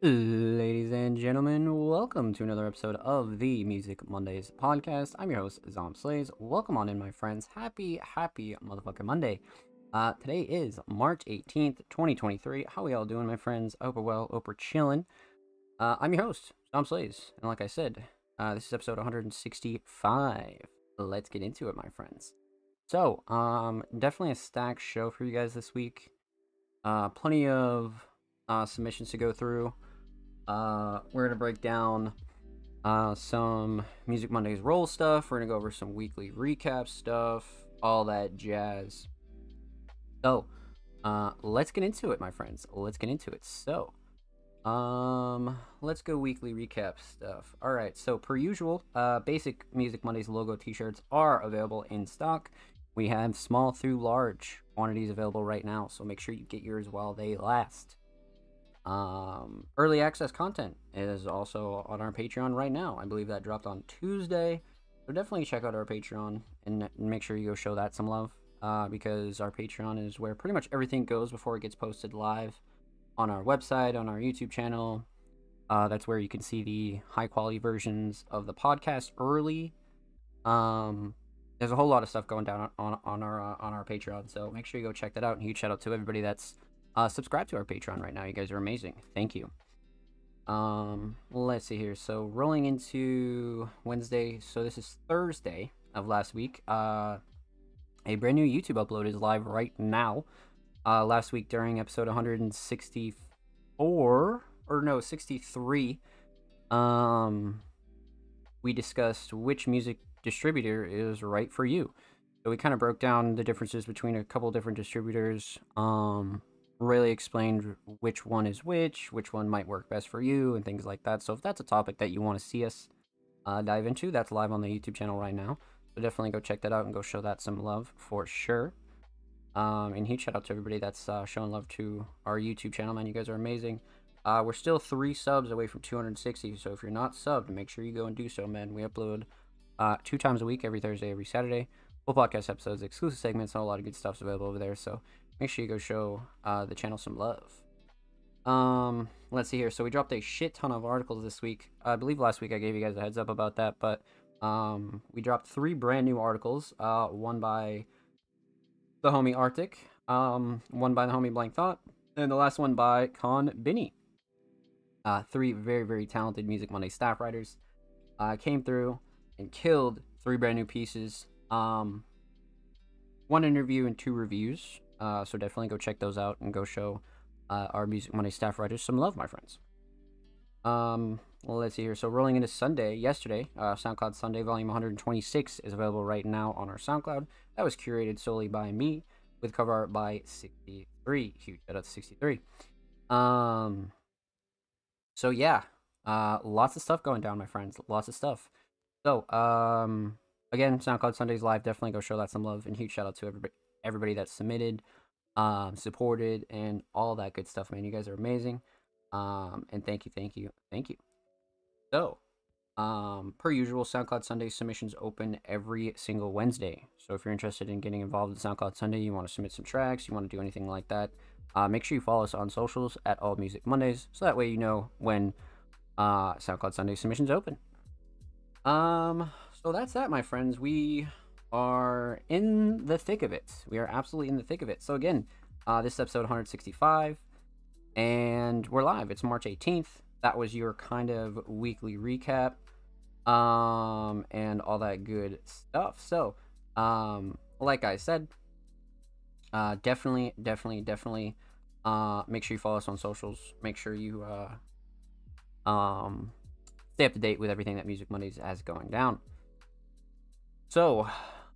Ladies and gentlemen, welcome to another episode of the Music Mondays podcast. I'm your host, Zom Slays. Welcome on in, my friends. Happy motherfucking Monday. Today is March 18th, 2023. How we all doing, my friends? I hope we're well, hope we're chilling. I'm your host, Zom Slays, and like I said, this is episode 165. Let's get into it, my friends. So, definitely a stacked show for you guys this week. Plenty of submissions to go through. We're gonna break down some Music Mondays roll stuff. We're gonna go over some weekly recap stuff, all that jazz. So, let's get into it, my friends. Let's get into it. So, let's go weekly recap stuff. All right. So, per usual, basic Music Mondays logo T-shirts are available in stock. We have small through large quantities available right now, so make sure you get yours while they last. Early access content is also on our Patreon right now. I believe that dropped on Tuesday, so definitely check out our Patreon and make sure you go show that some love, because our Patreon is where pretty much everything goes before it gets posted live on our website, on our YouTube channel. That's where you can see the high quality versions of the podcast early. There's a whole lot of stuff going down on our Patreon, so make sure you go check that out. And huge shout out to everybody that's subscribe to our Patreon right now. You guys are amazing. Thank you. Let's see here. So rolling into Wednesday. So this is Thursday of last week. A brand new YouTube upload is live right now. Last week during episode 164 or no 63, we discussed which music distributor is right for you. So we kind of broke down the differences between a couple different distributors. Really explained which one is which one might work best for you, and things like that. So if that's a topic that you want to see us dive into, that's live on the YouTube channel right now. So definitely go check that out and go show that some love for sure. And huge shout out to everybody that's showing love to our YouTube channel, man. You guys are amazing. We're still 3 subs away from 260, so if you're not subbed, make sure you go and do so, man. We upload 2 times a week, every Thursday, every Saturday. Full podcast episodes, exclusive segments, and a lot of good stuff's available over there. So make sure you go show the channel some love. Let's see here. So we dropped a shit ton of articles this week. I believe last week I gave you guys a heads up about that, but we dropped 3 brand new articles. One by the homie Arctic, one by the homie Blank Thought, and the last one by Con Binny. 3 very, very talented Music Monday staff writers came through and killed 3 brand new pieces. 1 interview and 2 reviews. So definitely go check those out and go show our Music Monday staff writers some love, my friends. Let's see here. So rolling into Sunday, yesterday, SoundCloud Sunday Volume 126 is available right now on our SoundCloud. That was curated solely by me with cover art by 63. Huge shout out to 63. So yeah, lots of stuff going down, my friends. Lots of stuff. So again, SoundCloud Sundays live. Definitely go show that some love, and huge shout out to everybody that submitted, supported, and all that good stuff, man. You guys are amazing. And thank you. So, per usual, SoundCloud Sunday submissions open every single Wednesday. So if you're interested in getting involved in SoundCloud Sunday, you want to submit some tracks, you want to do anything like that, make sure you follow us on socials at All Music Mondays, so that way you know when SoundCloud Sunday submissions open. So that's that, my friends. We are in the thick of it. We are absolutely in the thick of it. So again, this is episode 165, and we're live. It's March 18th. That was your kind of weekly recap, and all that good stuff. So, like I said, definitely, make sure you follow us on socials. Make sure you, stay up to date with everything that Music Mondays has going down. So,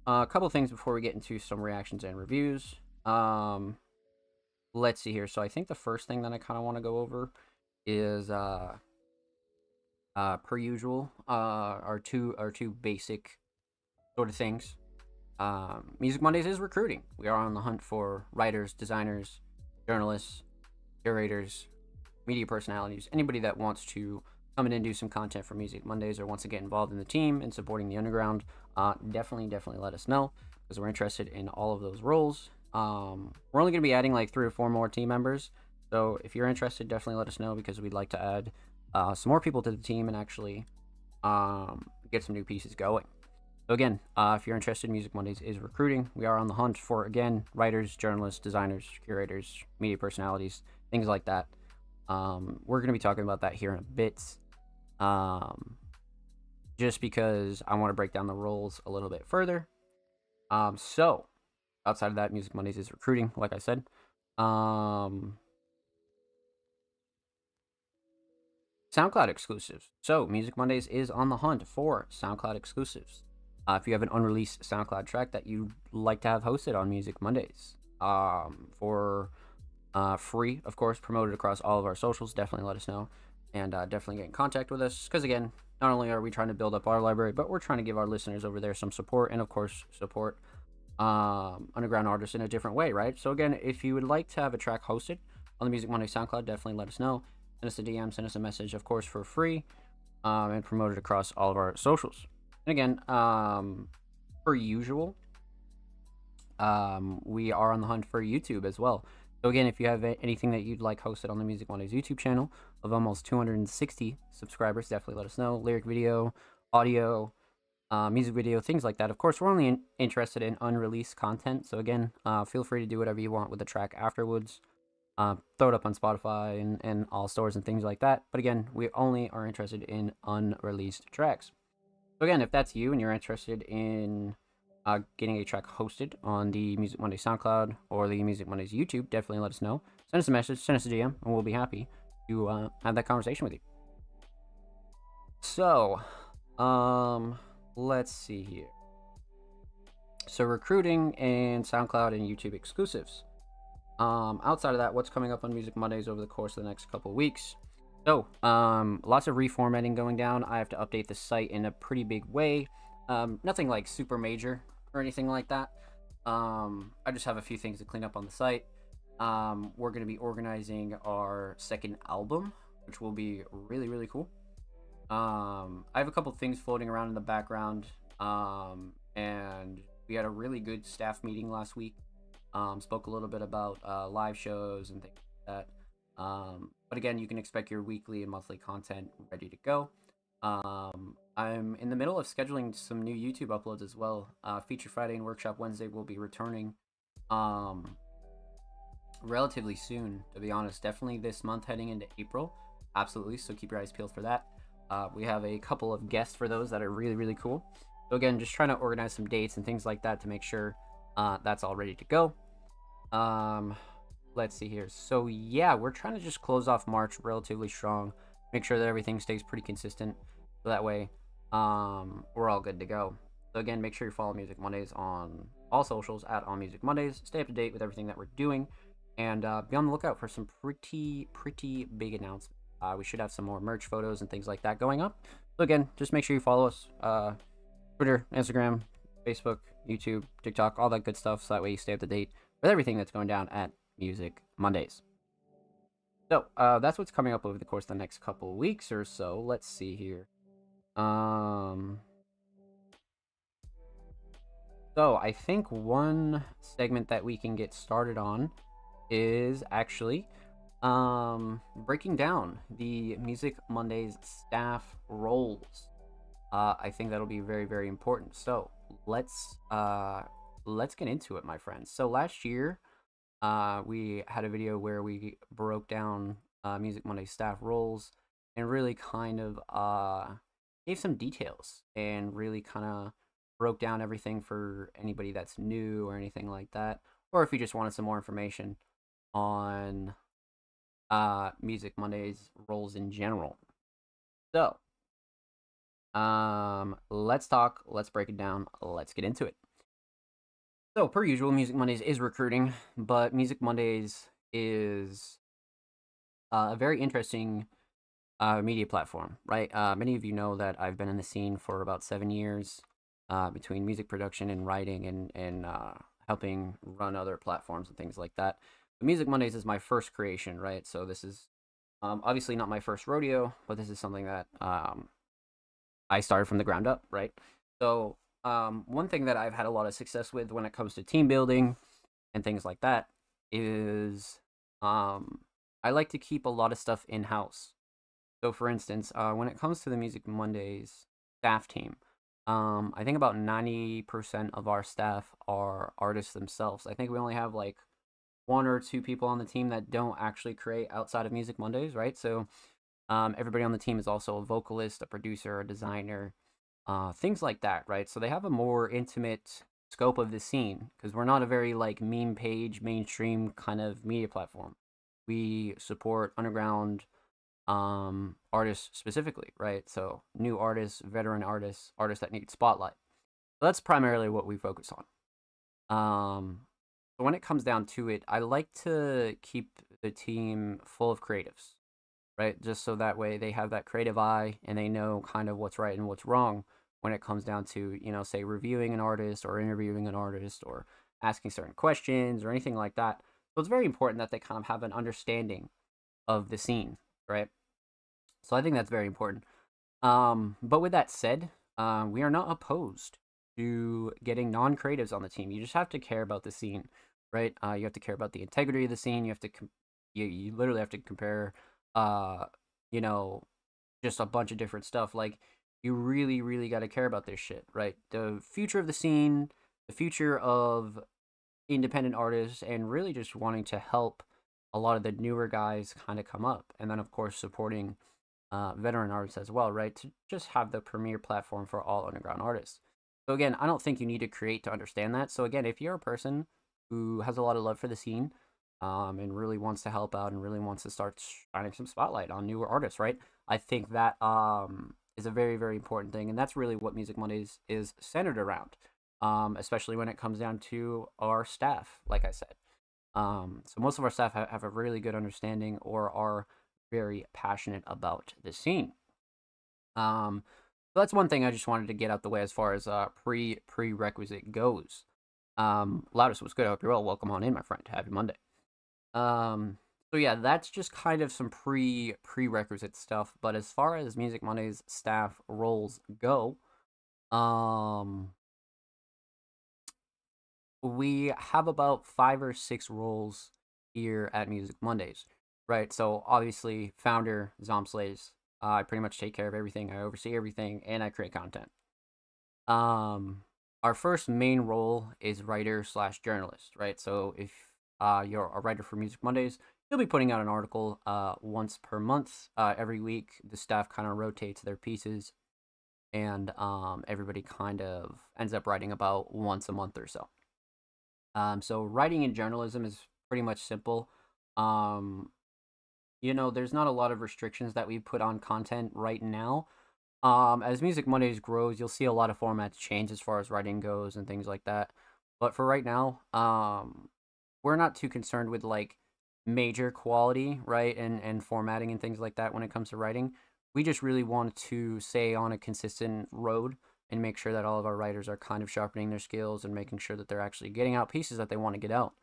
a couple things before we get into some reactions and reviews. Let's see here. So I think the first thing that I kind of want to go over is per usual, our two basic sort of things. Music Mondays is recruiting. We are on the hunt for writers, designers, journalists, curators, media personalities, anybody that wants to come in and do some content for Music Mondays or wants to get involved in the team and supporting the underground. Definitely let us know, because we're interested in all of those roles. We're only going to be adding like 3 or 4 more team members, So if you're interested, definitely let us know, because we'd like to add some more people to the team and actually get some new pieces going. So again, if you're interested, Music Mondays is recruiting. We are on the hunt for, again, writers, journalists, designers, curators, media personalities, things like that. We're going to be talking about that here in a bit. Just because I want to break down the roles a little bit further. So outside of that, Music Mondays is recruiting, like I said. SoundCloud exclusives. So Music Mondays is on the hunt for SoundCloud exclusives. If you have an unreleased SoundCloud track that you'd like to have hosted on Music Mondays, for free, of course, promoted across all of our socials, definitely let us know, and definitely get in contact with us, because again, not only are we trying to build up our library, but we're trying to give our listeners over there some support, and of course support underground artists in a different way, right? So again, if you would like to have a track hosted on the Music Monday SoundCloud, definitely let us know. Send us a DM, send us a message, of course, for free, and promote it across all of our socials. And again, per usual, we are on the hunt for YouTube as well. So again, if you have anything that you'd like hosted on the Music Mondays YouTube channel of almost 260 subscribers, definitely let us know. Lyric video, audio, music video, things like that. Of course, we're only interested in unreleased content. So again, feel free to do whatever you want with the track afterwards. Throw it up on Spotify and all stores and things like that. But again, we only are interested in unreleased tracks. So again, if that's you and you're interested in getting a track hosted on the Music Monday SoundCloud or the Music Mondays YouTube, definitely let us know. Send us a message, send us a DM, and we'll be happy to have that conversation with you. So, let's see here. So recruiting and SoundCloud and YouTube exclusives. Outside of that, what's coming up on Music Mondays over the course of the next couple of weeks? So, lots of reformatting going down. I have to update the site in a pretty big way. Nothing like super major or anything like that. I just have a few things to clean up on the site. We're going to be organizing our second album, which will be really, really cool. I have a couple things floating around in the background, and we had a really good staff meeting last week. Spoke a little bit about live shows and things like that. But again, you can expect your weekly and monthly content ready to go. I'm in the middle of scheduling some new YouTube uploads as well. Feature Friday and Workshop Wednesday will be returning relatively soon, to be honest. Definitely this month heading into April. Absolutely, so keep your eyes peeled for that. We have a couple of guests for those that are really, really cool. So again, just trying to organize some dates and things like that to make sure that's all ready to go. Let's see here. So yeah, we're trying to just close off March relatively strong. Make sure that everything stays pretty consistent. So that way, we're all good to go. So again, make sure you follow Music Mondays on all socials at All Music Mondays. Stay up to date with everything that we're doing, and be on the lookout for some pretty big announcements. We should have some more merch photos and things like that going up. So again, just make sure you follow us. Twitter, Instagram, Facebook, YouTube, TikTok, all that good stuff. So that way you stay up to date with everything that's going down at Music Mondays. So that's what's coming up over the course of the next couple weeks or so. Let's see here. So I think one segment that we can get started on is actually breaking down the Music Mondays staff roles. I think that'll be very important. So let's get into it, my friends. So last year, we had a video where we broke down Music Monday staff roles and really kind of gave some details and really kind of broke down everything for anybody that's new or anything like that, or if you just wanted some more information on Music Monday's roles in general. So let's talk, let's break it down, let's get into it. So per usual, Music Mondays is recruiting, but Music Mondays is a very interesting media platform, right? Many of you know that I've been in the scene for about 7 years, between music production and writing and helping run other platforms and things like that. But Music Mondays is my first creation, right? So this is obviously not my first rodeo, but this is something that I started from the ground up, right? So one thing that I've had a lot of success with when it comes to team building and things like that is I like to keep a lot of stuff in-house. So for instance, when it comes to the Music Mondays staff team, I think about 90% of our staff are artists themselves. I think we only have like one or two people on the team that don't actually create outside of Music Mondays, right? So everybody on the team is also a vocalist, a producer, a designer, things like that, right? So they have a more intimate scope of the scene because we're not a very like meme page, mainstream kind of media platform. We support underground artists specifically, right? So new artists, veteran artists, artists that need spotlight. So that's primarily what we focus on. So when it comes down to it, I like to keep the team full of creatives, right? Just so that way they have that creative eye and they know kind of what's right and what's wrong when it comes down to, say reviewing an artist or interviewing an artist or asking certain questions or anything like that. So it's very important that they kind of have an understanding of the scene, right? So I think that's very important. But with that said, we are not opposed to getting non-creatives on the team. You just have to care about the scene, right? You have to care about the integrity of the scene. You have to, you literally have to compare, uh, you know, just a bunch of different stuff. Like, you really, really got to care about this shit, right? The future of the scene, the future of independent artists, and really just wanting to help a lot of the newer guys kind of come up. And then, of course, supporting veteran artists as well, right? To just have the premier platform for all underground artists. So again, I don't think you need to create to understand that. So again, if you're a person who has a lot of love for the scene, and really wants to help out and really wants to start shining some spotlight on newer artists, right? I think that is a very, very important thing, and that's really what Music Mondays is centered around, especially when it comes down to our staff, like I said. So most of our staff have a really good understanding or are very passionate about the scene. So that's one thing I just wanted to get out the way as far as prerequisite goes. Loudest was good. I hope you're well. Welcome on in, my friend. Happy Monday. So yeah, that's just kind of some prerequisite stuff. But as far as Music Mondays staff roles go, we have about 5 or 6 roles here at Music Mondays, right? So obviously, founder, Zomslays, I pretty much take care of everything. I oversee everything, and I create content. Our first main role is writer slash journalist, right? So if you're a writer for Music Mondays, you'll be putting out an article once per month. Every week, the staff kind of rotates their pieces, and everybody kind of ends up writing about once a month or so. So writing in journalism is pretty much simple. Um, there's not a lot of restrictions that we put on content right now. As Music Mondays grows, you'll see a lot of formats change as far as writing goes and things like that. But for right now, we're not too concerned with like major quality, right, and formatting and things like that when it comes to writing. We just really want to stay on a consistent road and make sure that all of our writers are kind of sharpening their skills and making sure that they're actually getting out pieces that they want to get out,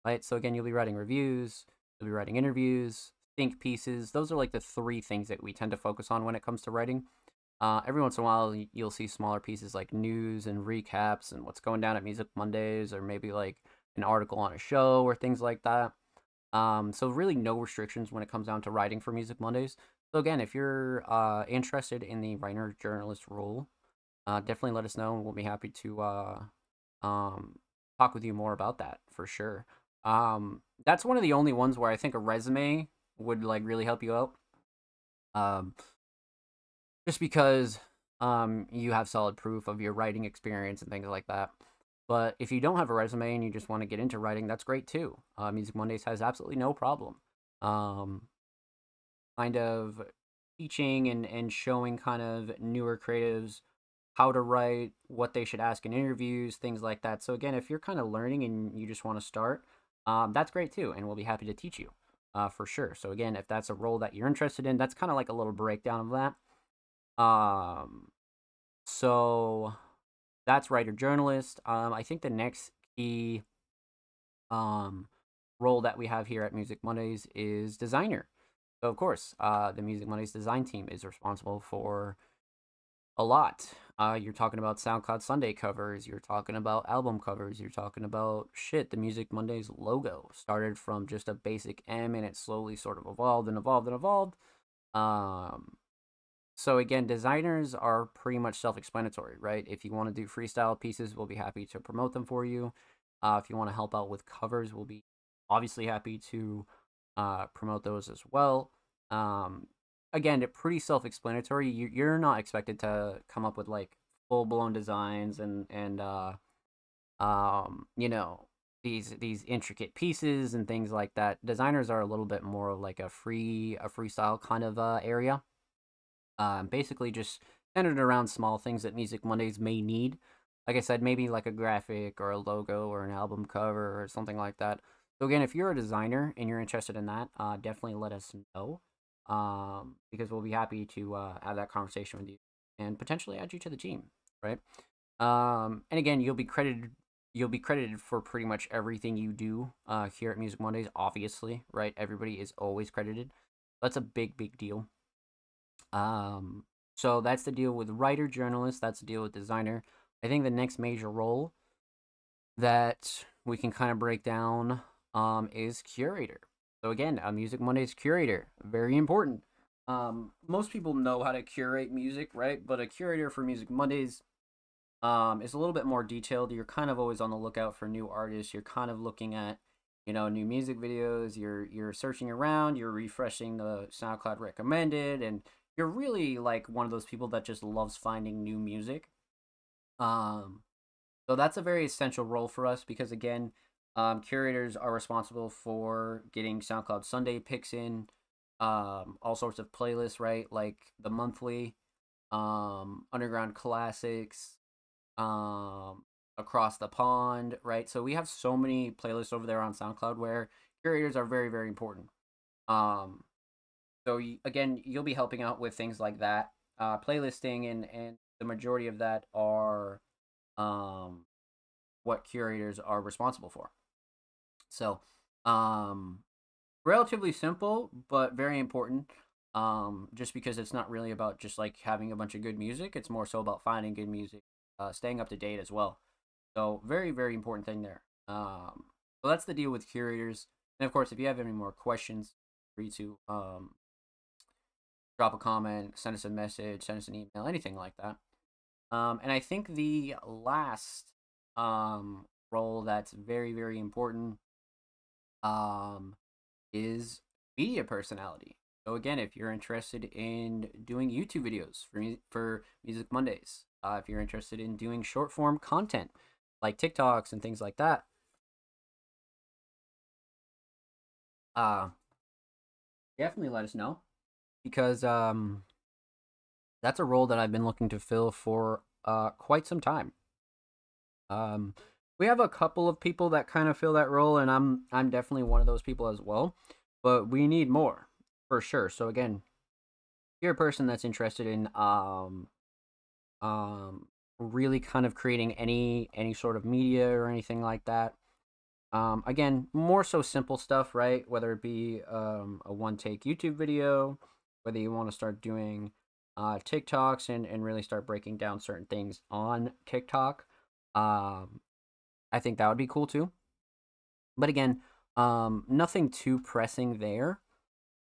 right? So again, you'll be writing reviews, you'll be writing interviews, think pieces. Those are like the 3 things that we tend to focus on when it comes to writing. Every once in a while, you'll see smaller pieces like news and recaps and what's going down at Music Mondays, or maybe like an article on a show or things like that. So really no restrictions when it comes down to writing for Music Mondays. So again, if you're interested in the writer journalist role, definitely let us know, and we'll be happy to talk with you more about that for sure. That's one of the only ones where I think a resume would like really help you out. Um, just because you have solid proof of your writing experience and things like that. But if you don't have a resume and you just want to get into writing, that's great too. Music Mondays has absolutely no problem. Um, kind of teaching and showing kind of newer creatives how to write, what they should ask in interviews, things like that. So again, if you're kind of learning and you just want to start, that's great too, and we'll be happy to teach you for sure. So again, if that's a role that you're interested in, that's kind of like a little breakdown of that. So that's writer journalist. I think the next key um role that we have here at Music Mondays is designer. So of course, the Music Mondays design team is responsible for a lot. You're talking about SoundCloud Sunday covers, you're talking about album covers, you're talking about shit. The Music Mondays logo started from just a basic M and it slowly sort of evolved and evolved and evolved. Um, so again, designers are pretty much self-explanatory, right? If you want to do freestyle pieces, we'll be happy to promote them for you. If you want to help out with covers, we'll be obviously happy to promote those as well. Um, Again, they're pretty self-explanatory. You're not expected to come up with like full-blown designs and you know, these intricate pieces and things like that. Designers are a little bit more of like a freestyle kind of area. Basically just centered around small things that Music Mondays may need. Like I said, maybe like a graphic or a logo or an album cover or something like that. So again, if you're a designer and you're interested in that, definitely let us know, because we'll be happy to have that conversation with you and potentially add you to the team, right? And again, you'll be credited for pretty much everything you do here at Music Mondays. Obviously, right? Everybody is always credited. That's a big deal. Um, so that's the deal with writer, journalist. That's the deal with designer. I think the next major role that we can kind of break down is curator. So again, a Music Mondays curator, very important. Most people know how to curate music, right? But a curator for Music Mondays is a little bit more detailed. You're kind of always on the lookout for new artists. You're kind of looking at, you know, new music videos. You're searching around. You're refreshing the SoundCloud recommended, and you're really like one of those people that just loves finding new music. Um, so that's a very essential role for us because again, curators are responsible for getting SoundCloud Sunday picks in, all sorts of playlists, right? Like the monthly, underground classics, um, across the pond, right? So we have so many playlists over there on SoundCloud where curators are very important. Um, so again, you'll be helping out with things like that, playlisting, and the majority of that are um, what curators are responsible for. So, um, relatively simple, but very important. Just because it's not really about just like having a bunch of good music, it's more so about finding good music, staying up to date as well. So, very important thing there. So that's the deal with curators. And of course, if you have any more questions, free to drop a comment, send us a message, send us an email, anything like that. And I think the last role that's very important um, is media personality. So again, if you're interested in doing YouTube videos for Music Mondays, if you're interested in doing short form content like TikToks and things like that, uh, definitely let us know because that's a role that I've been looking to fill for quite some time. Um, we have a couple of people that kind of fill that role, and I'm definitely one of those people as well. But we need more for sure. So again, if you're a person that's interested in really kind of creating any sort of media or anything like that. Again, more so simple stuff, right? Whether it be a one take YouTube video, whether you want to start doing TikToks and really start breaking down certain things on TikTok. Um, I think that would be cool too. But again, nothing too pressing there.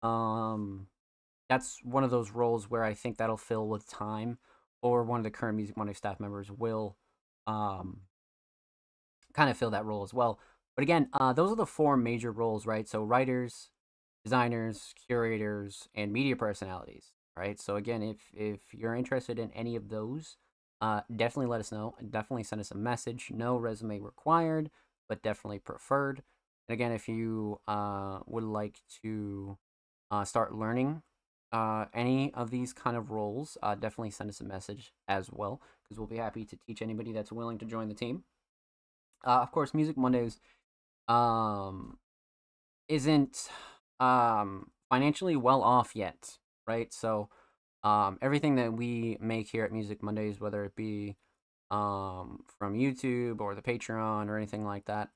Um, that's one of those roles where I think that'll fill with time, or one of the current Music Monday staff members will um, kind of fill that role as well. But again, those are the four major roles, right? So writers, designers, curators, and media personalities, right? So again, if you're interested in any of those, definitely let us know. Definitely send us a message. No resume required, but definitely preferred. And again, if you would like to start learning any of these kind of roles, definitely send us a message as well, because we'll be happy to teach anybody that's willing to join the team. Of course, Music Mondays um, isn't financially well off yet, right? So everything that we make here at Music Mondays, whether it be from YouTube or the Patreon or anything like that,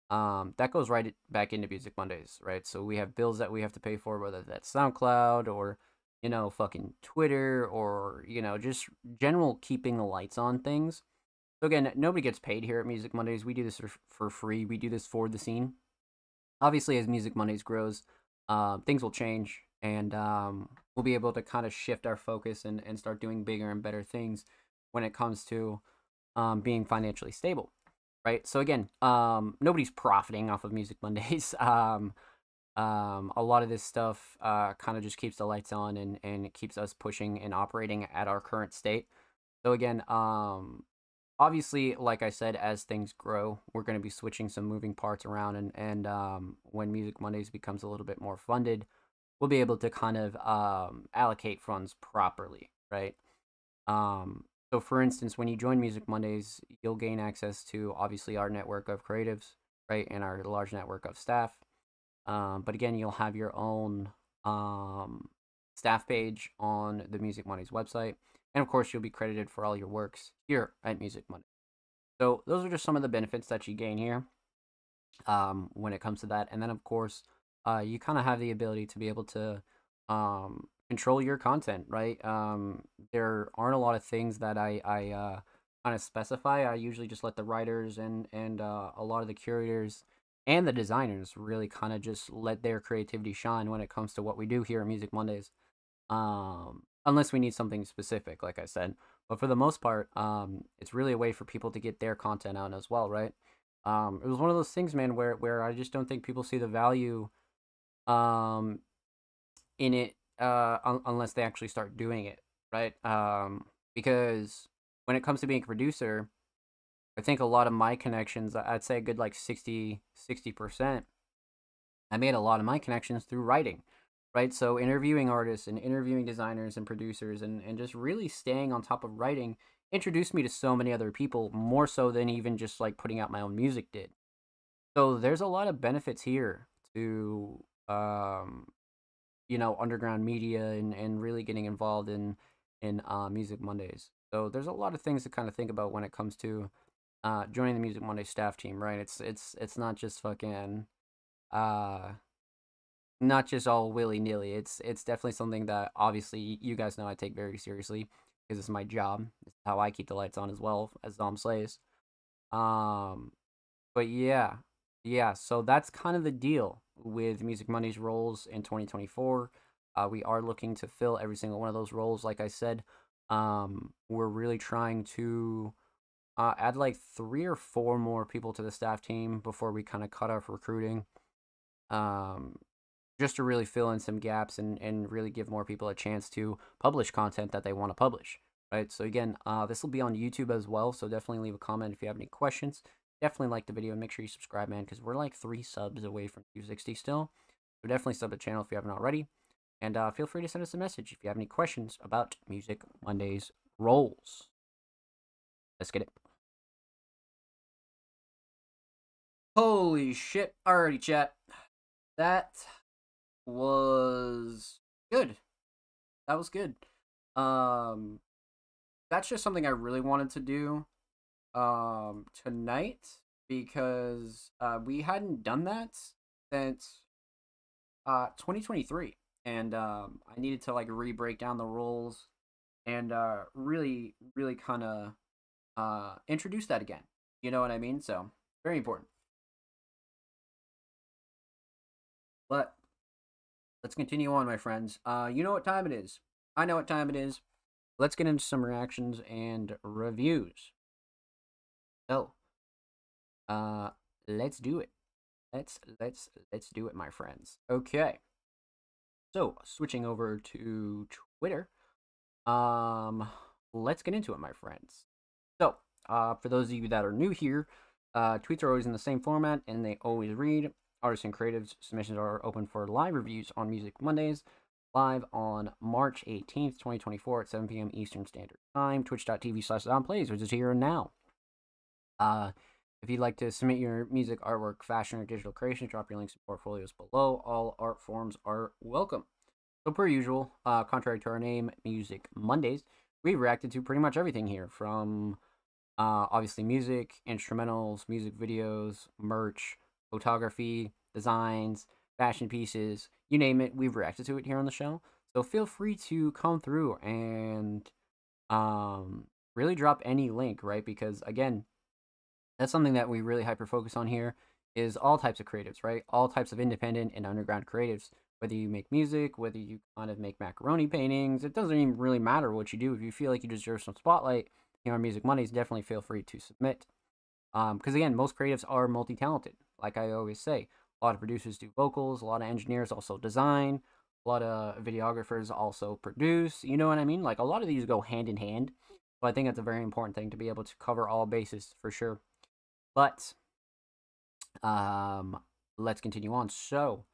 that goes right back into Music Mondays, right? So we have bills that we have to pay for, whether that's SoundCloud or you know, fucking Twitter or, you know, just general keeping the lights on things. So again, nobody gets paid here at Music Mondays. We do this for free. We do this for the scene. Obviously, as Music Mondays grows, things will change, and we'll be able to kind of shift our focus and start doing bigger and better things when it comes to being financially stable, right? So again, nobody's profiting off of Music Mondays. A lot of this stuff kind of just keeps the lights on and it keeps us pushing and operating at our current state. So again, obviously, like I said, as things grow, we're going to be switching some moving parts around, and when Music Mondays becomes a little bit more funded, we'll be able to kind of allocate funds properly, right? So, for instance, when you join Music Mondays, you'll gain access to obviously our network of creatives, right, and our large network of staff. But again, you'll have your own staff page on the Music Mondays website. And of course, you'll be credited for all your works here at Music Monday. So those are just some of the benefits that you gain here when it comes to that. And then, of course, you kind of have the ability to be able to control your content, right? There aren't a lot of things that I kind of specify. I usually just let the writers and a lot of the curators and the designers really kind of just let their creativity shine when it comes to what we do here at Music Mondays. Unless we need something specific, like I said. But for the most part, it's really a way for people to get their content out as well, right? It was one of those things, man, where I just don't think people see the value um in it unless they actually start doing it, right? Because when it comes to being a producer, I think a lot of my connections, I'd say a good like 60%, I made a lot of my connections through writing, right? So interviewing artists and interviewing designers and producers and just really staying on top of writing introduced me to so many other people, more so than even just like putting out my own music did. So there's a lot of benefits here to you know, underground media and really getting involved in Music Mondays. So there's a lot of things to kind of think about when it comes to joining the Music Monday staff team, right? It's not just fucking uh not just all willy nilly. It's definitely something that obviously you guys know I take very seriously because it's my job. It's how I keep the lights on as well as Dom Slays. Um, but yeah, yeah. So that's kind of the deal with Music Money's roles in 2024. We are looking to fill every single one of those roles. Like I said, we're really trying to add like 3 or 4 more people to the staff team before we kind of cut off recruiting. Um, just to really fill in some gaps and really give more people a chance to publish content that they want to publish, right? So again, this will be on YouTube as well, so definitely leave a comment if you have any questions. Definitely like the video and make sure you subscribe, man, because we're like 3 subs away from 260 still. So definitely sub the channel if you haven't already. And feel free to send us a message if you have any questions about Music Mondays roles. Let's get it. Holy shit. Alrighty, chat. That was good. That was good. Um, that's just something I really wanted to do tonight because we hadn't done that since 2023, and I needed to like re-break down the rules and really kind of introduce that again. You know what I mean? So very important. But let's continue on, my friends. You know what time it is. I know what time it is. Let's get into some reactions and reviews. So, uh, let's do it. Let's do it, my friends. Okay. So, switching over to Twitter. Let's get into it, my friends. So, for those of you that are new here, tweets are always in the same format and they always read. Artists and creatives submissions are open for live reviews on Music Mondays, live on March 18th, 2024 at 7 p.m. Eastern Standard Time, twitch.tv/DonPlays, which is here and now. If you'd like to submit your music, artwork, fashion, or digital creation, drop your links and portfolios below. All art forms are welcome. So per usual, contrary to our name, Music Mondays, we've reacted to pretty much everything here, from obviously music, instrumentals, music videos, merch, photography, designs, fashion pieces, you name it, we've reacted to it here on the show. So feel free to come through and really drop any link, right? Because again, that's something that we really hyper focus on here is all types of creatives, right? All types of independent and underground creatives. Whether you make music, whether you kind of make macaroni paintings, it doesn't even really matter what you do. If you feel like you deserve some spotlight here on Music Mondays, definitely feel free to submit. Because again, most creatives are multi-talented. Like I always say, a lot of producers do vocals, a lot of engineers also design, a lot of videographers also produce. You know what I mean? Like a lot of these go hand in hand. So I think that's a very important thing to be able to cover all bases for sure. But um, let's continue on. So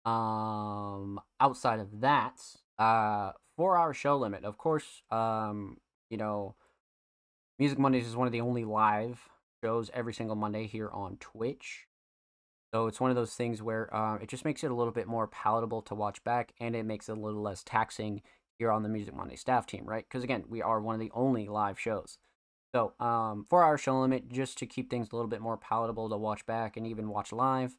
outside of that, 4 hour show limit. Of course, you know, Music Mondays is one of the only live shows every single Monday here on Twitch. So it's one of those things where it just makes it a little bit more palatable to watch back, and it makes it a little less taxing here on the Music Monday staff team, right? Because again, we are one of the only live shows. So 4 hour show limit just to keep things a little bit more palatable to watch back and even watch live,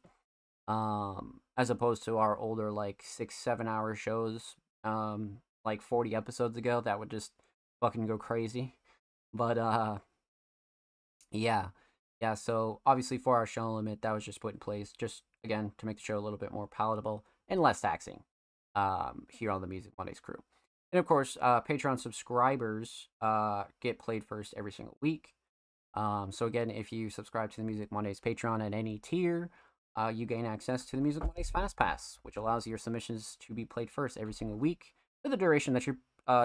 as opposed to our older like 6-7 hour shows, like 40 episodes ago that would just fucking go crazy. But yeah. Yeah, so obviously 4 hour show limit, that was just put in place just again to make the show a little bit more palatable and less taxing here on the Music Mondays crew. And of course, Patreon subscribers get played first every single week. So again, if you subscribe to the Music Mondays Patreon at any tier, you gain access to the Music Mondays Fast Pass, which allows your submissions to be played first every single week for the duration that you're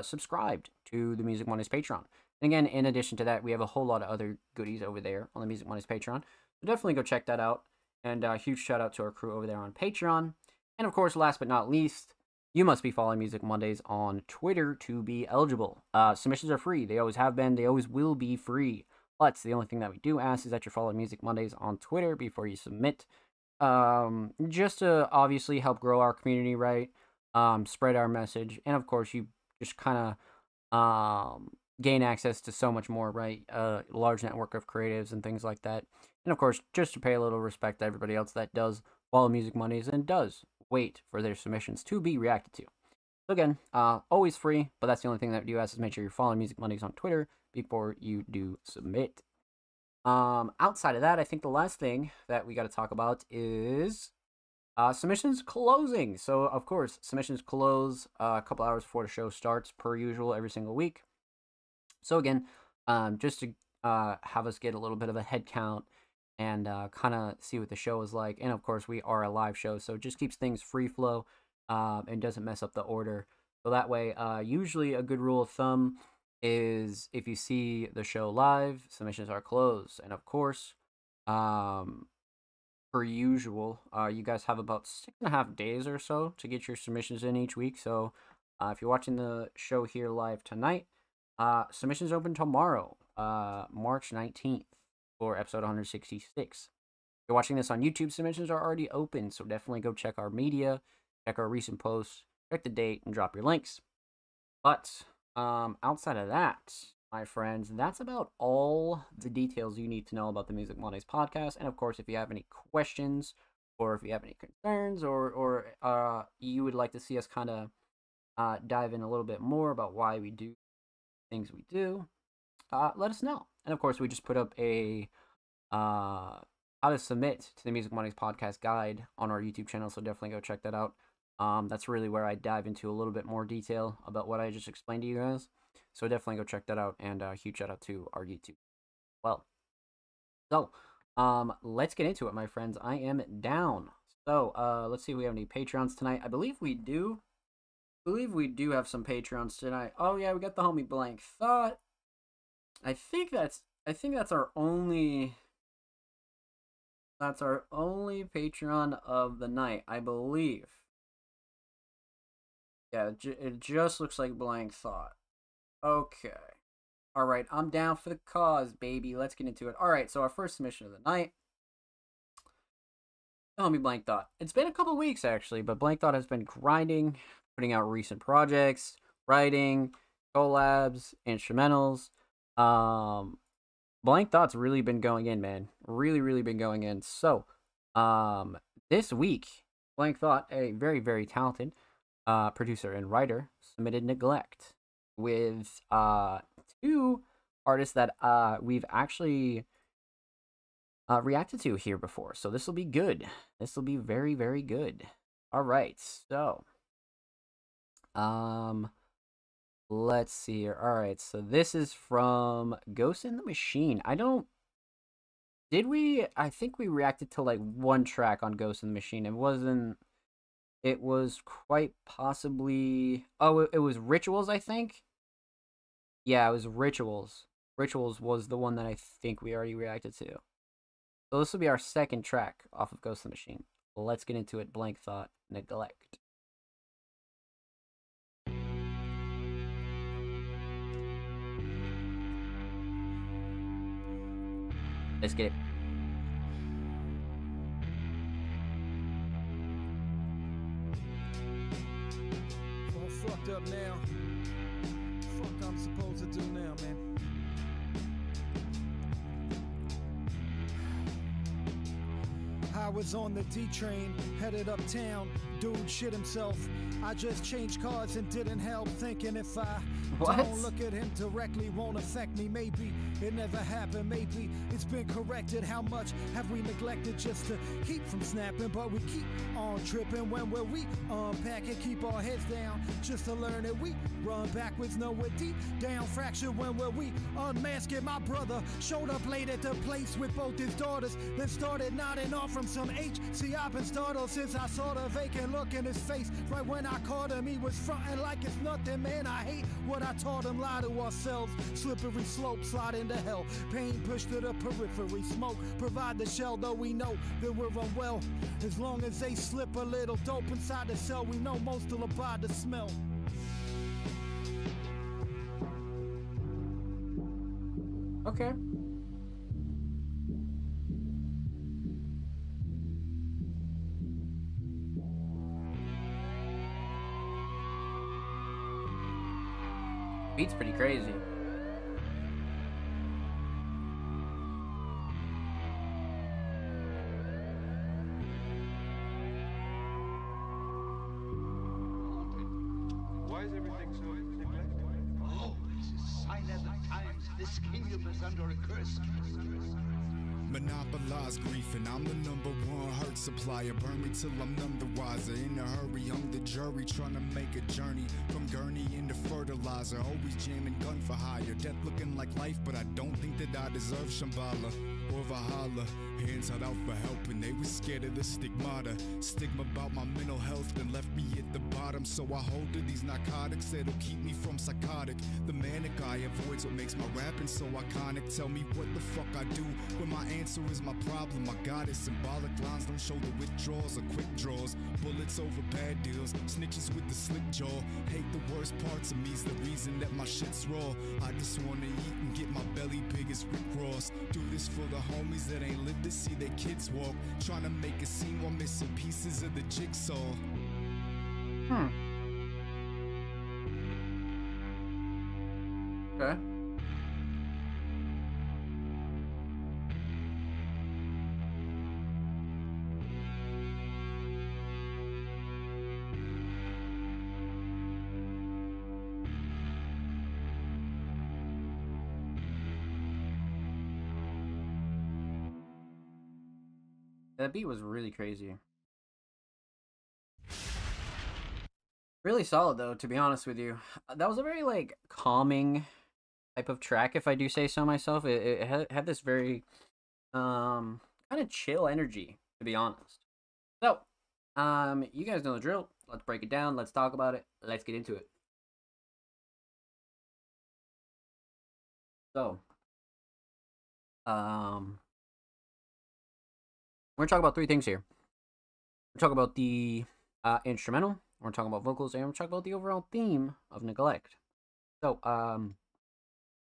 subscribed to the Music Mondays Patreon. And again, in addition to that, we have a whole lot of other goodies over there on the Music Mondays Patreon. So definitely go check that out. And huge shout out to our crew over there on Patreon. And of course, last but not least, you must be following Music Mondays on Twitter to be eligible. Submissions are free. They always have been. They always will be free. But the only thing that we do ask is that you follow Music Mondays on Twitter before you submit. Just to obviously help grow our community, right? Spread our message. And of course, you just kind of gain access to so much more, right? Large network of creatives and things like that. And of course, just to pay a little respect to everybody else that does follow Music Mondays and does wait for their submissions to be reacted to. So again, always free, but that's the only thing that we do ask is make sure you're following Music Mondays on Twitter before you do submit. Outside of that, I think the last thing that we got to talk about is submissions closing. So of course, submissions close a couple hours before the show starts, per usual, every single week. So again, just to have us get a little bit of a head count and kind of see what the show is like. And of course, we are a live show, so it just keeps things free flow and doesn't mess up the order. So that way, usually a good rule of thumb is if you see the show live, submissions are closed. And of course, per usual, you guys have about 6.5 days or so to get your submissions in each week. So if you're watching the show here live tonight, submissions open tomorrow, March 19th for episode 166. If you're watching this on YouTube, submissions are already open, so definitely go check our media, check our recent posts, check the date, and drop your links. But outside of that, my friends, that's about all the details you need to know about the Music Mondays podcast. And of course, if you have any questions or if you have any concerns or you would like to see us kind of dive in a little bit more about why we do things we do, let us know. And of course, we just put up a how to submit to the Music Mondays podcast guide on our YouTube channel, so definitely go check that out. That's really where I dive into a little bit more detail about what I just explained to you guys. So definitely go check that out, and huge shout out to our YouTube. Well, so let's get into it, my friends. I am down. So let's see if we have any Patreons tonight. I believe we do. Have some Patreons tonight. Oh yeah, we got the homie Blank Thought. I think that's our only Patreon of the night, I believe. Yeah, it just looks like Blank Thought. Okay. Alright, I'm down for the cause, baby. Let's get into it. Alright, so our first submission of the night. Homie Blank Thought. It's been a couple weeks, actually, but Blank Thought has been grinding, putting out recent projects, writing, collabs, instrumentals. Blank Thought's really been going in, man. Really been going in. So, this week, Blank Thought, a very, very talented producer and writer, submitted Neglect with two artists that we've actually reacted to here before. So this will be good. This will be very, very good. All right, so let's see here. All right, so this is from Ghost in the Machine. Did we? I think we reacted to like one track on Ghost in the Machine. It was quite possibly. Oh, it was Rituals, I think. Yeah, it was Rituals. Rituals was the one that I think we already reacted to. So this will be our second track off of Ghost in the Machine. Let's get into it. Blank Thought, Neglect. Let's get it. All fucked up now. Fuck I'm supposed to do now, man. I was on the D train, headed uptown. Dude shit himself. I just changed cars and didn't help, thinking if I don't look at him directly won't affect me. Maybe it never happened, maybe it's been corrected. How much have we neglected just to keep from snapping? But we keep on tripping when we unpack and keep our heads down just to learn that we run backwards, nowhere deep down. Fractured when we unmasking. My brother showed up late at the place with both his daughters, then started nodding off from some H. See, I've been startled since I saw the vacant look in his face. Right when I caught him, he was fronting like it's nothing. Man, I hate what I taught him. Lie to ourselves. Slippery slope, slide into hell. Pain pushed to the periphery. Smoke provide the shell, though we know that we're unwell. As long as they slip a little dope inside the cell, we know most will abide the smell. Okay. Beat's pretty crazy. Why is everything so neglected? Oh, it's a sign of the times. This kingdom is under a curse. Monopolize grief, and I'm the #1 hurt supplier. Burn me till I'm none the wiser. In a hurry, I'm the jury trying to make a journey from gurney into fertilizer. Always jamming gun for hire. Death looking like life, but I don't think that I deserve Shambhala or Valhalla. Hands held out for help, and they was scared of the stigmata. Stigma about my mental health that left me at the bottom. So I hold to these narcotics that'll keep me from psychotic. The manic I avoid's what makes my rapping so iconic. Tell me what the fuck I do when my answer is my problem. I got it. Symbolic lines don't show the withdrawals or quick draws. Bullets over bad deals. Snitches with the slick jaw. Hate the worst parts of me's the reason that my shit's raw. I just wanna eat and get my belly big as Rick Ross. Do this for the homies that ain't lived to see their kids walk. Trying to make a scene while missing pieces of the jigsaw. Okay. That beat was really crazy. Really solid though, to be honest with you. That was a very like calming type of track, if I do say so myself. It had this very kind of chill energy, to be honest. So, you guys know the drill. Let's break it down. Let's talk about it. Let's get into it. So, we're gonna talk about three things here. We're talking about the instrumental. We're talking about vocals, and we're talking about the overall theme of Neglect. So,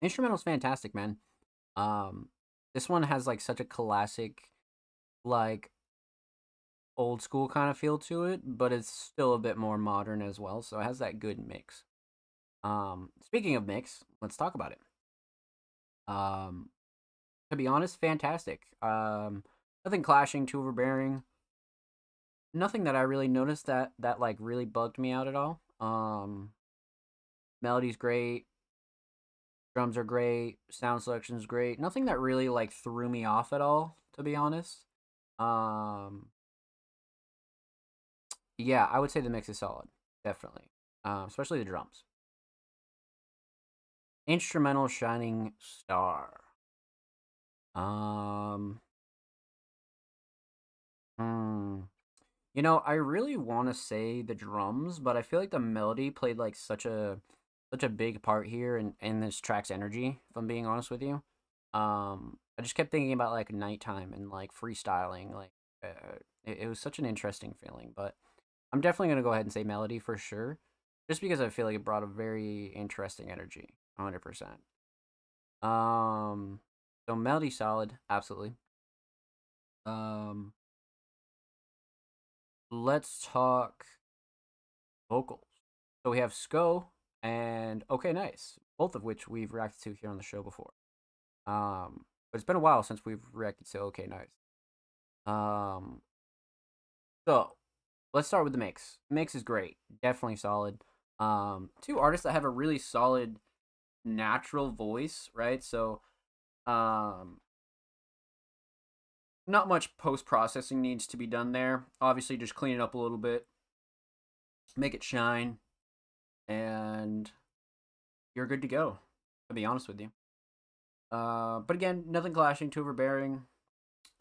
instrumental's fantastic, man. This one has like such a classic, like old school kind of feel to it, but it's still a bit more modern as well. So it has that good mix. Speaking of mix, let's talk about it. To be honest, fantastic. Nothing clashing, too overbearing. nothing that I really noticed that like really bugged me out at all. Melody's great, drums are great, sound selection's great. Nothing that really like threw me off at all, to be honest. Um, yeah, I would say the mix is solid, definitely. Especially the drums. Instrumental Shining Star. Um, hmm. You know, I really want to say the drums, but I feel like the melody played like such a big part here in this track's energy, if I'm being honest with you. I just kept thinking about like nighttime and like freestyling, like it was such an interesting feeling, but I'm definitely going to go ahead and say melody for sure, just because I feel like it brought a very interesting energy, 100%. Um so melody solid, absolutely. Um let's talk vocals. So we have Sko and Okay Nice, both of which we've reacted to here on the show before. But it's been a while since we've reacted to Okay Nice. Um, so let's start with the mix. Mix is great, definitely solid. Two artists that have a really solid natural voice, right? So, um, not much post processing needs to be done there. Obviously, just clean it up a little bit, make it shine, and you're good to go. To be honest with you. But again, nothing clashing, too overbearing.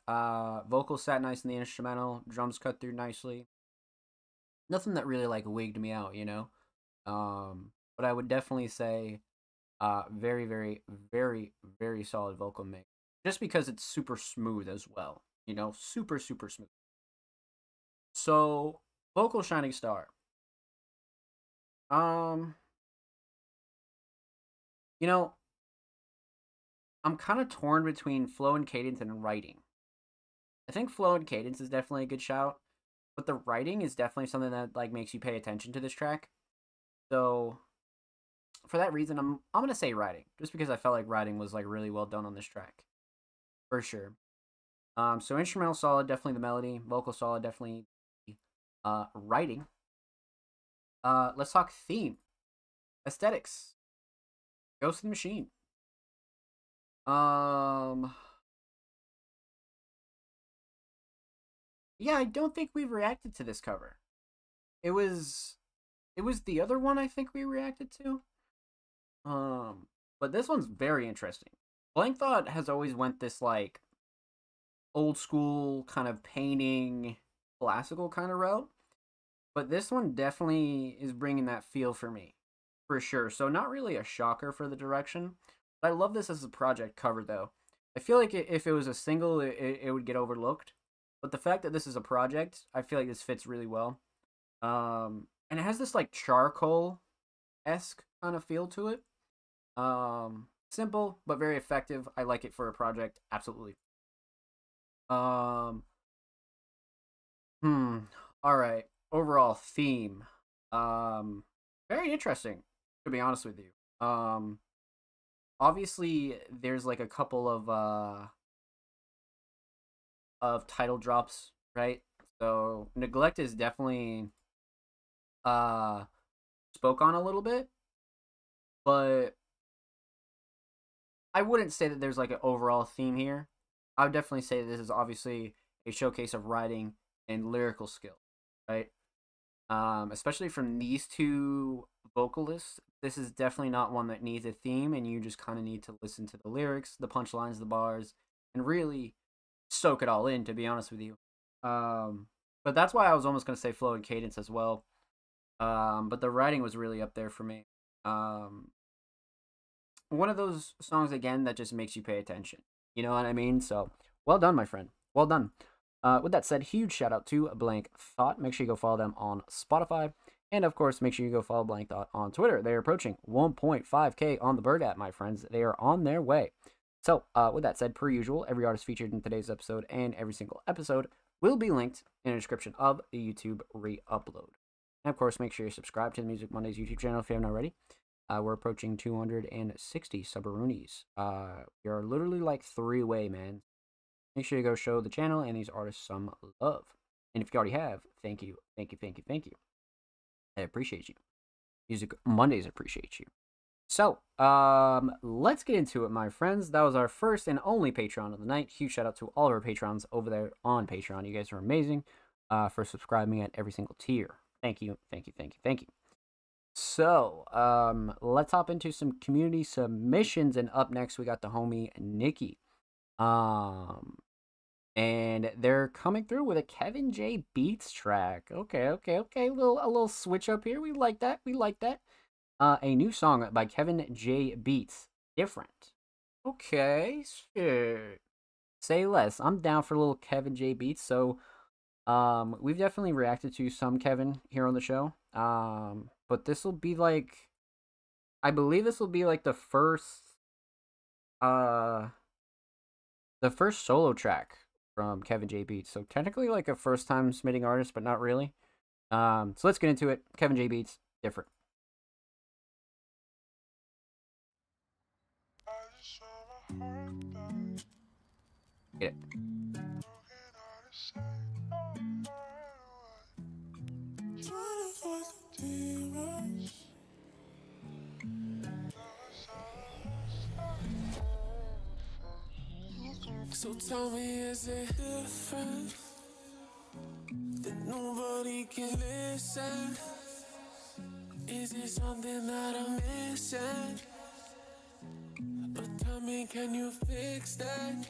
Vocals sat nice in the instrumental, drums cut through nicely. Nothing that really like wigged me out, you know. But I would definitely say, very, very, very, very solid vocal mix. Just because it's super smooth as well, you know, super, super smooth. So, vocal shining star. Um, you know, I'm kind of torn between flow and cadence and writing. I think flow and cadence is definitely a good shout, but the writing is definitely something that like makes you pay attention to this track. So for that reason, I'm gonna say writing, just because I felt like writing was like really well done on this track, for sure. So instrumental solid, definitely the melody. Vocal solid, definitely. Writing. Let's talk theme, aesthetics, Ghost in the Machine. Um, yeah, I don't think we've reacted to this cover. It was it was the other one I think we reacted to. But this one's very interesting. Blank Thought has always went this like old school kind of painting, classical kind of route, but this one definitely is bringing that feel for me, for sure. So not really a shocker for the direction, but I love this as a project cover though. I feel like if it was a single, it would get overlooked, but the fact that this is a project, I feel like this fits really well. And it has this like charcoal esque kind of feel to it. Simple but very effective. I like it for a project, absolutely. Um, hmm. All right. Overall theme. Very interesting. To be honest with you. Obviously there's like a couple of title drops, right? So Neglect is definitely uh spoke on a little bit, but I wouldn't say that there's like an overall theme here. I would definitely say this is obviously a showcase of writing and lyrical skill, right? Especially from these two vocalists, this is definitely not one that needs a theme, and you just kind of need to listen to the lyrics, the punchlines, the bars, and really soak it all in. To be honest with you, but that's why I was almost gonna say flow and cadence as well. But the writing was really up there for me. Um, one of those songs again that just makes you pay attention. You know what I mean? So well done, my friend. Well done. With that said, huge shout out to Blank Thought. Make sure you go follow them on Spotify. And of course, make sure you go follow Blank Thought on Twitter. They are approaching 1.5K on the Bird app, my friends. They are on their way. So, with that said, per usual, every artist featured in today's episode and every single episode will be linked in the description of the YouTube re-upload. And of course, make sure you subscribe to the Music Mondays YouTube channel if you haven't already. We're approaching 260 subaroonies. We are literally like 3 away, man. Make sure you go show the channel and these artists some love. And if you already have, thank you, thank you, thank you, thank you. I appreciate you. Music Mondays appreciate you. So, let's get into it, my friends. That was our first and only Patreon of the night. Huge shout out to all of our patrons over there on Patreon. You guys are amazing for subscribing at every single tier. Thank you, thank you, thank you, thank you. So, let's hop into some community submissions, and up next we got the homie Nikki. And they're coming through with a Kevin J Beats track. Okay. A little switch up here. We like that. A new song by Kevin J Beats. Different. Okay, shit. Say less. I'm down for a little Kevin J Beats. So, we've definitely reacted to some Kevin here on the show. But this will be like, I believe this will be like the first solo track from Kevin J Beats. So technically like a first time submitting artist, but not really. So let's get into it. Kevin J Beats, Different. Get it. So tell me, is it different that nobody can listen? Is it something that I'm missing? But tell me, can you fix that?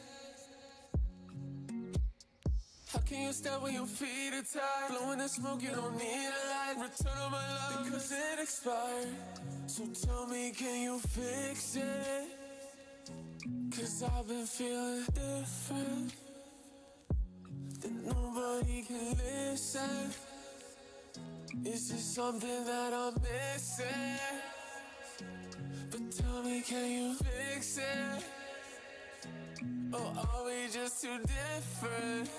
How can you stand when your feet are tied? Blowing the smoke, you don't need a light. Return of my love because it expired. So tell me, can you fix it? Cause I've been feeling different, that nobody can listen. Is it something that I'm missing? But tell me, can you fix it? Or are we just too different?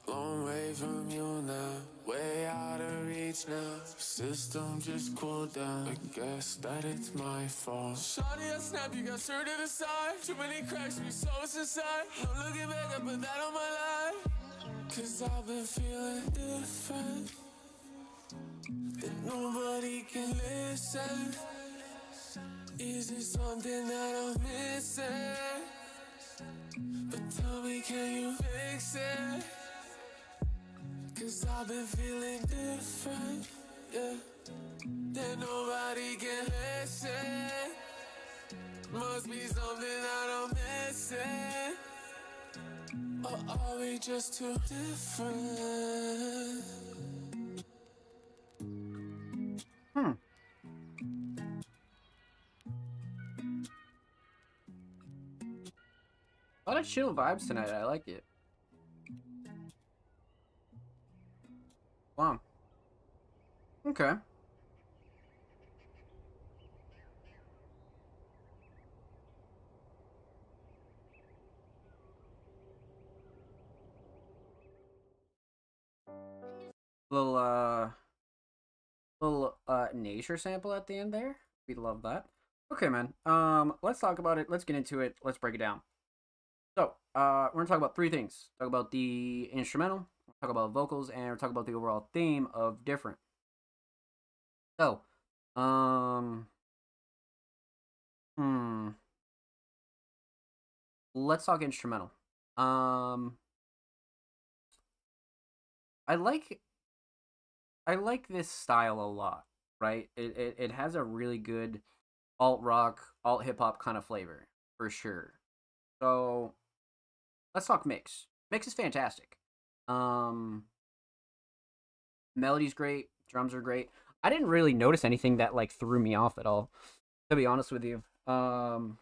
Long way from you now, way out of reach now. System just cooled down, I guess that it's my fault. Shawty, I snap, you got stirred to the side. Too many cracks, we saw us inside. No looking back, I put that on my life. Cause I've been feeling different, that nobody can listen. Is it something that I'm missing? But tell me, can you fix it? Cause I've been feeling different, yeah. That nobody can listen. Must be something that I'm missing. Or are we just too different? A lot of chill vibes tonight. I like it. Wow. Okay. Little nature sample at the end there. We love that. Okay, man. Let's talk about it. Let's get into it. Let's break it down. So, we're gonna talk about three things. Talk about the instrumental, talk about vocals, and we're talk about the overall theme of Different. So, let's talk instrumental. I like this style a lot, right? It has a really good alt rock, alt hip hop kind of flavor for sure. So let's talk mix. Mix is fantastic. Melody's great, drums are great. I didn't really notice anything that like threw me off at all, to be honest with you. Nothing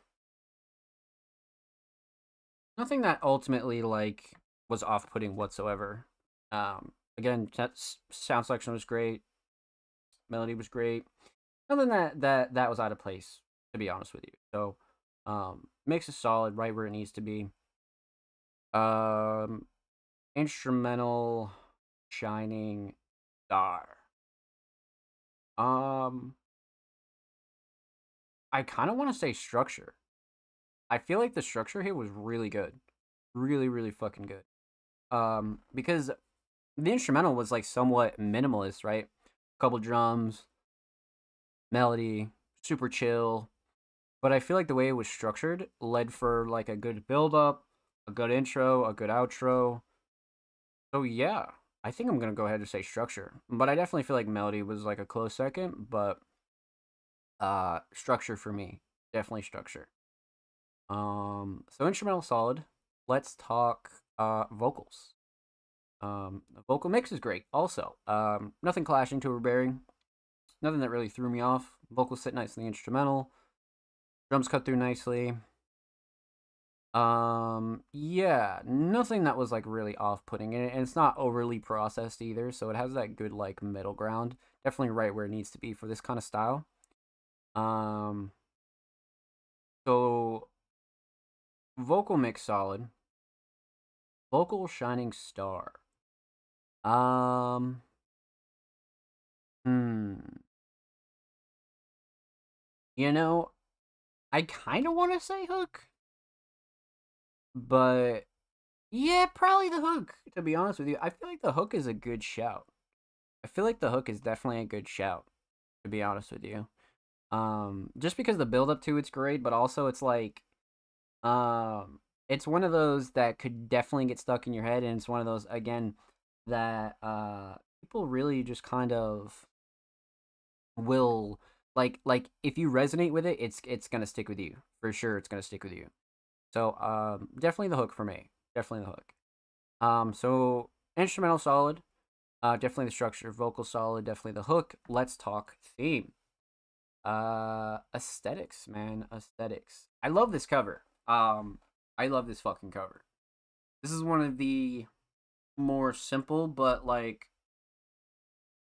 that ultimately like was off-putting whatsoever. Again, sound selection was great, melody was great. Nothing that was out of place, to be honest with you. So, mix is solid, right where it needs to be. Instrumental, shining star. I kind of want to say structure. I feel like the structure here was really good, really fucking good. Because the instrumental was like somewhat minimalist, right? Couple drums, melody, super chill. But I feel like the way it was structured led for like a good build up, a good intro, a good outro. So yeah, I think I'm gonna go ahead and say structure. But I definitely feel like melody was like a close second, but structure for me. Definitely structure. So instrumental solid. Let's talk vocals. The vocal mix is great also. Nothing clashing to overbearing. Nothing that really threw me off. Vocals sit nice in the instrumental. Drums cut through nicely. Yeah, nothing that was like really off-putting, and it's not overly processed either, so it has that good like middle ground. Definitely right where it needs to be for this kind of style. Um, so vocal mix solid. Vocal shining star. Um, hmm. You know, I kind of want to say hook, but yeah, probably the hook, to be honest with you. I feel like the hook is a good shout. I feel like the hook is definitely a good shout, to be honest with you. Just because the build up to it's great, but also it's like it's one of those that could definitely get stuck in your head, and it's one of those again that people really just kind of will like if you resonate with it, it's gonna stick with you. For sure it's gonna stick with you. So definitely the hook for me. Definitely the hook. So instrumental solid. Definitely the structure, vocal solid, definitely the hook. Let's talk theme. Aesthetics, man. Aesthetics. I love this cover. I love this fucking cover. This is one of the more simple but like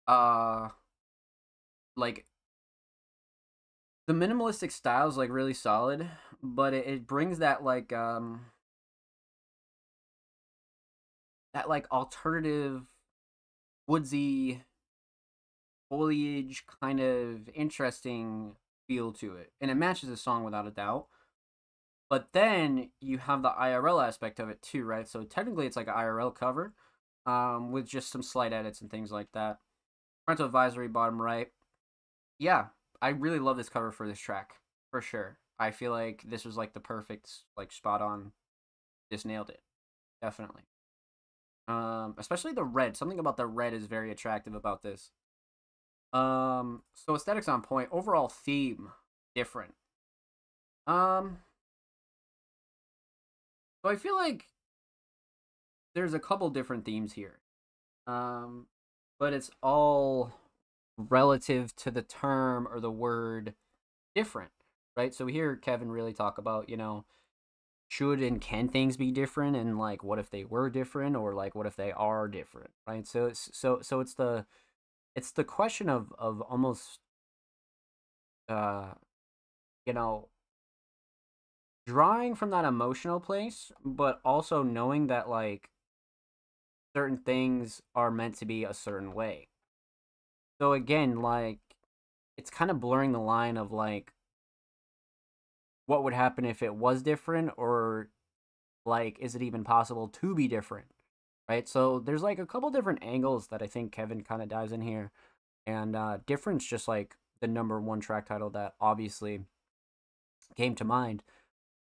the minimalistic style is like really solid, but it brings that like alternative woodsy foliage kind of interesting feel to it, and it matches the song without a doubt. But then you have the IRL aspect of it too, right? So technically it's like an IRL cover, with just some slight edits and things like that. Parental advisory, bottom right. Yeah, I really love this cover for this track, for sure. I feel like this was like the perfect, like spot on. Just nailed it, definitely. Especially the red. Something about the red is very attractive about this. So aesthetics on point. Overall theme different. So I feel like there's a couple different themes here. But it's all relative to the term or the word different, right? So we hear Kevin really talk about, should and can things be different, and like what if they were different, or like what if they are different, right? So it's the question of almost uh you know drawing from that emotional place, but also knowing that like certain things are meant to be a certain way. So again, like it's kind of blurring the line of like what would happen if it was different, or like is it even possible to be different, right? So there's like a couple different angles that I think Kevin kind of dives in here, and difference just like the number one track title that obviously came to mind.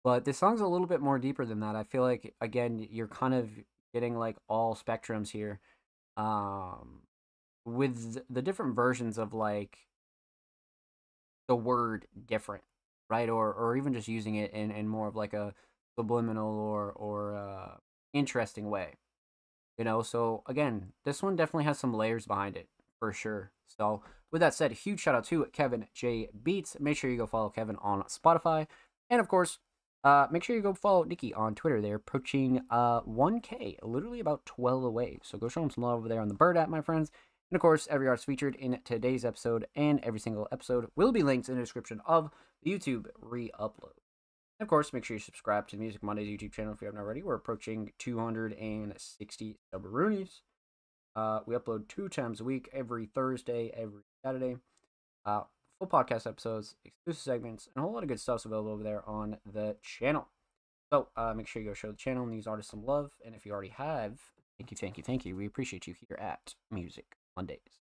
But this song's a little bit more deeper than that. I feel like again you're kind of getting like all spectrums here, um, with the different versions of like the word different, right? Or even just using it in more of like a subliminal or interesting way. So again, this one definitely has some layers behind it for sure. So with that said, huge shout out to Kevin J Beats. Make sure you go follow Kevin on Spotify, and of course, make sure you go follow Nikki on Twitter. They're approaching 1K, literally about 12 away. So go show them some love over there on the Bird app, my friends. And of course, every artist featured in today's episode and every single episode will be linked in the description of the YouTube re-upload. And of course, make sure you subscribe to the Music Mondays YouTube channel if you haven't already. We're approaching 260 subroonies. We upload 2 times a week, every Thursday, every Saturday. Full podcast episodes, exclusive segments, and a whole lot of good stuff's available over there on the channel. So make sure you go show the channel and these artists some love. And if you already have, Thank you, thank you, thank you. We appreciate you here at Music Mondays.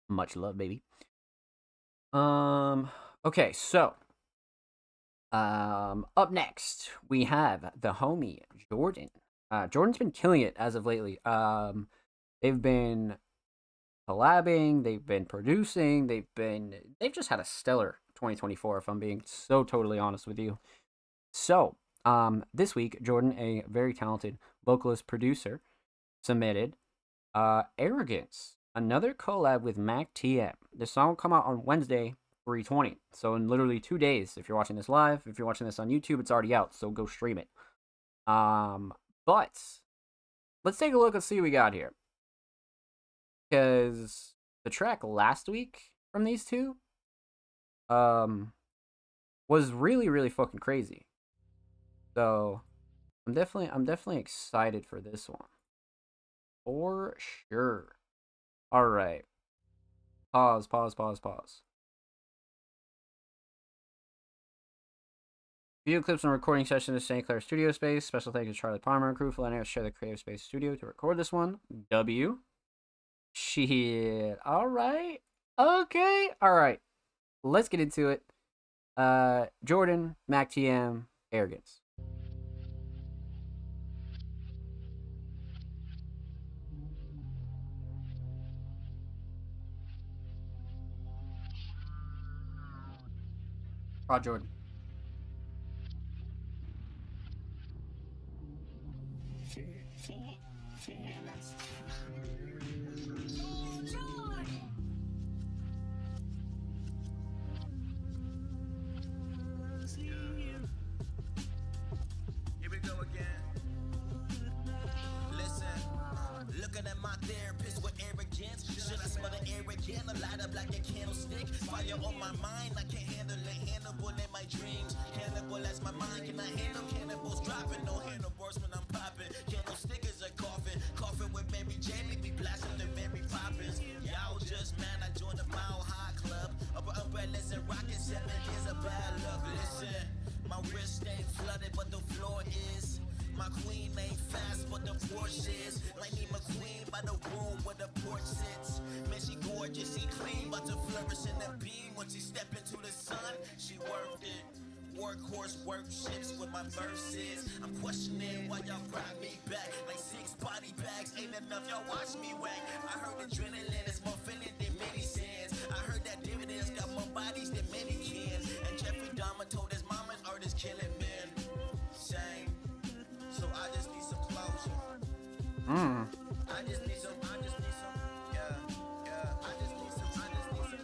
Much love, baby. Okay, so up next we have the homie Jordan. Jordan's been killing it as of lately. They've been collabing, they've been producing, they've just had a stellar 2024, if I'm being so totally honest with you. So, this week, Jordan, a very talented vocalist producer, submitted Arrogance, another collab with Mac TM. This song will come out on Wednesday, 3/20. So in literally 2 days, if you're watching this live, if you're watching this on YouTube, it's already out, so go stream it. But let's take a look and see what we got here. Because the track last week from these two was really, really fucking crazy. So I'm definitely excited for this one. For sure. Alright. Pause. Video clips and recording session in St. Clair studio space. Special thanks to Charlie Palmer and crew for letting us share the Creative Space studio to record this one. W. Shit. Alright. Okay. Alright. Let's get into it. Jordan, Mac TM, Arrogance. Jordan. Here we go again. Listen, looking at my therapist with arrogance. Should I smell the air again? A light up like a candlestick. Fire on my mind, I can't handle it. Hannibal in my dreams. Cannibal as my mind cannot handle. Cannibals dropping, no handlebars when I'm popping. Candlestick is a coffin. Coffin with Mary Jamie, be blasting the Mary Poppins. Y'all just man, I joined the Mile High Club. Upper umbrellas and rockin' 7 years of bad luck. Listen, my wrist ain't flooded, but the floor is. My queen ain't fast, but the Porsche is. Lightning McQueen by the room where the porch sits. Man, she gorgeous, she clean, but to flourish in the beam. When she step into the sun, she worked it. Workhorse workships with my verses. I'm questioning why y'all brought me back. Like 6 body bags, ain't enough, y'all watch me whack. I heard adrenaline is more feeling than many sins. I heard that dividends got more bodies than many cans. And Jeffrey Dahmer told his mama's art is killing men. Shame. So I just need some closure. I just need some, yeah. I just need some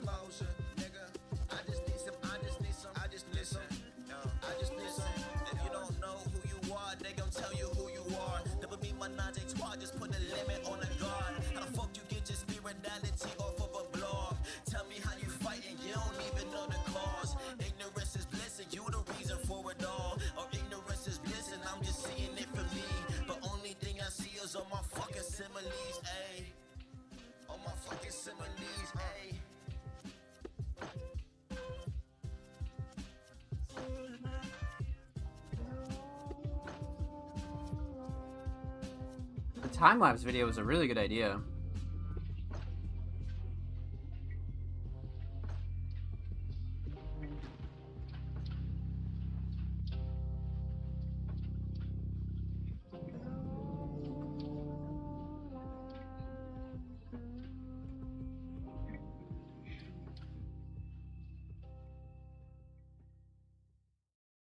closure, nigga. I just need some. If you don't know who you are, they gon' tell you who you are. Double me my Najee Twad, just put a limit on the guard. How the fuck you get your spirituality off of a blog? Tell me how you fighting, you don't even know the cause. Ignorance is bliss and you the reason for it all. Or ignorance is bliss and I'm just seeing it for me. But only thing I see is all my fucking similes, ayy. All my fucking similes, ayy. The time-lapse video was a really good idea.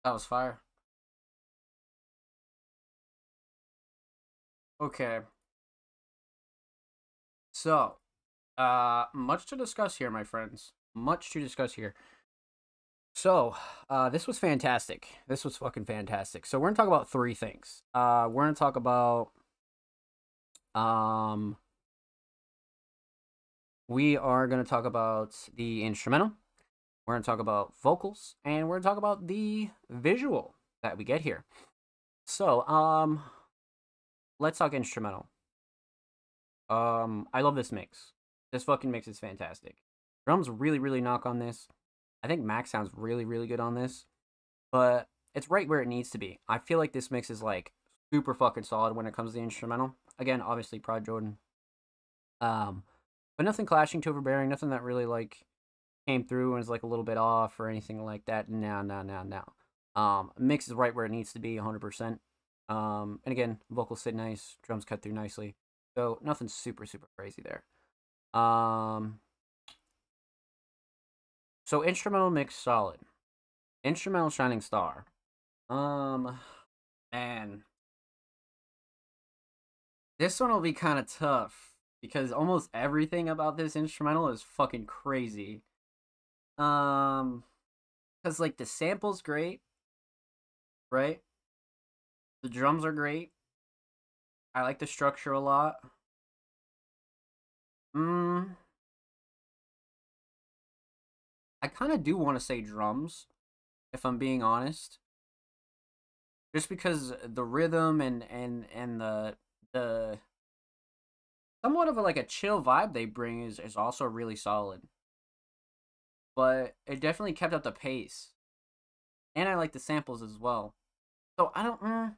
That was fire. Okay. So, much to discuss here, my friends. Much to discuss here. So, this was fantastic. This was fucking fantastic. So, we're gonna talk about 3 things. We're gonna talk about, we are gonna talk about the instrumental. We're gonna talk about vocals, and we're gonna talk about the visual that we get here. So, let's talk instrumental. I love this mix. This fucking mix is fantastic. Drums really, really knock on this. I think Mac sounds really, really good on this. But it's right where it needs to be. I feel like this mix is like super fucking solid when it comes to the instrumental. Again, obviously Prod Jordan. But nothing clashing to overbearing, nothing that really like came through and was like a little bit off or anything like that. No. Mix is right where it needs to be, 100%. And again, vocals sit nice, drums cut through nicely. So nothing super crazy there. So instrumental mix solid. Instrumental shining star. Man. This one will be kind of tough because almost everything about this instrumental is fucking crazy. Cuz like the sample's great, right? The drums are great. I like the structure a lot. I kind of do want to say drums, if I'm being honest. Just because the rhythm and the somewhat of like a chill vibe they bring is also really solid. But it definitely kept up the pace. And I like the samples as well. So I don't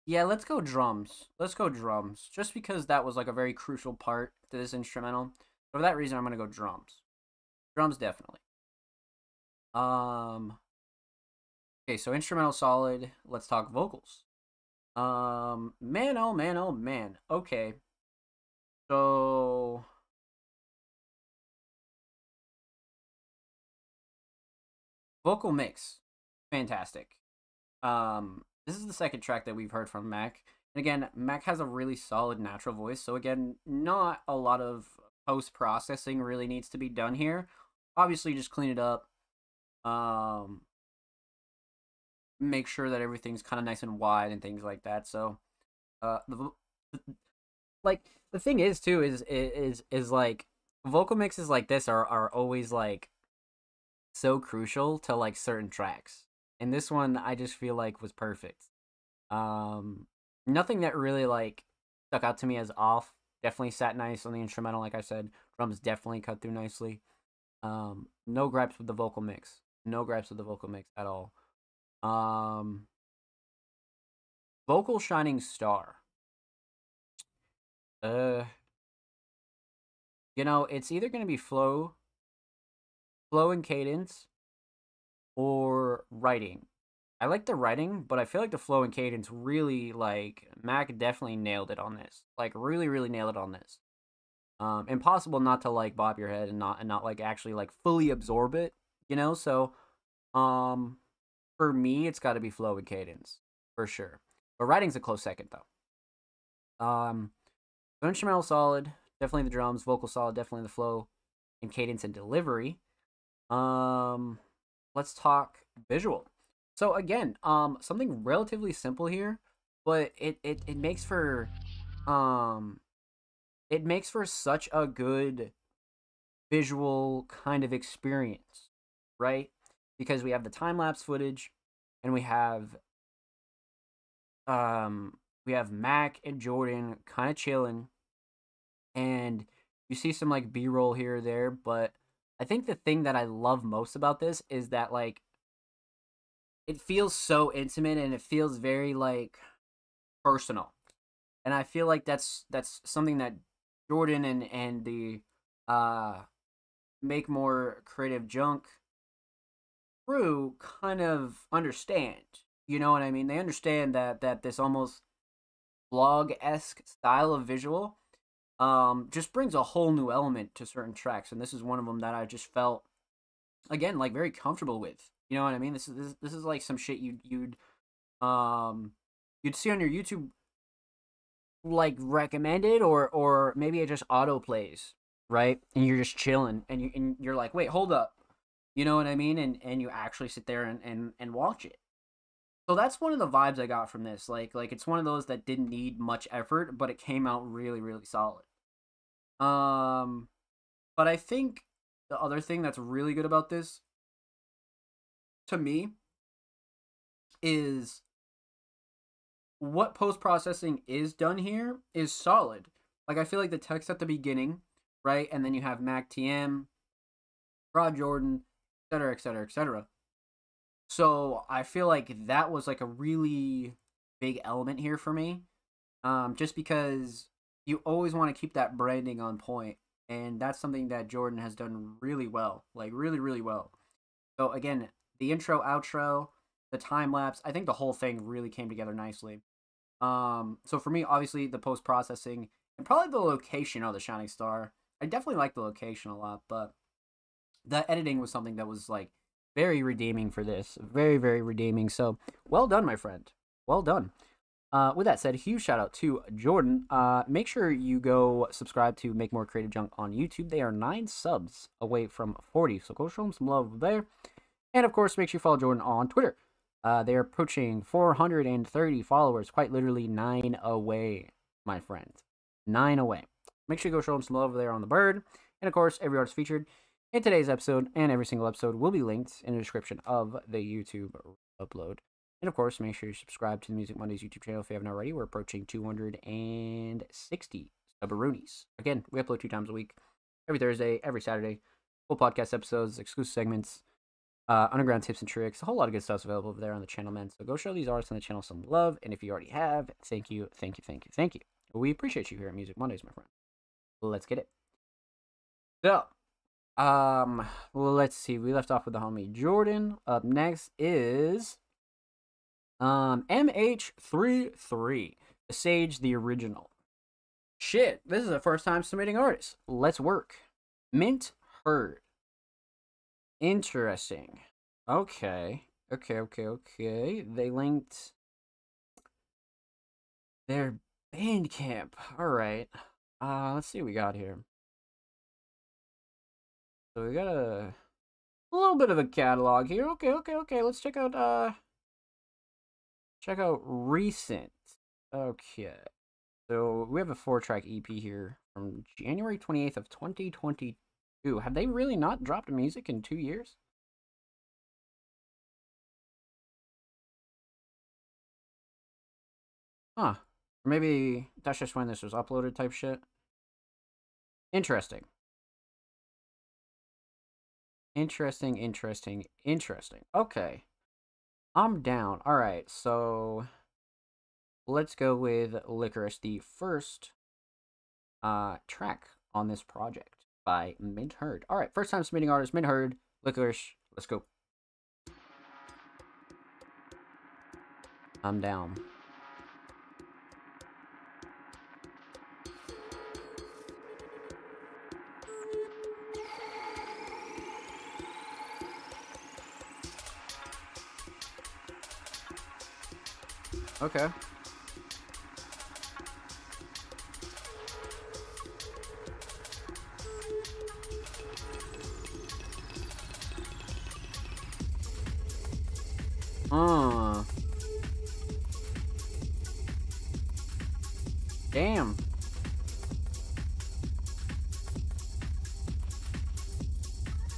yeah, let's go drums. Let's go drums. Just because that was like a very crucial part to this instrumental. For that reason I'm gonna go drums. Drums definitely. Okay, so instrumental solid. Let's talk vocals. Man, oh man, oh man. Okay. So vocal mix. Fantastic. This is the second track that we've heard from Mac. And again, Mac has a really solid natural voice. So again, not a lot of post-processing really needs to be done here. Obviously, just clean it up. Make sure that everything's kind of nice and wide and things like that. So, like the thing is too is like vocal mixes like this are always like so crucial to like certain tracks. And this one I just feel like was perfect. Nothing that really like stuck out to me as off. Definitely sat nice on the instrumental, like I said. Drums definitely cut through nicely. No gripes with the vocal mix. No gripes with the vocal mix at all. Vocal shining star. You know, it's either gonna be flow and cadence, or writing. I like the writing, but I feel like the flow and cadence really, like, Mac definitely nailed it on this. Like, really nailed it on this. Impossible not to, like, bob your head and not like, actually, like, fully absorb it, you know? So, for me, it's gotta be flow and cadence, for sure. But writing's a close second, though. So instrumental solid, definitely the drums. Vocal solid, definitely the flow and cadence and delivery. Let's talk visual. So again, something relatively simple here, but it makes for such a good visual kind of experience, right? Because we have the time-lapse footage and we have Mac and Jordan kind of chilling, and you see some like B-roll here or there, but I think the thing that I love most about this is that, like, it feels so intimate and it feels very, like, personal. And I feel like that's something that Jordan and the Make More Creative Junk crew kind of understand. You know what I mean? They understand that this almost vlog-esque style of visual just brings a whole new element to certain tracks, and this is one of them that I just felt, again, like, very comfortable with. You know what I mean? This is like some shit you'd see on your YouTube, like, recommended, or maybe it just auto plays, right? And you're just chilling, and you're like, wait, hold up, you know what I mean? And you actually sit there and watch it. So that's one of the vibes I got from this. Like it's one of those that didn't need much effort, but it came out really solid. But I think the other thing that's really good about this, to me, is what post-processing is done here is solid. Like, I feel like the text at the beginning, right? And then you have Mac TM, Prod Jordan, etc. So I feel like that was like a really big element here for me. Just because you always want to keep that branding on point, and that's something that Jordan has done really well, like really, really well. So again, the intro, outro, the time lapse, I think the whole thing really came together nicely. So for me, obviously the post processing and probably the location of the Shining Star. I definitely like the location a lot, but the editing was something that was like very redeeming for this. Very, very redeeming. So well done, my friend. Well done. With that said, huge shout out to Jordan. Make sure you go subscribe to Make More Creative Junk on YouTube. They are 9 subs away from 40, so go show them some love there. And of course, make sure you follow Jordan on Twitter. They are approaching 430 followers, quite literally 9 away, my friend. 9 away. Make sure you go show them some love over there on the bird. And of course, every artist featured in today's episode and every single episode will be linked in the description of the YouTube upload. And of course, make sure you subscribe to the Music Mondays YouTube channel if you haven't already. We're approaching 260 subbaroonies. Again, we upload 2 times a week, every Thursday, every Saturday. Full podcast episodes, exclusive segments, underground tips and tricks. A whole lot of good stuff's available over there on the channel, man. So go show these artists on the channel some love. And if you already have, thank you, thank you, thank you, thank you. We appreciate you here at Music Mondays, my friend. Let's get it. So, let's see. We left off with the homie Jordan. Up next is MH33, the Sage, the original. Shit, this is the first time submitting artists. Let's work. Mint Heard. Interesting. Okay. They linked their Bandcamp. Alright. Let's see what we got here. So we got a little bit of a catalog here. Okay. Let's check out recent. Okay. So we have a 4-track EP here from January 28th of 2022. Have they really not dropped music in 2 years? Huh. Or maybe that's just when this was uploaded type shit. Interesting. Okay. I'm down. Alright, so let's go with Licorice, the first track on this project by Mint Heard. Alright, first time submitting artist, Mint Heard, Licorice. Let's go. I'm down. Okay. Damn.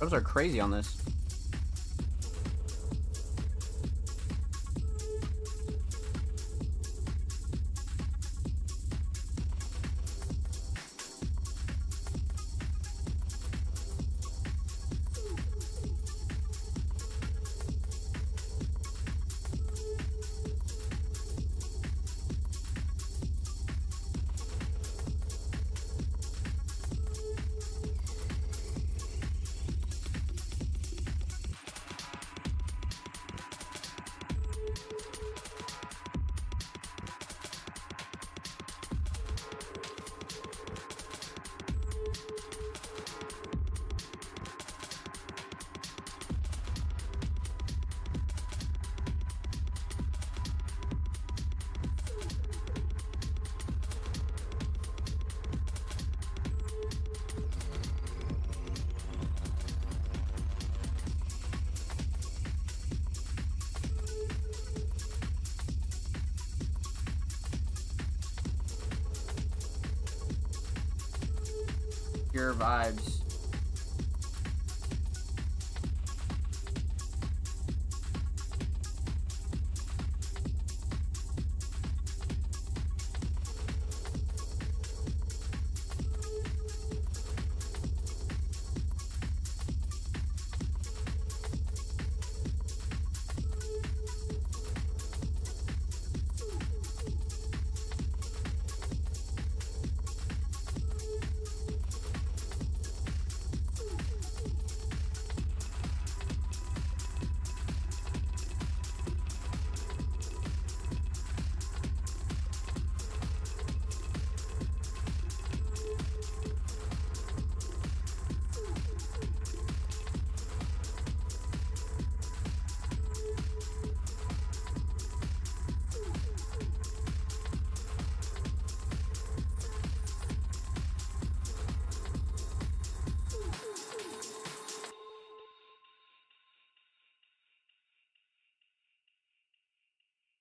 Those are crazy on this. Pure vibes.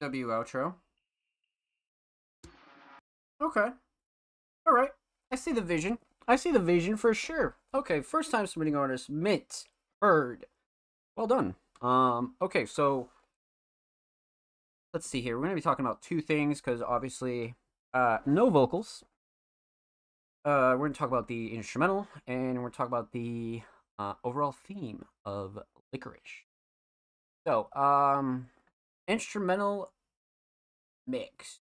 W outro. Okay. Alright. I see the vision. I see the vision for sure. Okay, first time submitting artist, Mint Bird. Well done. Okay, so let's see here. We're gonna be talking about two things because obviously, no vocals. We're gonna talk about the instrumental, and we're gonna talk about the overall theme of Licorice. So, instrumental mix.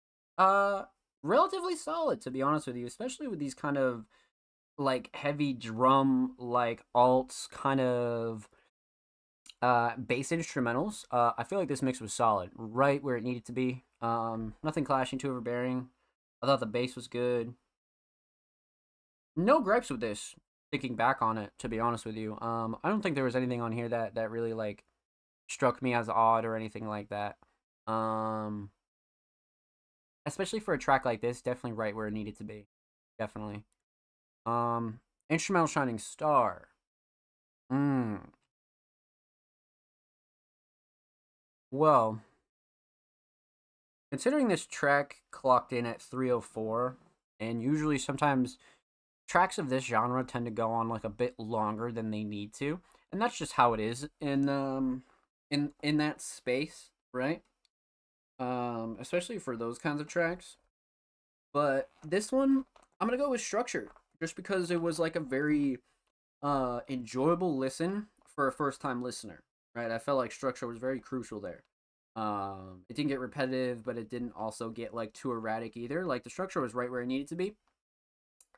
Relatively solid, to be honest with you, especially with these kind of like heavy drum, like alts kind of bass instrumentals. I feel like this mix was solid, right where it needed to be. Nothing clashing, too overbearing. I thought the bass was good. No gripes with this. Thinking back on it, to be honest with you, I don't think there was anything on here that really like struck me as odd or anything like that. Especially for a track like this, definitely right where it needed to be. Definitely. Instrumental Shining Star. Well, considering this track clocked in at 3:04, and usually sometimes tracks of this genre tend to go on like a bit longer than they need to, and that's just how it is in that space, right? Especially for those kinds of tracks. But this one, I'm gonna go with Structure, just because it was like a very enjoyable listen for a first time listener, right? I felt like Structure was very crucial there. It didn't get repetitive, but it didn't also get like too erratic either. Like the structure was right where it needed to be.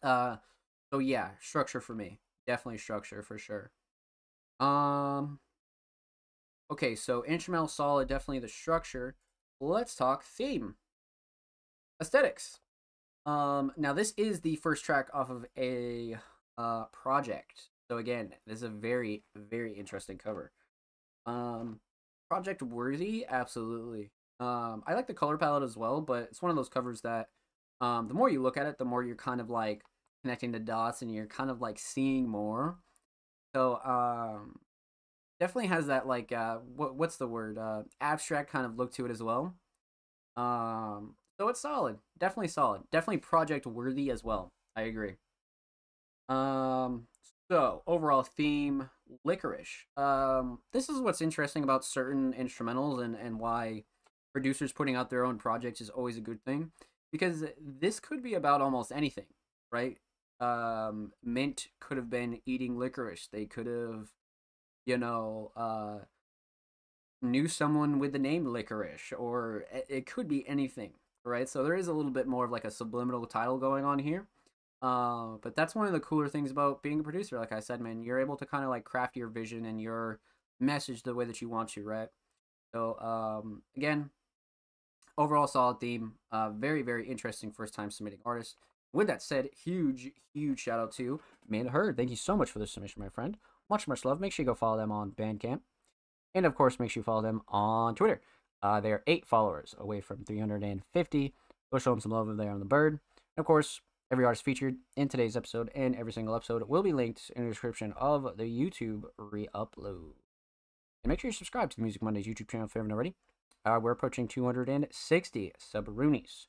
So yeah, Structure for me. Definitely Structure for sure. Okay, so instrumental solid, definitely the Structure. Let's talk theme. Aesthetics. Now this is the first track off of a project. So again, this is a very, very interesting cover. Project worthy, absolutely. I like the color palette as well, but it's one of those covers that the more you look at it, the more you're kind of like connecting the dots and you're kind of like seeing more. So definitely has that like what's the word? Abstract kind of look to it as well. So it's solid. Definitely solid. Definitely project worthy as well. I agree. So overall theme, Licorice. This is what's interesting about certain instrumentals and why producers putting out their own projects is always a good thing, because this could be about almost anything, right? Mint could have been eating licorice. They could have, knew someone with the name Licorice, or it could be anything, right? So there is a little bit more of like a subliminal title going on here. But that's one of the cooler things about being a producer. Like I said, man, you're able to kind of like craft your vision and your message the way that you want to, right? So, again, overall solid theme. Very, very interesting first time submitting artist. With that said, huge, huge shout out to Amanda Hurd. Thank you so much for the submission, my friend. Much, much love. Make sure you go follow them on Bandcamp. And of course, make sure you follow them on Twitter. They are 8 followers away from 350. Go show them some love over there on the bird. And of course, every artist featured in today's episode and every single episode will be linked in the description of the YouTube re-upload. And make sure you subscribe to the Music Mondays YouTube channel if you haven't already. We're approaching 260 sub-roonies.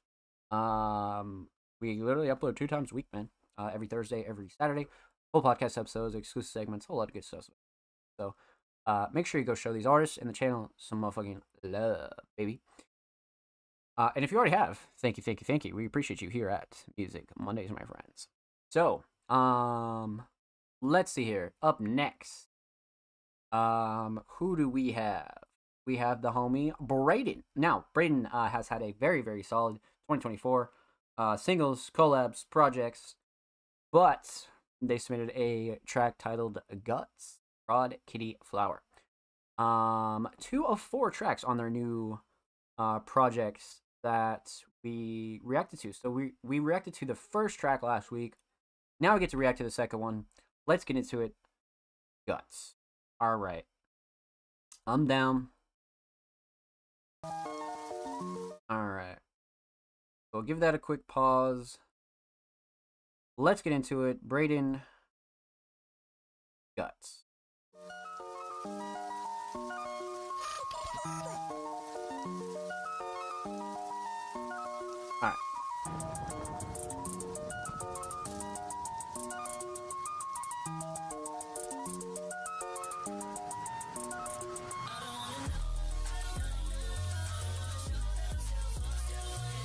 We literally upload 2 times a week, man. Every Thursday, every Saturday. Full podcast episodes, exclusive segments, whole lot of good stuff. So, make sure you go show these artists in the channel some motherfucking love, baby. And if you already have, thank you, thank you, thank you. We appreciate you here at Music Mondays, my friends. So, let's see here. Up next, who do we have? We have the homie Braden. Now, Braden has had a very, very solid 2024. Singles, collabs, projects, but they submitted a track titled Guts, Rod Kitty Flower. 2 of 4 tracks on their new projects that we reacted to. So we reacted to the first track last week. Now we get to react to the second one. Let's get into it. Guts. All right. I'm down. All right. So give that a quick pause. Let's get into it. Braden. Guts.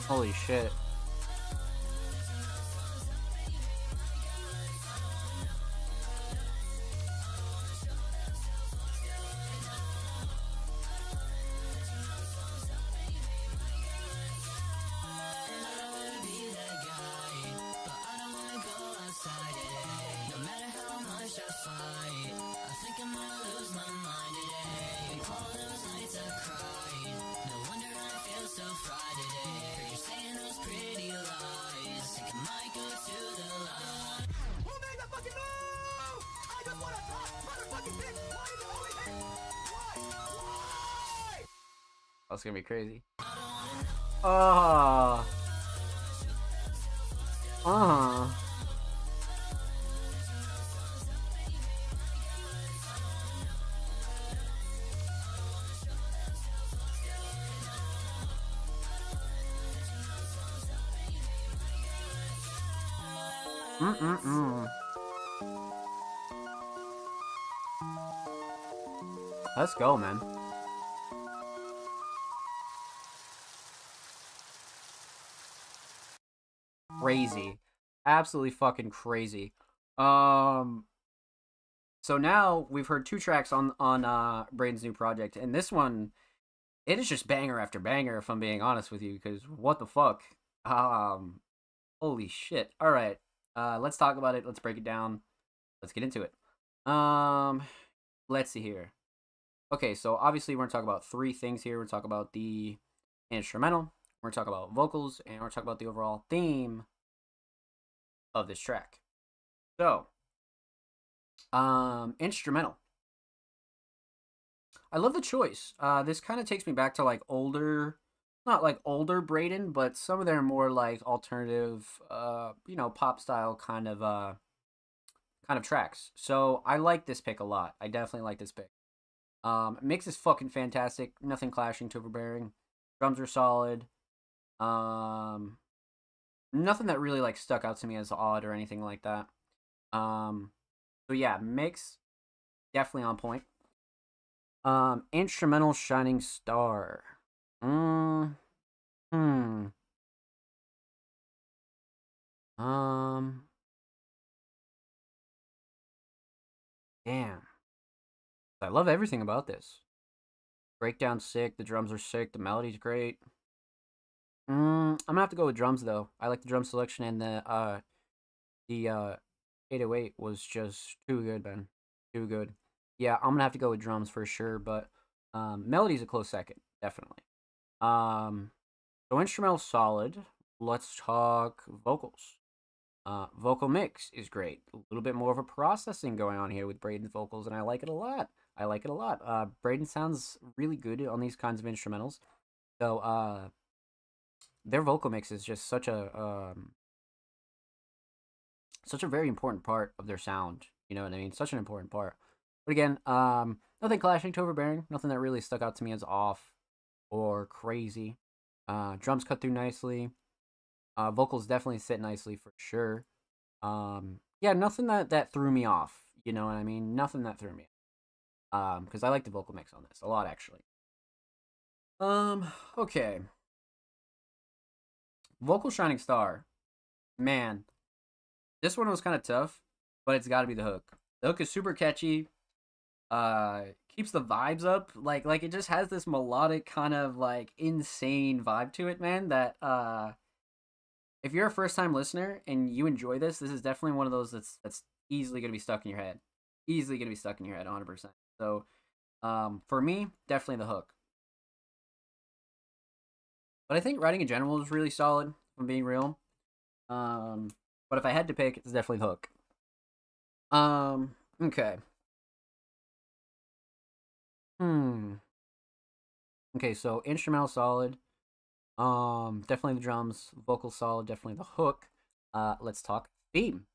Holy shit. That's gonna be crazy. Ah. Let's go, man. Crazy. Absolutely fucking crazy. So now we've heard 2 tracks on Brayden's new project, and this one, it is just banger after banger, if I'm being honest with you, because what the fuck? Holy shit. Alright. Let's talk about it. Let's break it down. Let's get into it. Let's see here. Okay, so obviously we're gonna talk about 3 things here. We're gonna talk about the instrumental, we're gonna talk about vocals, and we're gonna talk about the overall theme of this track. So, instrumental. I love the choice. This kind of takes me back to like older, not like older Brayden, but some of their more like alternative, pop style kind of tracks. So I like this pick a lot. I definitely like this pick. Mix is fucking fantastic. Nothing clashing to overbearing. Drums are solid. Nothing that really like stuck out to me as odd or anything like that. So yeah, mix definitely on point. Instrumental Shining Star. Damn. I love everything about this. Breakdown sick, the drums are sick, the melody's great. I'm gonna have to go with drums though. I like the drum selection, and the 808 was just too good, man. Too good. Yeah, I'm gonna have to go with drums for sure, but melody's a close second, definitely. So instrumental solid. Let's talk vocals. Vocal mix is great. A little bit more of a processing going on here with Brayden's vocals, and I like it a lot. Brayden sounds really good on these kinds of instrumentals. So their vocal mix is just such a very important part of their sound. You know what I mean? Such an important part. But again, nothing clashing to overbearing. Nothing that really stuck out to me as off or crazy. Drums cut through nicely. Vocals definitely sit nicely for sure. Yeah, nothing that threw me off. You know what I mean? Nothing that threw me off. Because I like the vocal mix on this a lot, actually. Okay. Vocal Shining Star. Man. This one was kind of tough, but it's got to be the hook. The hook is super catchy. Keeps the vibes up. Like it just has this melodic kind of like insane vibe to it, man, that if you're a first-time listener and you enjoy this is definitely one of those that's easily going to be stuck in your head. Easily going to be stuck in your head 100%. So, for me, definitely the hook. But I think writing in general is really solid, if I'm being real. But if I had to pick, it's definitely the hook. Okay. Okay, so instrumental solid. Definitely the drums, vocal solid, definitely the hook. Let's talk theme.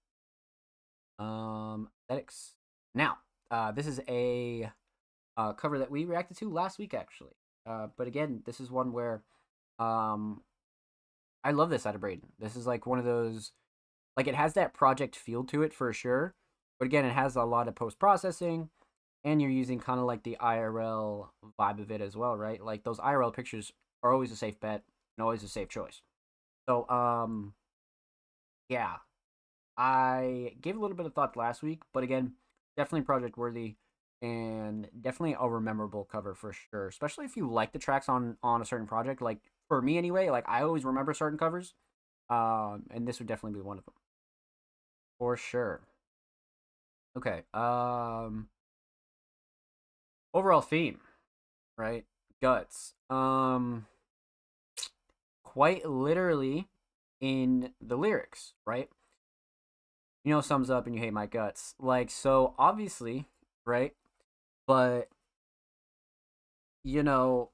Aesthetics. Now, this is a cover that we reacted to last week, actually. But again, this is one where I love this out of Brayden. This is like one of those, like it has that project feel to it for sure. But again, it has a lot of post-processing, and you're using kind of like the IRL vibe of it as well, right? Like those IRL pictures are always a safe bet and always a safe choice. So, yeah, I gave a little bit of thought last week, but again, definitely project worthy and definitely a rememberable cover for sure. Especially if you like the tracks on a certain project. Like for me anyway, like I always remember certain covers, and this would definitely be one of them for sure. Okay, overall theme, right? Guts. Quite literally in the lyrics, right? You know, sums up and you hate my guts. Like, so obviously, right? But, you know,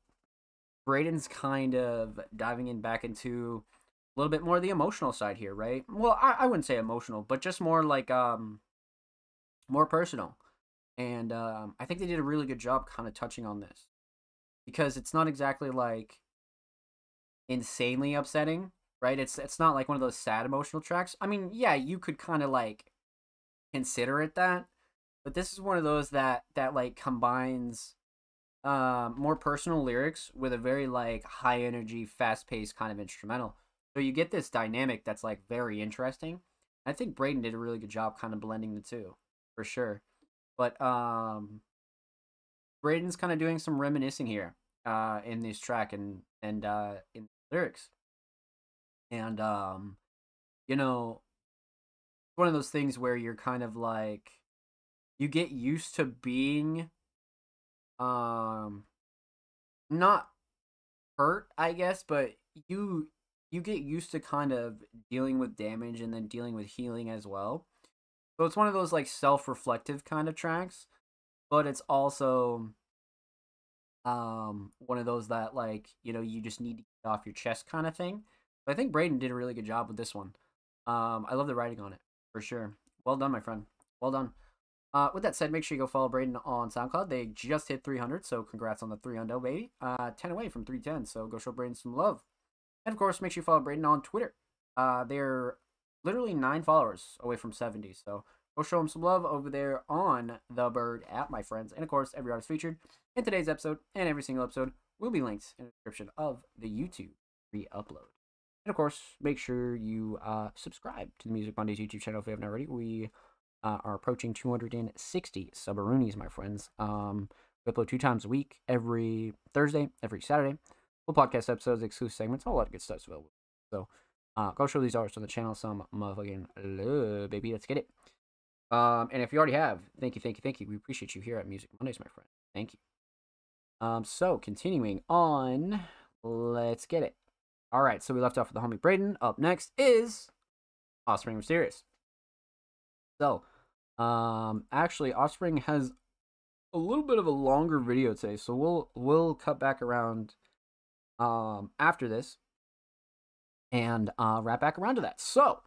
Braden's kind of diving in back into a little bit more of the emotional side here, right? Well, I wouldn't say emotional, but just more like, more personal. And I think they did a really good job kind of touching on this. Because it's not exactly like insanely upsetting, right? It's not like one of those sad emotional tracks. I mean, yeah, you could kind of like consider it that, but this is one of those that like combines more personal lyrics with a very like high energy, fast paced kind of instrumental. So you get this dynamic that's like very interesting. I think Braden did a really good job kind of blending the two, for sure. But Braden's kind of doing some reminiscing here in this track and in lyrics. And you know, one of those things where you're kind of like you get used to being not hurt, I guess, but you get used to kind of dealing with damage and then dealing with healing as well. So it's one of those like self-reflective kind of tracks, but it's also one of those that like, you know, you just need to get off your chest kind of thing. But I think Braden did a really good job with this one. I love the writing on it for sure. Well done, my friend. Well done. With that said, make sure you go follow Braden on SoundCloud. They just hit 300, so congrats on the 300, baby. 10 away from 310, so go show Braden some love. And of course, make sure you follow Braden on Twitter. They're literally 9 followers away from 70, so go show them some love over there on the Bird app, my friends. And of course, every artist featured in today's episode and every single episode will be linked in the description of the YouTube re-upload. And of course, make sure you subscribe to the Music Mondays YouTube channel if you haven't already. We are approaching 260 subaroonies, my friends. We upload 2 times a week, every Thursday, every Saturday. Full podcast episodes, exclusive segments, a lot of good stuff's available. So go show these artists on the channel some motherfucking love, baby. Let's get it. And if you already have, thank you. We appreciate you here at Music Mondays, my friend. Thank you. So continuing on, let's get it. All right, so we left off with the homie Braden. Up next is Offspring Mysterious. So, actually, Offspring has a little bit of a longer video today, so we'll cut back around after this and wrap back around to that. So,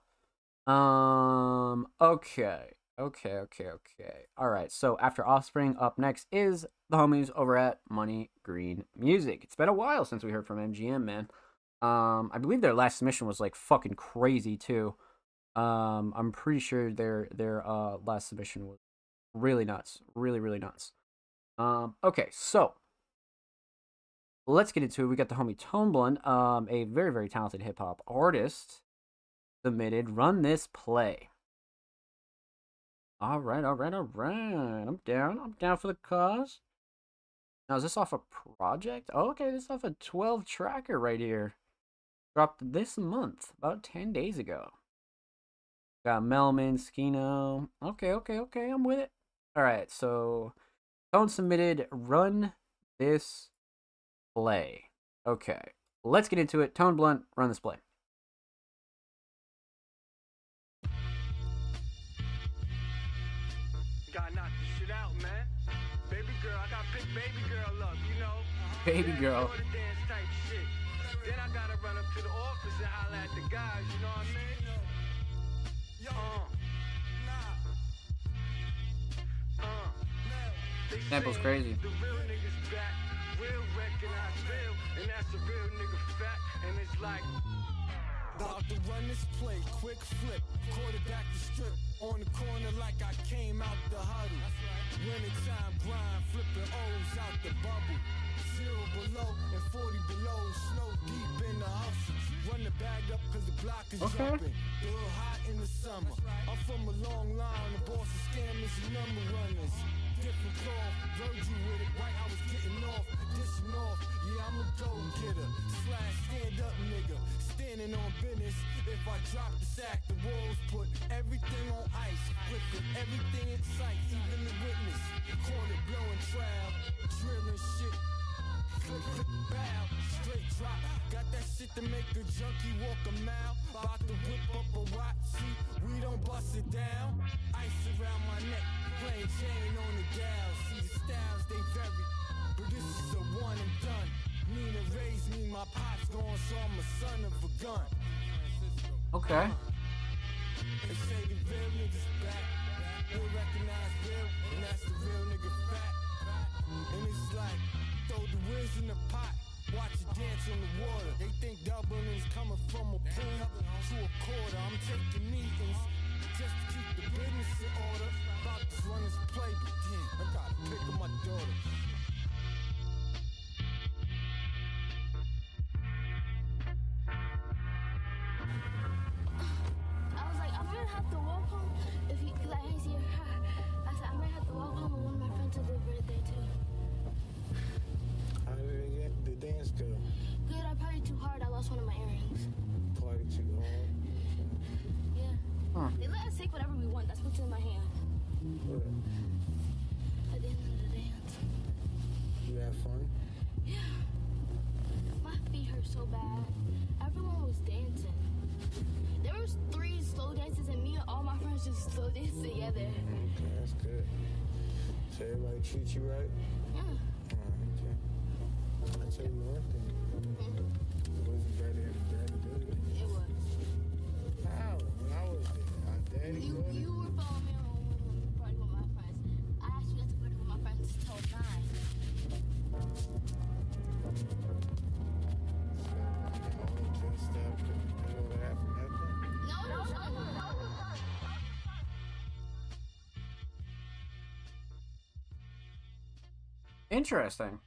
okay. All right, so after Offspring, up next is the homies over at Money Green Music. It's been a while since we heard from MGM, man. I believe their last submission was like fucking crazy too. I'm pretty sure their last submission was really nuts, really nuts. Okay, so let's get into it. We got the homie Tone Blunt, a very talented hip hop artist, submitted Run This Play. All right. I'm down for the cause. Now, is this off a project? Oh, okay, this is off a 12 tracker right here. Dropped this month, about 10 days ago. Got Melman, Skino. Okay, I'm with it. All right, so Tone submitted Run This Play. Okay, let's get into it. Tone Blunt, Run This Play. Gotta knock this shit out, man. Baby girl, I gotta pick baby girl up, you know? Baby girl. Then dance type shit. Then I gotta run up to the office and holler at the guys, you know what I mean? Sample's crazy. The real niggas back, real recognize real, and that's a real nigga fact, and it's like About to run this play, quick flip, quarterback the strip, on the corner like I came out the huddle. Winning time grind, flipping O's out the bubble. 0 below and 40 below, snow deep in the hustle. Run the bag up block is Okay. jumping. Real hot in the summer. I'm from a long line. The boss of scammers and number runners. Different cloth, Virgil with it, right? I was getting off, dishing off. Yeah, I'm a go-getter. Slash stand-up nigga. Standing on business. If I drop the sack, the walls put everything on ice. Flipping everything in sight, even the witness. Corner blowing trial, drilling shit. Click, click, bow, straight drop. Got that shit to make a junkie walk a mile. About to whip up a watch, see, we don't bust it down. Ice around my neck, plain chain on the dial. See the styles, they vary, but this is a one and done. Nina raised me, my pop's gone, so I'm a son of a gun. Okay. They say the real niggas back. We'll recognize real, and that's the real nigga fact. And it's like, throw the whiz in the pot, watch it dance on the water. They think doubling is coming from a pool to a quarter. I'm taking meetings just to keep the business in order. About to run this play, but damn, I gotta pick up my daughter. I was like, I might have to walk home if you, cause I ain't see her. I said, I might have to walk home and one of my friends will live right there too. How did the dance go? Good, I partied too hard. I lost one of my earrings. Party too hard. Yeah. Huh. They let us take whatever we want. That's what's in my hand. What? At the end of the dance. You have fun? Yeah. My feet hurt so bad. Everyone was dancing. There was 3 slow dances and me and all my friends just slow danced together. Okay, that's good. So everybody treat you right? Yeah. Okay. I tell you one thing. It wasn't better than Daddy did it. It was. How? When I was there, our daddy You did it. were following me around when we party with my friends. I asked you not to party with my friends till 9. All dressed up and did all that for nothing. No. Interesting.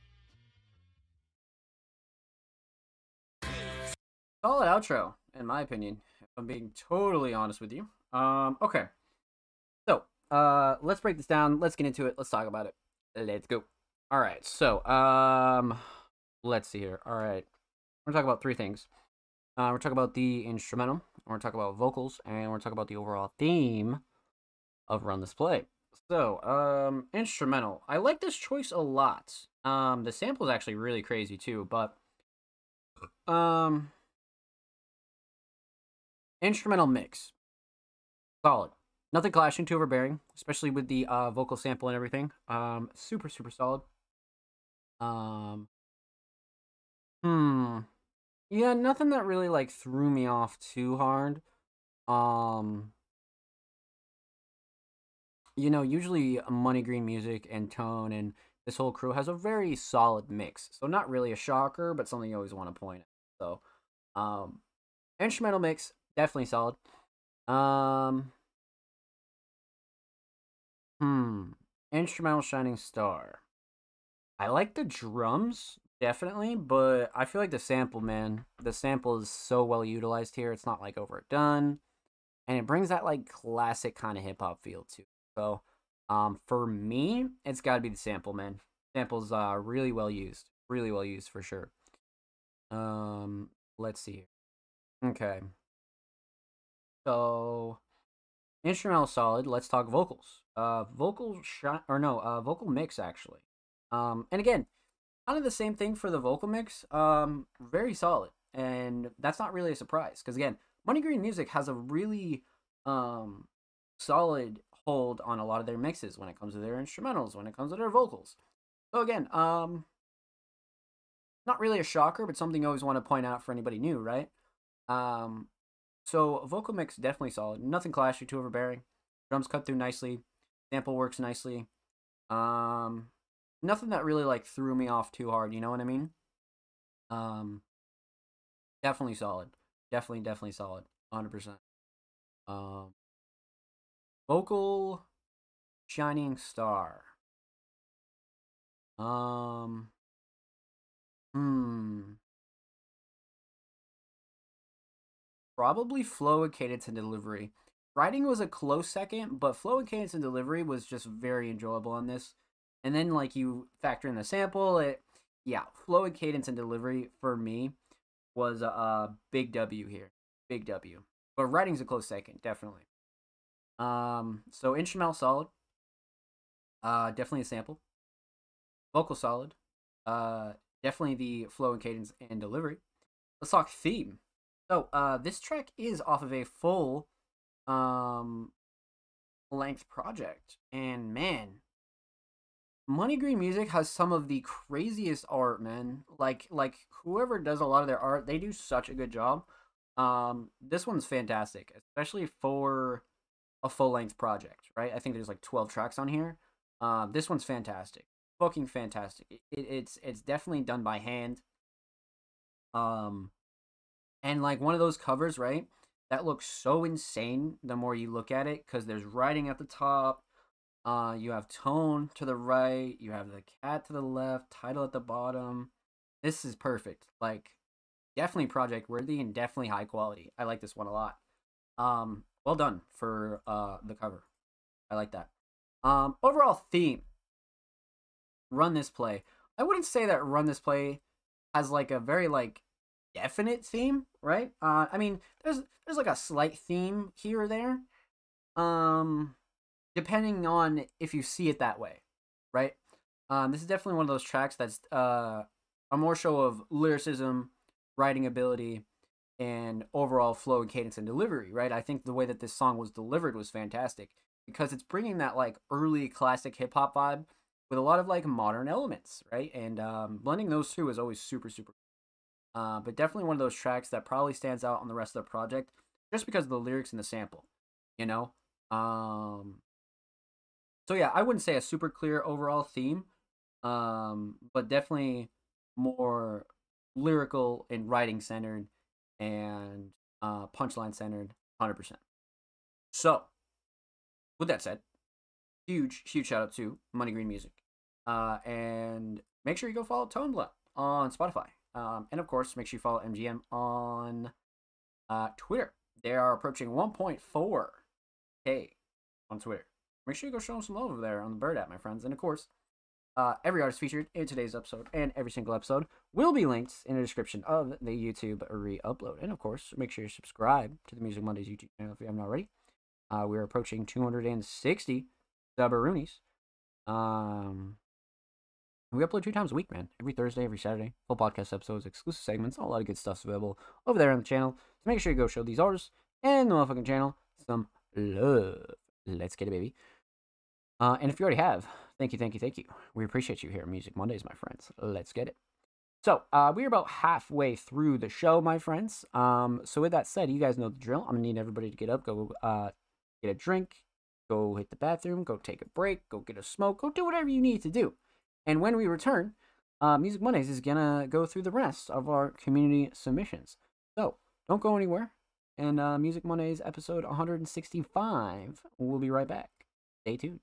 Solid outro, in my opinion, if I'm being totally honest with you. Okay. So, let's break this down. Let's get into it. Let's talk about it. Let's go. All right. So, let's see here. All right. We're gonna talk about 3 things. We're talking about the instrumental. We're gonna talk about vocals, and we're gonna talk about the overall theme of Run This Play. So, instrumental. I like this choice a lot. The sample is actually really crazy too, but instrumental mix. Solid. Nothing clashing, too overbearing, especially with the vocal sample and everything. Super, super solid. Yeah, nothing that really like threw me off too hard. You know, usually Money Green Music and Tone and this whole crew has a very solid mix. So not really a shocker, but something you always want to point at. So, instrumental mix, definitely solid. Instrumental Shining Star. I like the drums, definitely, but I feel like the sample, man, the sample is so well utilized here. It's not like overdone, and it brings that like classic kind of hip hop feel too. So, for me, it's got to be the sample, man. Sample's really well used for sure. Let's see here. Okay. So, instrumental solid. Let's talk vocals. Vocal mix actually. And again, kind of the same thing for the vocal mix. Very solid, and that's not really a surprise because again, Money Green Music has a really solid hold on a lot of their mixes when it comes to their instrumentals, when it comes to their vocals. So again, not really a shocker, but something you always want to point out for anybody new, right? So vocal mix definitely solid. Nothing clashy, too overbearing. Drums cut through nicely. Sample works nicely. Nothing that really like threw me off too hard. You know what I mean? Definitely solid. Definitely solid. 100%. Vocal Shining Star. probably flow, cadence, and delivery. Writing was a close second, but flow and cadence and delivery was just very enjoyable on this. And then like you factor in the sample, flow and cadence and delivery for me was a big W here, big W. But writing's a close second, definitely. So instrumental solid, definitely a sample. Vocal solid, definitely the flow and cadence and delivery. Let's talk theme. So this track is off of a full length project, and man, Money Green Music has some of the craziest art, man. Like whoever does a lot of their art, they do such a good job. This one's fantastic, especially for a full length project, right? I think there's like 12 tracks on here. This one's fantastic, fucking fantastic. It's definitely done by hand. And like one of those covers, right? That looks so insane the more you look at it, because there's writing at the top. You have tone to the right. You have the cat to the left. Title at the bottom. This is perfect. Like, definitely project worthy and definitely high quality. I like this one a lot. Well done for the cover. I like that. Overall theme. Run This Play. I wouldn't say that Run This Play has like a very like definite theme, right? I mean, there's like a slight theme here or there. Depending on if you see it that way, right? This is definitely one of those tracks that's a more show of lyricism, writing ability, and overall flow and cadence and delivery, right? I think the way that this song was delivered was fantastic because it's bringing that like early classic hip hop vibe with a lot of like modern elements, right? And blending those two is always super, super cool. But definitely one of those tracks that probably stands out on the rest of the project just because of the lyrics and the sample, you know? So yeah, I wouldn't say a super clear overall theme, but definitely more lyrical and writing centered and punchline centered, 100%. So, with that said, huge shout out to Money Green Music, and make sure you go follow Tone Blunt on Spotify, and of course make sure you follow MGM on Twitter. They are approaching 1.4K on Twitter. Make sure you go show them some love over there on the Bird app, my friends. And of course, every artist featured in today's episode and every single episode will be linked in the description of the YouTube re-upload. And of course, make sure you subscribe to the Music Mondays YouTube channel if you haven't already. We're approaching 260 Subaroonies. We upload 2 times a week, man. Every Thursday, every Saturday. Full podcast episodes, exclusive segments, a lot of good stuff's available over there on the channel. So make sure you go show these artists and the motherfucking channel some love. Let's get it, baby. And if you already have, thank you. We appreciate you here at Music Mondays, my friends. Let's get it. So, we're about halfway through the show, my friends. So with that said, you guys know the drill. I'm going to need everybody to get up, go get a drink, go hit the bathroom, go take a break, go get a smoke, go do whatever you need to do. And when we return, Music Mondays is going to go through the rest of our community submissions. So, don't go anywhere. And Music Mondays episode 165. We'll be right back. Stay tuned.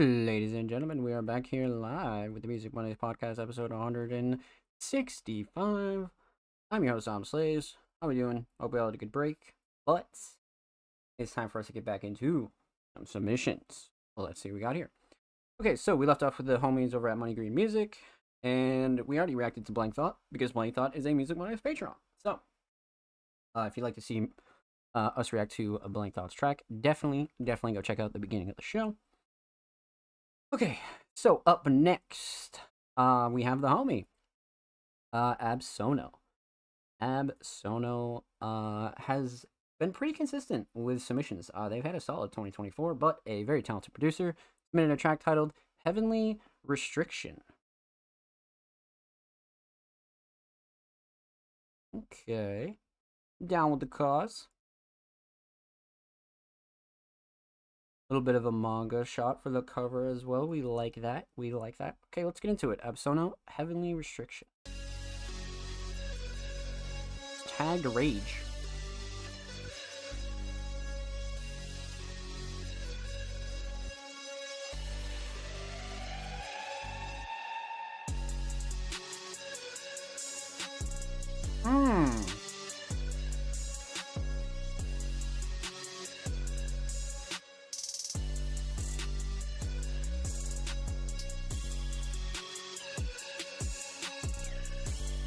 Ladies and gentlemen, we are back here live with the Music Mondays podcast, episode 165. I'm your host, Tom Slays. How we doing? Hope we all had a good break. But it's time for us to get back into some submissions. Well, let's see what we got here. Okay, so we left off with the homies over at Money Green Music, and we already reacted to Blank Thought because Blank Thought is a Music Mondays Patreon. So, if you'd like to see us react to a Blank Thought's track, definitely go check out the beginning of the show. Okay, so up next, we have the homie, Absolno. Absolno has been pretty consistent with submissions. They've had a solid 2024, but a very talented producer submitted a track titled Heavenly Restriction. Okay, down with the cause. A little bit of a manga shot for the cover as well. We like that. Okay, let's get into it. Absolno, Heavenly Restriction. It's tagged Rage.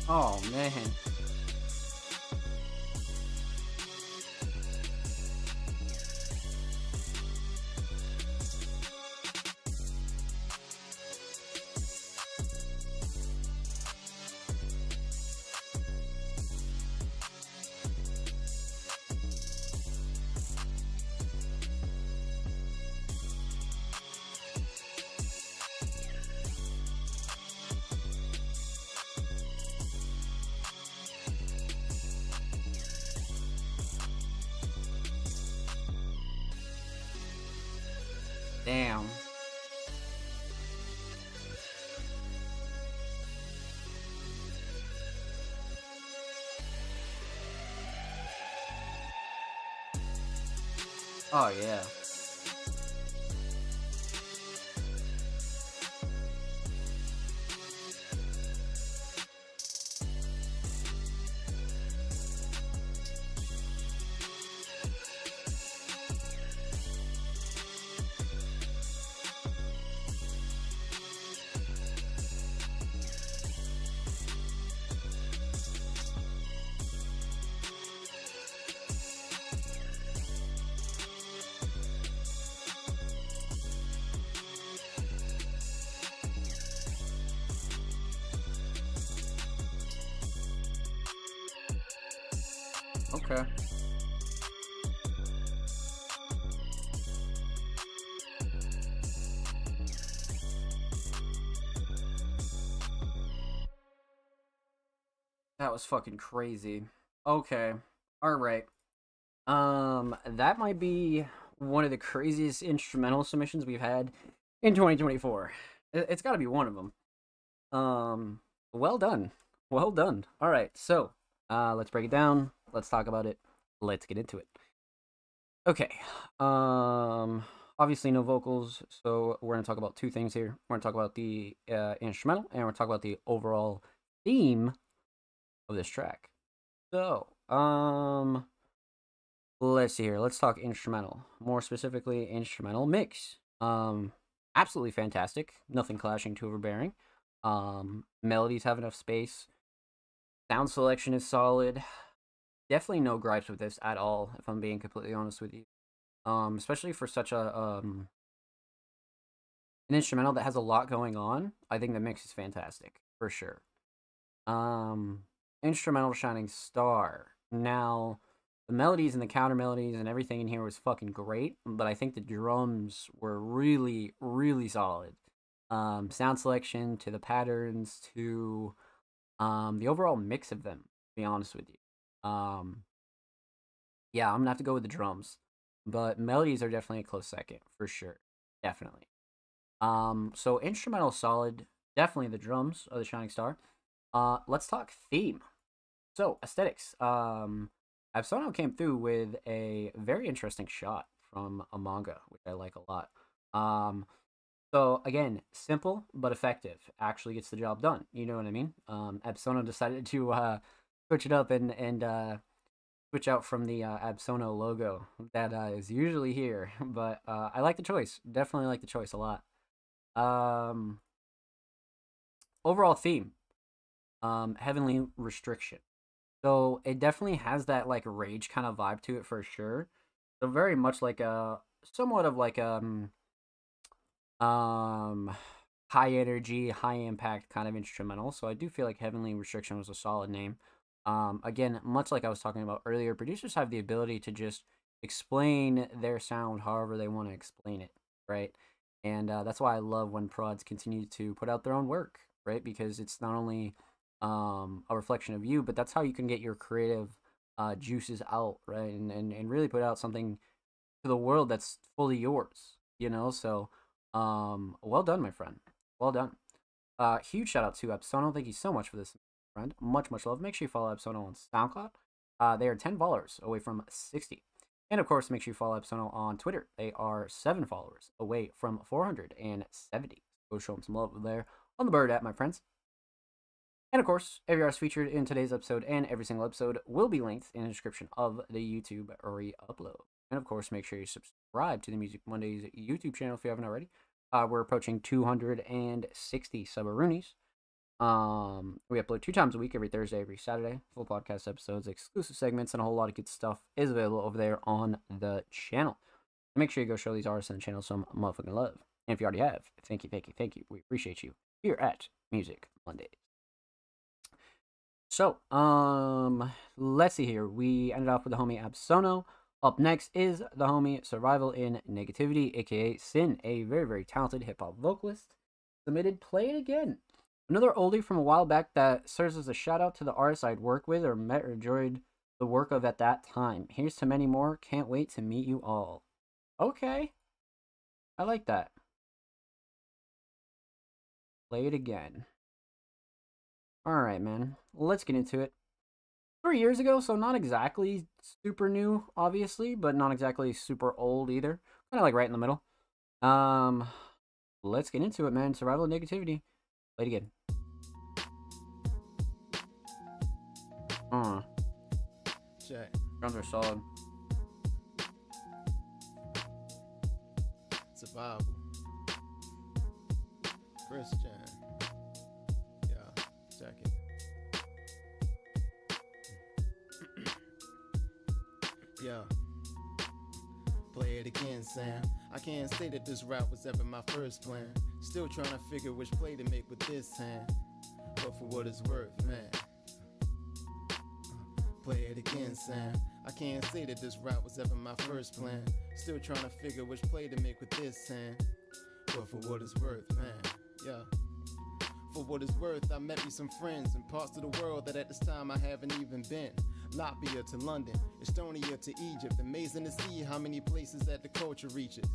Oh, man. Damn. Oh, yeah. Okay. That was fucking crazy. Okay. Alright. That might be one of the craziest instrumental submissions we've had in 2024. It's gotta be one of them. Well done. Well done. Alright, so, let's break it down. Let's talk about it. Let's get into it. Okay. Obviously no vocals, so we're going to talk about two things here. We're going to talk about the instrumental, and we're going to talk about the overall theme of this track. So, let's see here. Let's talk instrumental. More specifically, instrumental mix. Absolutely fantastic. Nothing clashing, too overbearing. Melodies have enough space. Sound selection is solid. Definitely no gripes with this at all, if I'm being completely honest with you. Especially for such a an instrumental that has a lot going on. I think the mix is fantastic, for sure. Instrumental Shining Star. Now, the melodies and the counter melodies and everything in here was fucking great, but I think the drums were really, really solid. Sound selection to the patterns to the overall mix of them, to be honest with you. Yeah, I'm gonna have to go with the drums, but melodies are definitely a close second for sure, definitely. So instrumental solid, definitely the drums of the Shining Star. Let's talk theme. So aesthetics. Absolno came through with a very interesting shot from a manga, which I like a lot. So again, simple but effective. Actually gets the job done. You know what I mean? Absono decided to switch it up and switch out from the Absono logo that is usually here. But I like the choice. Definitely like the choice a lot. Overall theme, Heavenly Restriction. So it definitely has that like rage kind of vibe to it for sure. So very much like a somewhat of like high energy, high impact kind of instrumental. So I do feel like Heavenly Restriction was a solid name. Again, much like I was talking about earlier, producers have the ability to just explain their sound however they want to explain it, right? And that's why I love when prods continue to put out their own work, right? Because it's not only a reflection of you, but that's how you can get your creative juices out, right? And really put out something to the world that's fully yours, you know? So well done, my friend. Well done. Huge shout out to Absono. Thank you so much for this, friend. Much love. Make sure you follow Absono on SoundCloud. They are 10 followers away from 60. And of course, make sure you follow Absono on Twitter. They are 7 followers away from 470. Go show them some love there on the bird app, my friends. And of course, every artist featured in today's episode and every single episode will be linked in the description of the YouTube re-upload. And of course, make sure you subscribe to the Music Mondays YouTube channel if you haven't already. We're approaching 260 subaroonies. We upload 2 times a week, every Thursday, every Saturday. Full podcast episodes, exclusive segments, and a whole lot of good stuff is available over there on the channel. Make sure you go show these artists on the channel some motherfucking love. And if you already have, thank you. We appreciate you here at Music Mondays. So, let's see here. We ended off with the homie Absono. Up next is the homie Survival in Negativity, aka Sin, a very talented hip-hop vocalist. Submitted Play It Again. Another oldie from a while back that serves as a shout-out to the artists I'd worked with or met or enjoyed the work of at that time. Here's to many more. Can't wait to meet you all. Okay. I like that. Play It Again. Alright, man. Let's get into it. 3 years ago, so not exactly super new, obviously, but not exactly super old either. Kind of like right in the middle. Let's get into it, man. Survival of Negativity. Play it again. Check. Drums are solid. Survival. Christian. Yeah, check it. Yeah. Play it again, Sam. I can't say that this route was ever my first plan. Still trying to figure which play to make with this hand. But for what it's worth, man. Play it again, Sam. I can't say that this route was ever my first plan. Still trying to figure which play to make with this hand. But for what it's worth, man. Yeah. For what it's worth, I met me some friends in parts of the world that at this time I haven't even been. Latvia to London, Estonia to Egypt. Amazing to see how many places that the culture reaches.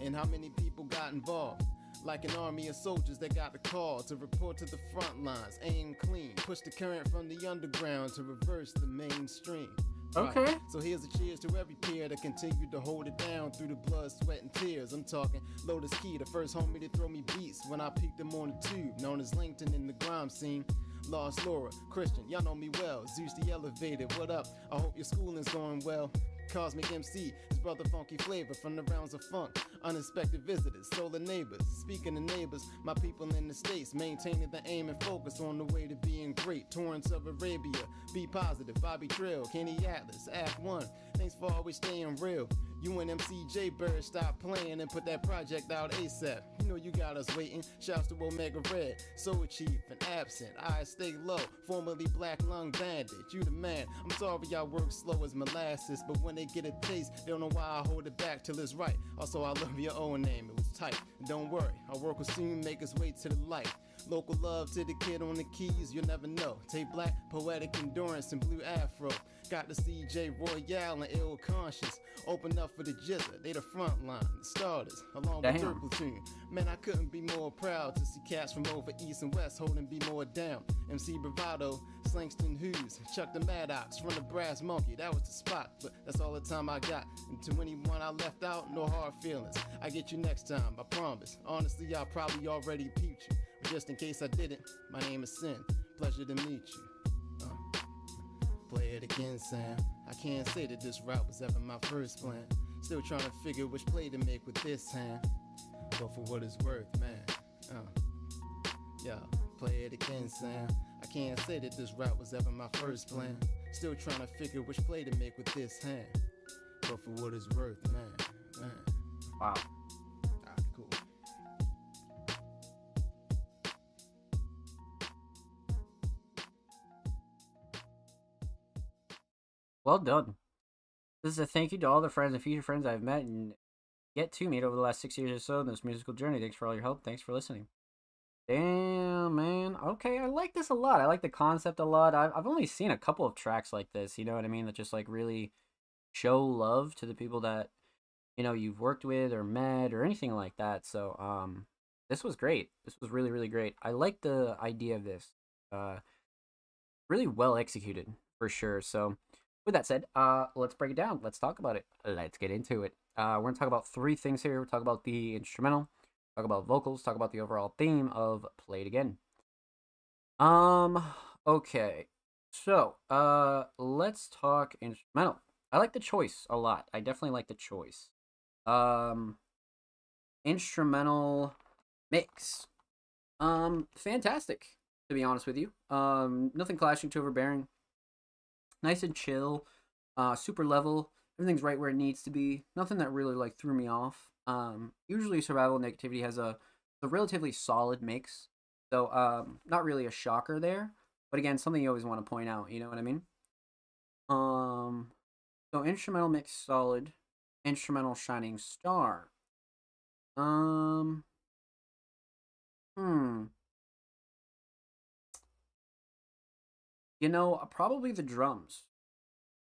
And how many people got involved. Like an army of soldiers that got the call to report to the front lines, aim clean, push the current from the underground to reverse the mainstream. Okay. Right. So here's a cheers to every peer that continued to hold it down through the blood, sweat, and tears. I'm talking Lotus Key, the first homie to throw me beats when I peeked him on the tube, known as Langton in the grime scene. Lost Laura, Christian, y'all know me well. Zeus the Elevated, what up? I hope your schooling's going well. Cosmic MC, his brother Funky Flavor from the rounds of funk. Unexpected visitors, solar neighbors. Speaking of neighbors, my people in the States, maintaining the aim and focus on the way to being great. Torrents of Arabia, Be Positive, Bobby Trail, Kenny Atlas, Act 1. Thanks for always staying real. You and MCJ Bird stop playing and put that project out ASAP. You know you got us waiting. Shouts to Omega Red, Soul Chief, and Absent. I stay low, formerly Black Lung Bandit. You the man. I'm sorry y'all work slow as molasses, but when they get a taste, they don't know why I hold it back till it's right. Also, I love your own name. It was tight. And don't worry, our work will soon make its way to the light. Local love to the kid on the keys, you'll never know. Take Black, poetic endurance, and blue afro. Got to see J. Royale and Ill Conscious. Open up for the Jizza, they the front line, the starters, along with Dirt Platoon. Man, I couldn't be more proud to see cats from over east and west holding B more down. MC Bravado, Slangston Hughes, Chuck the Maddox, from the Brass Monkey, that was the spot. But that's all the time I got. And to anyone I left out, no hard feelings. I get you next time, I promise. Honestly, I probably already peeped you. But just in case I didn't, my name is Sin. Pleasure to meet you. Play it again, Sam. I can't say that this route was ever my first plan. Still trying to figure which play to make with this hand. But for what it's worth, man. Yeah, play it again, Sam. I can't say that this route was ever my first plan. Still trying to figure which play to make with this hand. But for what it's worth, man. Wow. Alright, cool. Well done. This is a thank you to all the friends and future friends I've met and yet to meet over the last 6 years or so in this musical journey. Thanks for all your help. Thanks for listening. Damn, man. Okay, I like this a lot. I like the concept a lot. I've only seen a couple of tracks like this, you know what I mean? That just like really show love to the people that, you know, you've worked with or met or anything like that. So, this was great. This was really, really great. I like the idea of this. Really well executed for sure. So, with that said, let's break it down. Let's talk about it. Let's get into it. We're going to talk about three things here. We'll talk about the instrumental, talk about vocals, talk about the overall theme of Play It Again. Okay. So, let's talk instrumental. I like the choice a lot. I definitely like the choice. Instrumental mix. Fantastic, to be honest with you. Nothing clashing, too overbearing. Nice and chill, super level. Everything's right where it needs to be. Nothing that really like threw me off. Usually Survival Negativity has a relatively solid mix, so not really a shocker there. But again, something you always want to point out. You know what I mean? So instrumental mix solid, instrumental shining star. You know, probably the drums.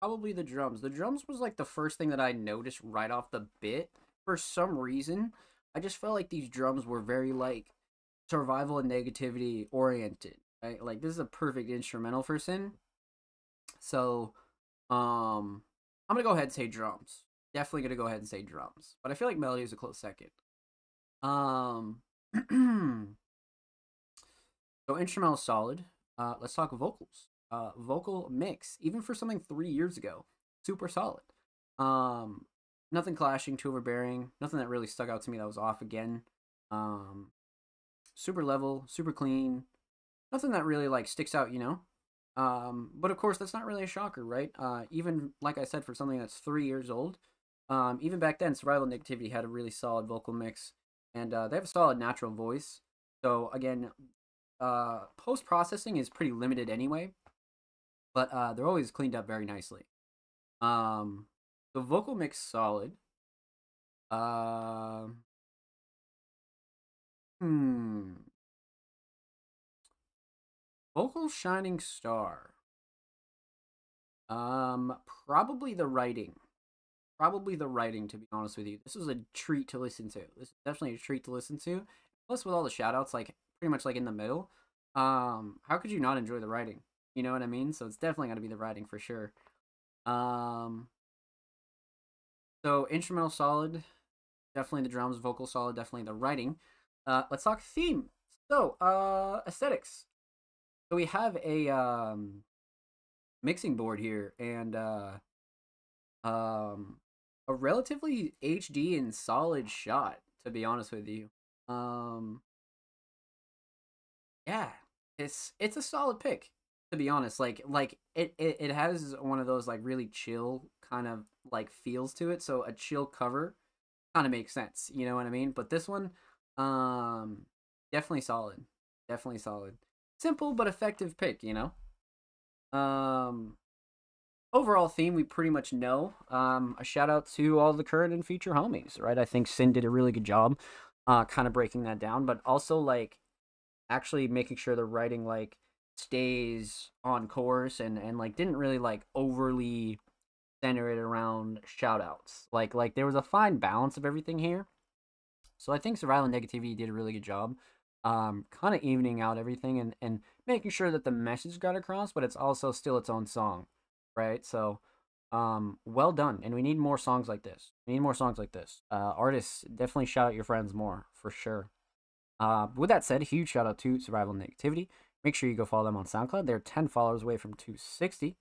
Probably the drums. The drums was like the first thing that I noticed right off the bit. For some reason, I just felt like these drums were very like Survival and Negativity oriented. Right? Like this is a perfect instrumental for Sin. So, I'm gonna go ahead and say drums. Definitely gonna go ahead and say drums. But I feel like melody is a close second. So instrumental solid. Let's talk vocals. Vocal mix, even for something 3 years ago, super solid. Nothing clashing, too overbearing. Nothing that really stuck out to me that was off again. Super level, super clean. Nothing that really like sticks out, you know. But of course, that's not really a shocker, right? Even like I said, for something that's 3 years old, even back then, Survival Negativity had a really solid vocal mix, and they have a solid natural voice. So again, post processing is pretty limited anyway. But they're always cleaned up very nicely. The vocal mix solid. Vocal shining star. Probably the writing. Probably the writing, to be honest with you. This was a treat to listen to. This is definitely a treat to listen to. Plus, with all the shoutouts, like pretty much like in the middle, how could you not enjoy the writing? You know what I mean? So it's definitely gonna be the writing for sure. So instrumental solid, definitely the drums. Vocal solid, definitely the writing. Let's talk theme. So aesthetics. So we have a mixing board here and a relatively HD and solid shot, to be honest with you. Yeah, it's a solid pick, to be honest. Like it has one of those like really chill kind of like feels to it, so a chill cover kind of makes sense, you know what I mean? But this one, definitely solid. Definitely solid. Simple but effective pick, you know? Overall theme we pretty much know. A shout out to all the current and future homies, right? I think Sin did a really good job kind of breaking that down, but also like actually making sure the writing like stays on course and like didn't really like overly center it around shout outs. Like there was a fine balance of everything here. So I think Survival Negativity did a really good job. Kind of evening out everything and making sure that the message got across, but it's also still its own song, right? So well done, and we need more songs like this. We need more songs like this. Artists, definitely shout out your friends more, for sure. With that said, a huge shout out to Survival Negativity. Make sure you go follow them on SoundCloud. They're 10 followers away from 260.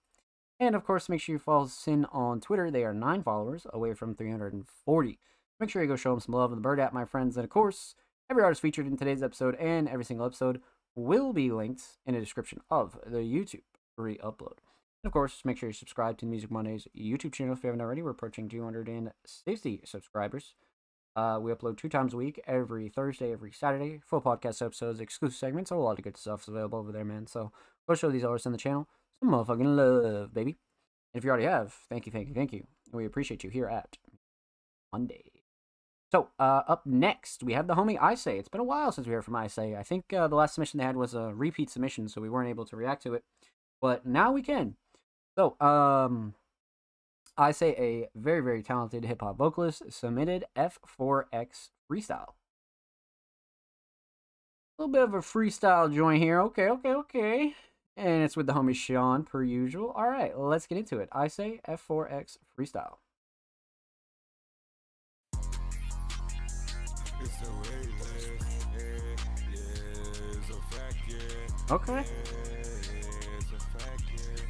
And of course, make sure you follow Sin on Twitter. They are 9 followers away from 340. Make sure you go show them some love in the Bird app, my friends. And of course, every artist featured in today's episode and every single episode will be linked in the description of the YouTube re-upload. And of course, make sure you subscribe to the Music Mondays YouTube channel if you haven't already. We're approaching 260 subscribers. We upload 2 times a week, every Thursday, every Saturday. Full podcast episodes, exclusive segments, a lot of good stuff's available over there, man. So go show these artists on the channel some motherfucking love, baby. And if you already have, thank you, thank you, thank you. We appreciate you here at Monday. So, up next, we have the homie Isay. It's been a while since we heard from Isay. I think the last submission they had was a repeat submission, so we weren't able to react to it. But now we can. So, Isay, a very, very talented hip-hop vocalist, submitted F4X Freestyle. A little bit of a freestyle joint here. Okay. And it's with the homie Sean, per usual. All right, let's get into it. Isay, F4X Freestyle. It's the way it's a fact, yeah. Okay. It's a fact, yeah.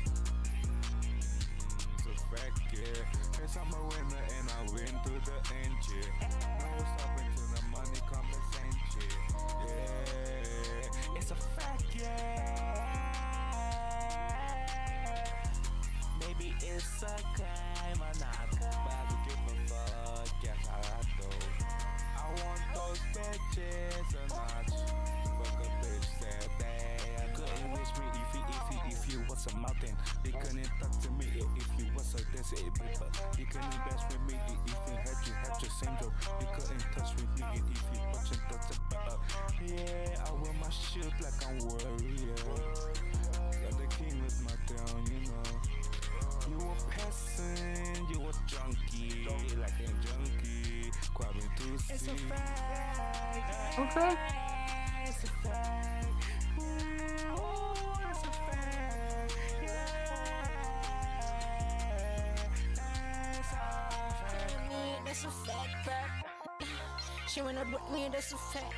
It's a fact, yeah. Yes, I'm a winner and I win to the end, yeah. No stopping till the money comes and yeah. Yeah, it's a fact, yeah. Maybe it's a crime or not, but I don't give a fuck, yes I do. I want those bitches or not. Fuck a bitch that day. Couldn't wish me if you was a mountain. They couldn't talk to me if you was a desert. But you couldn't best with me if you had your single. You couldn't touch with me if you watching touch about. Yeah, I wear my shit like I'm warrior. Got the king with my town, you know. You a peasant, you a junkie, like a junkie. It's a fact. Okay. It's a fact. Ooh, it's a fact. Yeah. That's a fact. She wanna break me, that's a fact.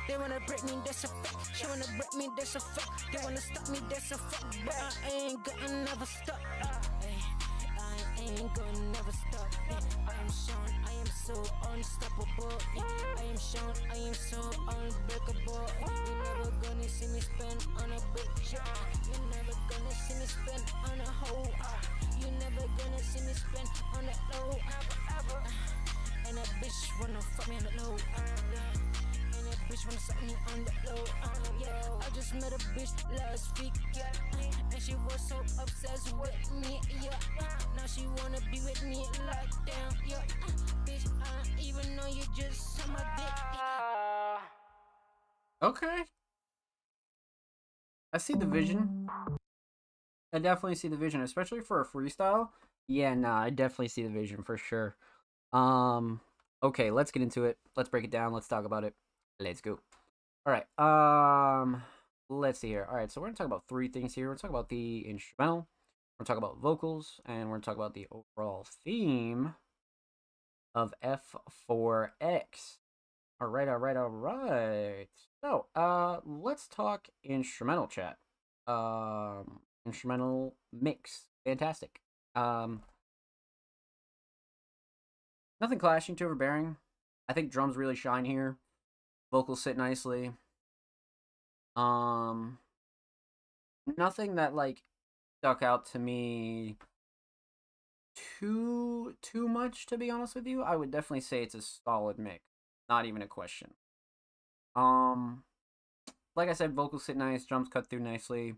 They wanna break me, that's a fact. She wanna break me, that's a fact. They wanna stop me, that's a fact. But I ain't gonna never stop. I ain't gonna never stop. I am shown, I am so unstoppable. I am shown, I am so unbreakable. You never gonna see me spend on a bitch. You never gonna see me spend on a hoe. You never gonna see me spend on a low. And that bitch wanna fuck me on the low. And that bitch wanna suck me on the low. Yeah, I just met a bitch last week. Yeah, and she was so obsessed with me. Yeah, now she wanna be with me like damn. Yeah, bitch, I don't even know you just suck my dick. Okay. I see the vision. I definitely see the vision, especially for a freestyle. Yeah, nah, I definitely see the vision for sure. Okay, let's get into it. Let's break it down. Let's talk about it. Let's go. All right. Let's see here. All right, so we're gonna talk about 3 things here. We're gonna talk about the instrumental. We're gonna talk about vocals, and we're gonna talk about the overall theme of F4X. All right. So, let's talk instrumental chat. Instrumental mix. Fantastic. Nothing clashing, too overbearing. I think drums really shine here. Vocals sit nicely. Nothing that like stuck out to me too much, to be honest with you. I would definitely say it's a solid mix. Not even a question. Like I said, vocals sit nice, drums cut through nicely.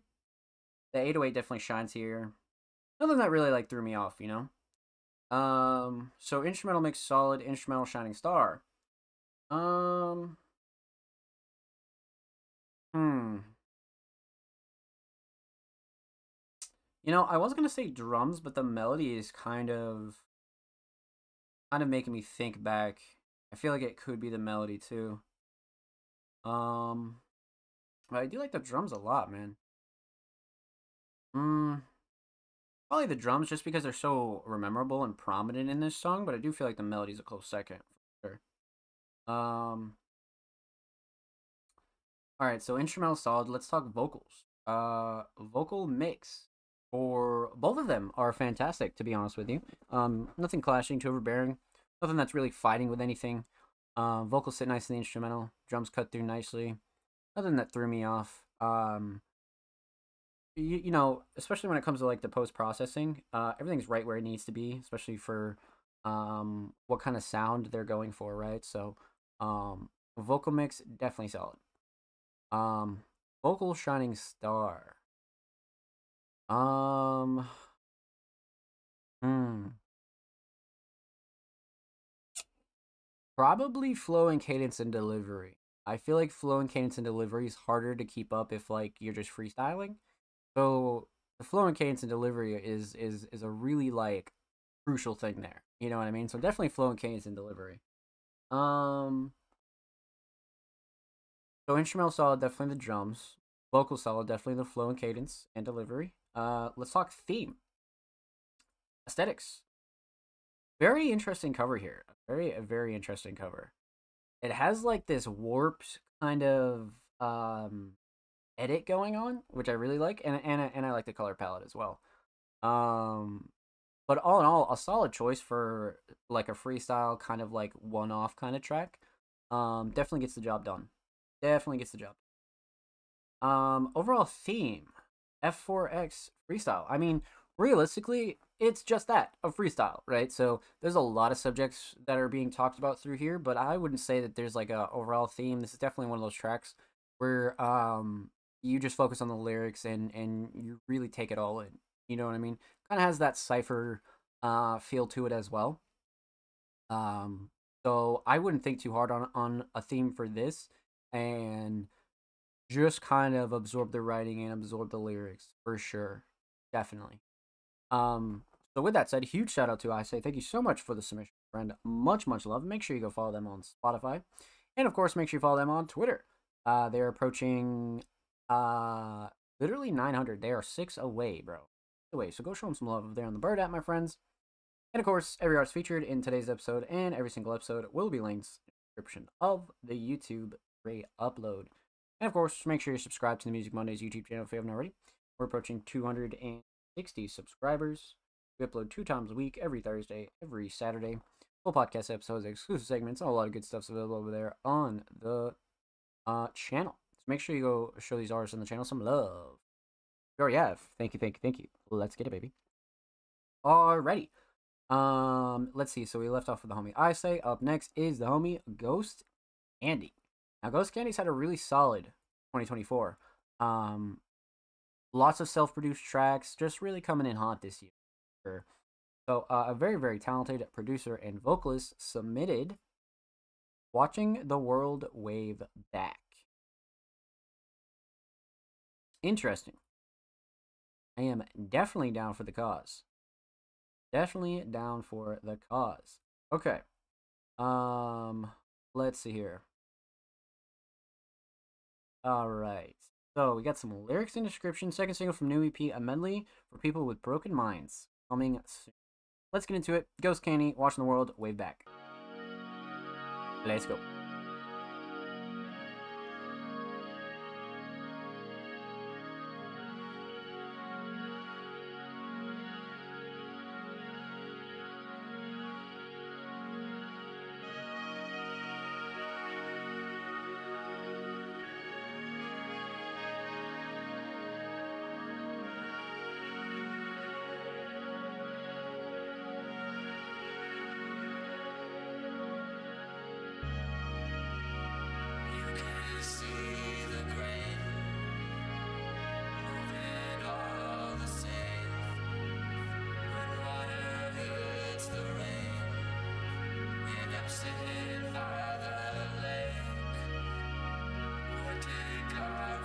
The 808 definitely shines here. Nothing that really like threw me off, you know? So instrumental mix solid, instrumental shining star. Hmm. You know, I was gonna say drums, but the melody is kind of making me think back. I feel like it could be the melody too. Um, but I do like the drums a lot, man. Hmm. Probably the drums, just because they're so memorable and prominent in this song. But I do feel like the melody's a close second for sure. All right, so instrumental solid. Let's talk vocals. Vocal mix for both of them are fantastic. To be honest with you, nothing clashing, too overbearing, nothing that's really fighting with anything. Vocals sit nice in the instrumental. Drums cut through nicely. Nothing that threw me off. You know, especially when it comes to like the post processing, everything's right where it needs to be, especially for what kind of sound they're going for, right? So, vocal mix definitely solid. Um, Vocal shining star. Um, hmm. Probably flow and cadence and delivery. I feel like flow and cadence and delivery is harder to keep up if like you're just freestyling. So the flow and cadence and delivery is a really like crucial thing there. You know what I mean? So definitely flow and cadence and delivery. Um, so instrumental solid, definitely the drums. Vocal solid, definitely the flow and cadence and delivery. Let's talk theme. Aesthetics. Very interesting cover here. A very interesting cover. It has like this warped kind of edit going on, which I really like, and I like the color palette as well. Um, but all in all, a solid choice for like a freestyle kind of like one-off kind of track. Definitely gets the job done. Definitely gets the job. Overall theme, F4X freestyle. I mean, realistically, it's just that, a freestyle, right? So there's a lot of subjects that are being talked about through here, but I wouldn't say that there's like a overall theme. This is definitely one of those tracks where you just focus on the lyrics and you really take it all in. You know what I mean? Kind of has that cipher feel to it as well. So I wouldn't think too hard on a theme for this, and just kind of absorb the writing and absorb the lyrics for sure. Definitely. So with that said, huge shout out to I say thank you so much for the submission, friend. Much love. Make sure you go follow them on Spotify, and of course make sure you follow them on Twitter. They're approaching literally 900. They are 6 away, bro. Away. So go show them some love over there on the bird app, my friends. And of course, every artist featured in today's episode and every single episode will be linked in the description of the YouTube upload. And of course, make sure you subscribe to the Music Mondays YouTube channel if you haven't already. We're approaching 260 subscribers. We upload 2 times a week, every Thursday, every Saturday. Full podcast episodes, exclusive segments, and a lot of good stuff's available over there on the channel. So make sure you go show these artists on the channel some love. You already have. Thank you. Let's get it, baby. Alrighty. Let's see. So we left off with the homie I say. Up next is the homie Ghost Candy. Now, Ghost Candy's had a really solid 2024. Lots of self-produced tracks, just really coming in hot this year. So, a very, very talented producer and vocalist submitted Watching the World Wave Back. Interesting. I am definitely down for the cause. Definitely down for the cause. Okay. Let's see here. Alright. So, we got some lyrics and description. Second single from new EP, A Medley for People with Broken Minds. Coming soon. Let's get into it. Ghost Candy, Watching the World Wave Back. Let's go. Sitting by the lake, one day dark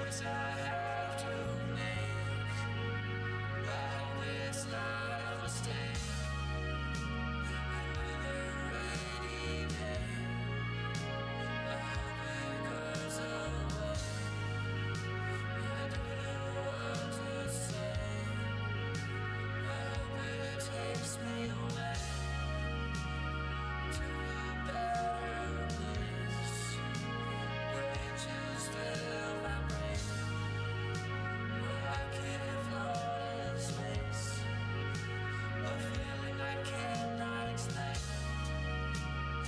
choice I have to make. I hope it's not a mistake. Another rainy day. I hope it goes away. I don't know what to say. I hope it takes me away to a better place where angels still vibrate, where I can float in space, a feeling I cannot explain.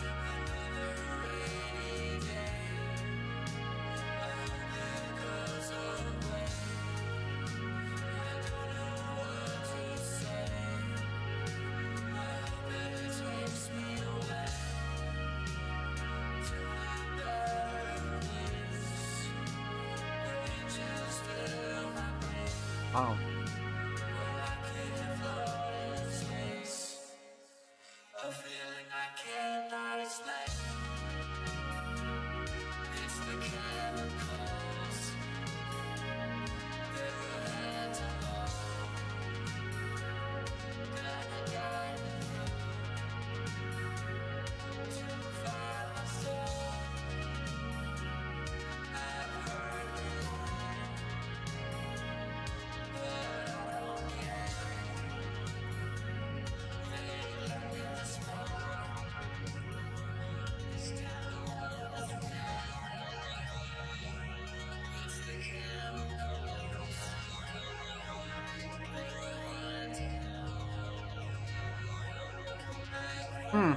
Another rainy day. I hope it goes away. I don't know what to say. I hope it takes me away to a better place where angels still vibrate, Oh. where I can float in space, a feeling I cannot explain. It's the chemicals that were meant to hold, gonna guide me through to find my soul. I've heard the line, but I don't care. They let me this morning. It's kind of love. It's the chemicals. Hmm.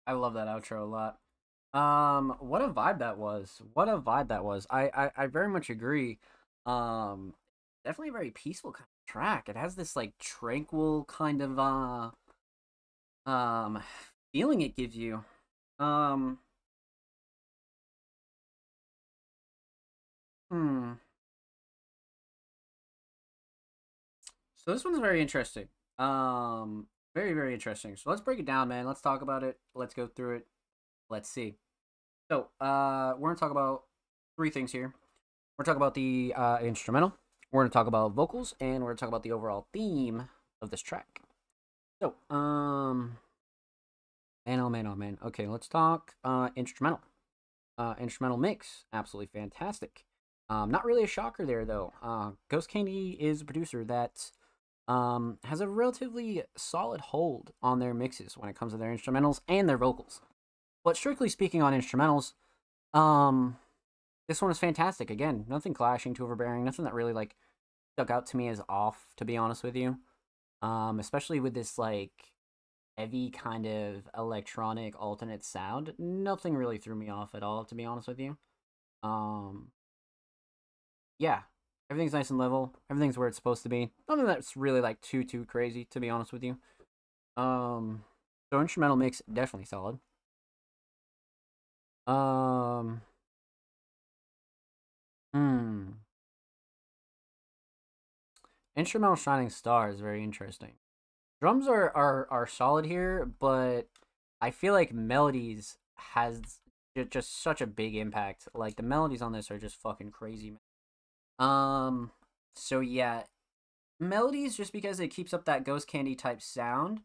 I love that outro a lot. What a vibe that was. What a vibe that was. I very much agree. Definitely a very peaceful kind of track. It has this like tranquil kind of feeling it gives you. So this one's very interesting. Very, very interesting. So let's break it down, man. Let's talk about it. Let's go through it. Let's see. So, we're going to talk about three things here. We're going to talk about the instrumental. We're going to talk about vocals. And we're going to talk about the overall theme of this track. So, man, oh, man, oh, man. Okay, let's talk instrumental. Instrumental mix. Absolutely fantastic. Not really a shocker there, though. Ghost Candy is a producer that has a relatively solid hold on their mixes when it comes to their instrumentals and their vocals. But strictly speaking on instrumentals, this one is fantastic. Again, nothing clashing, too overbearing, nothing that really like stuck out to me as off, to be honest with you. Especially with this like heavy kind of electronic alternate sound. Nothing really threw me off at all, to be honest with you. Yeah, everything's nice and level. Everything's where it's supposed to be. Nothing that's really like too crazy, to be honest with you. So instrumental mix definitely solid. Instrumental Shining Star is very interesting. Drums are solid here, but I feel like melodies has just such a big impact. Like the melodies on this are just fucking crazy. So yeah, melodies just because it keeps up that Ghost Candy type sound,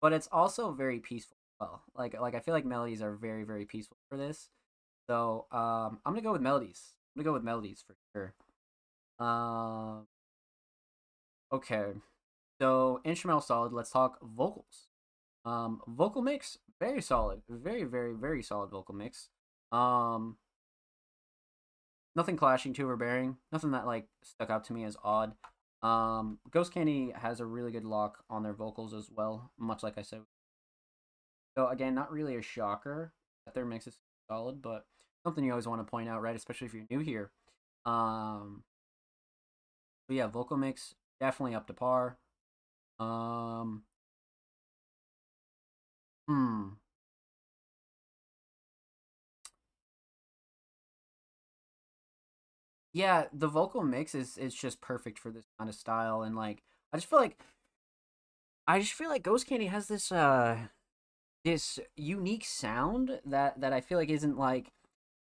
but it's also very peaceful. Well, like I feel like melodies are very peaceful for this. So I'm gonna go with melodies. I'm gonna go with melodies for sure. Okay. So instrumental solid. Let's talk vocals. Vocal mix very solid. Very solid vocal mix. Nothing clashing too overbearing. Nothing that like stuck out to me as odd. Ghost Candy has a really good lock on their vocals as well, much like I said. So again, not really a shocker that their mix is solid, but something you always want to point out, right? Especially if you're new here. But yeah, vocal mix definitely up to par. Yeah, the vocal mix is just perfect for this kind of style, and like I just feel like Ghost Candy has this unique sound that I feel like isn't like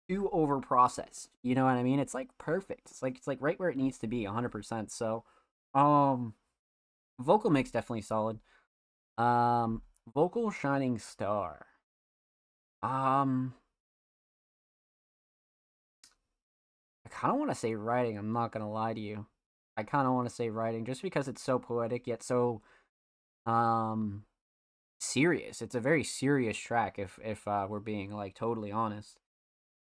too over processed. You know what I mean? It's like perfect. It's like right where it needs to be, 100%. So, vocal mix definitely solid. Vocal Shining Star. I kind of want to say writing. I'm not gonna lie to you. I kind of want to say writing just because it's so poetic yet so serious. It's a very serious track if we're being like totally honest.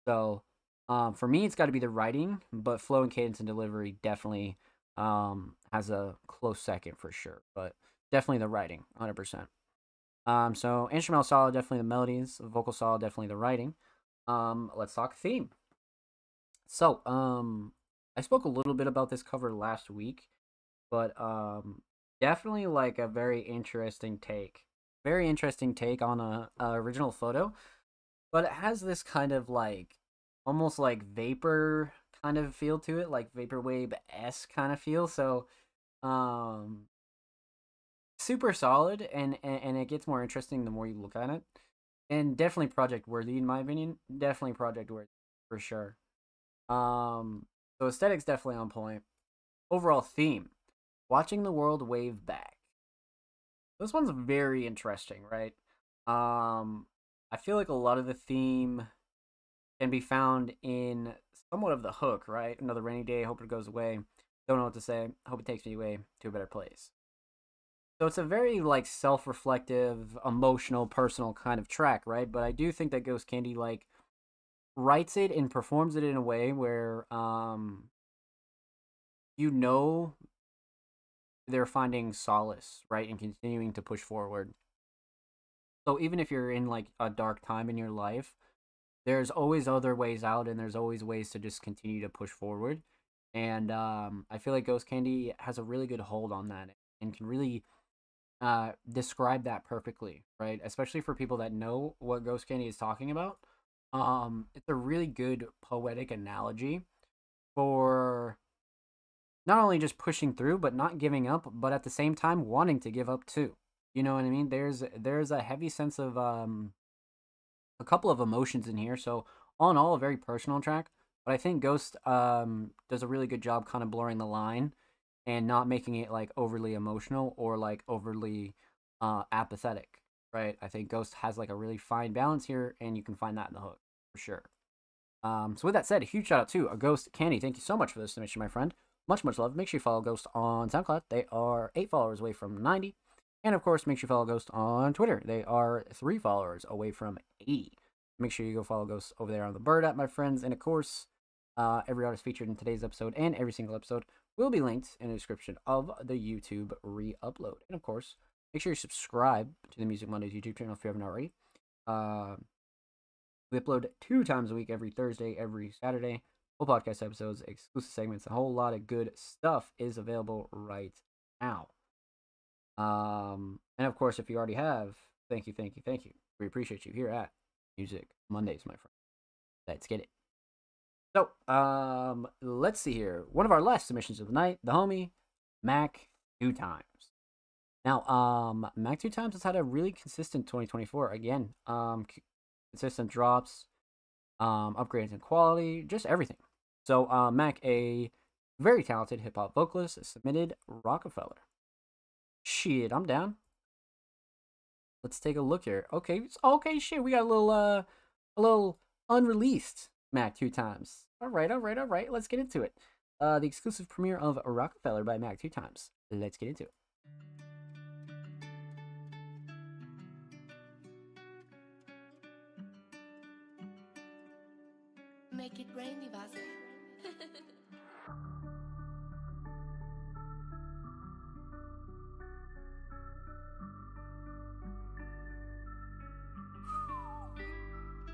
So for me it's got to be the writing, but flow and cadence and delivery definitely has a close second for sure, but definitely the writing 100%. So instrumental solid, definitely the melodies, vocal solid, definitely the writing. Let's talk theme. So, I spoke a little bit about this cover last week, but definitely like a very interesting take. Very interesting take on a original photo, but it has this kind of like almost like vapor kind of feel to it, like vaporwave-esque kind of feel. So, super solid, and it gets more interesting the more you look at it, and definitely project worthy in my opinion. Definitely project worthy for sure. So aesthetics definitely on point. Overall theme, watching the world wave back. This one's very interesting, right? I feel like a lot of the theme can be found in somewhat of the hook, right? Another rainy day, hope it goes away. Don't know what to say, hope it takes me away to a better place. So it's a very like self-reflective, emotional, personal kind of track, right? But I do think that Ghost Candy like writes it and performs it in a way where you know they're finding solace, right, and continuing to push forward. So even if you're in like a dark time in your life, there's always other ways out, and there's always ways to just continue to push forward. And I feel like Ghost Candy has a really good hold on that and can really describe that perfectly, right? Especially for people that know what Ghost Candy is talking about. It's a really good poetic analogy for not only just pushing through, but not giving up, but at the same time wanting to give up too. You know what I mean? There's a heavy sense of a couple of emotions in here. So all in all, a very personal track. But I think Ghost does a really good job kind of blurring the line and not making it like overly emotional or like overly apathetic, right? I think Ghost has like a really fine balance here, and you can find that in the hook for sure. So with that said, a huge shout out to Ghost Candy. Thank you so much for this submission, my friend. Much love. Make sure you follow Ghost on SoundCloud. They are 8 followers away from 90. And of course, make sure you follow Ghost on Twitter. They are 3 followers away from 80. Make sure you go follow Ghost over there on the Bird app, my friends. And of course, Every artist featured in today's episode and every single episode will be linked in the description of the YouTube re-upload. And of course, make sure you subscribe to the Music Mondays YouTube channel if you haven't already. We upload 2 times a week, every Thursday, every Saturday. Full podcast episodes, exclusive segments, a whole lot of good stuff is available right now. And of course, if you already have, thank you. We appreciate you here at Music Mondays, my friend. Let's get it. So, let's see here. One of our last submissions of the night, the homie Mac 2 Times. Now, Mac 2 Times has had a really consistent 2024. Again, consistent drops, upgrades in quality, just everything. So, Mac, a very talented hip hop vocalist, submitted Rockefeller. Shit, I'm down. Let's take a look here. Okay, shit, we got a little unreleased Mac 2 Times. All right. Let's get into it. The exclusive premiere of Rockefeller by Mac 2 Times. Let's get into it. Make it rain, Vase.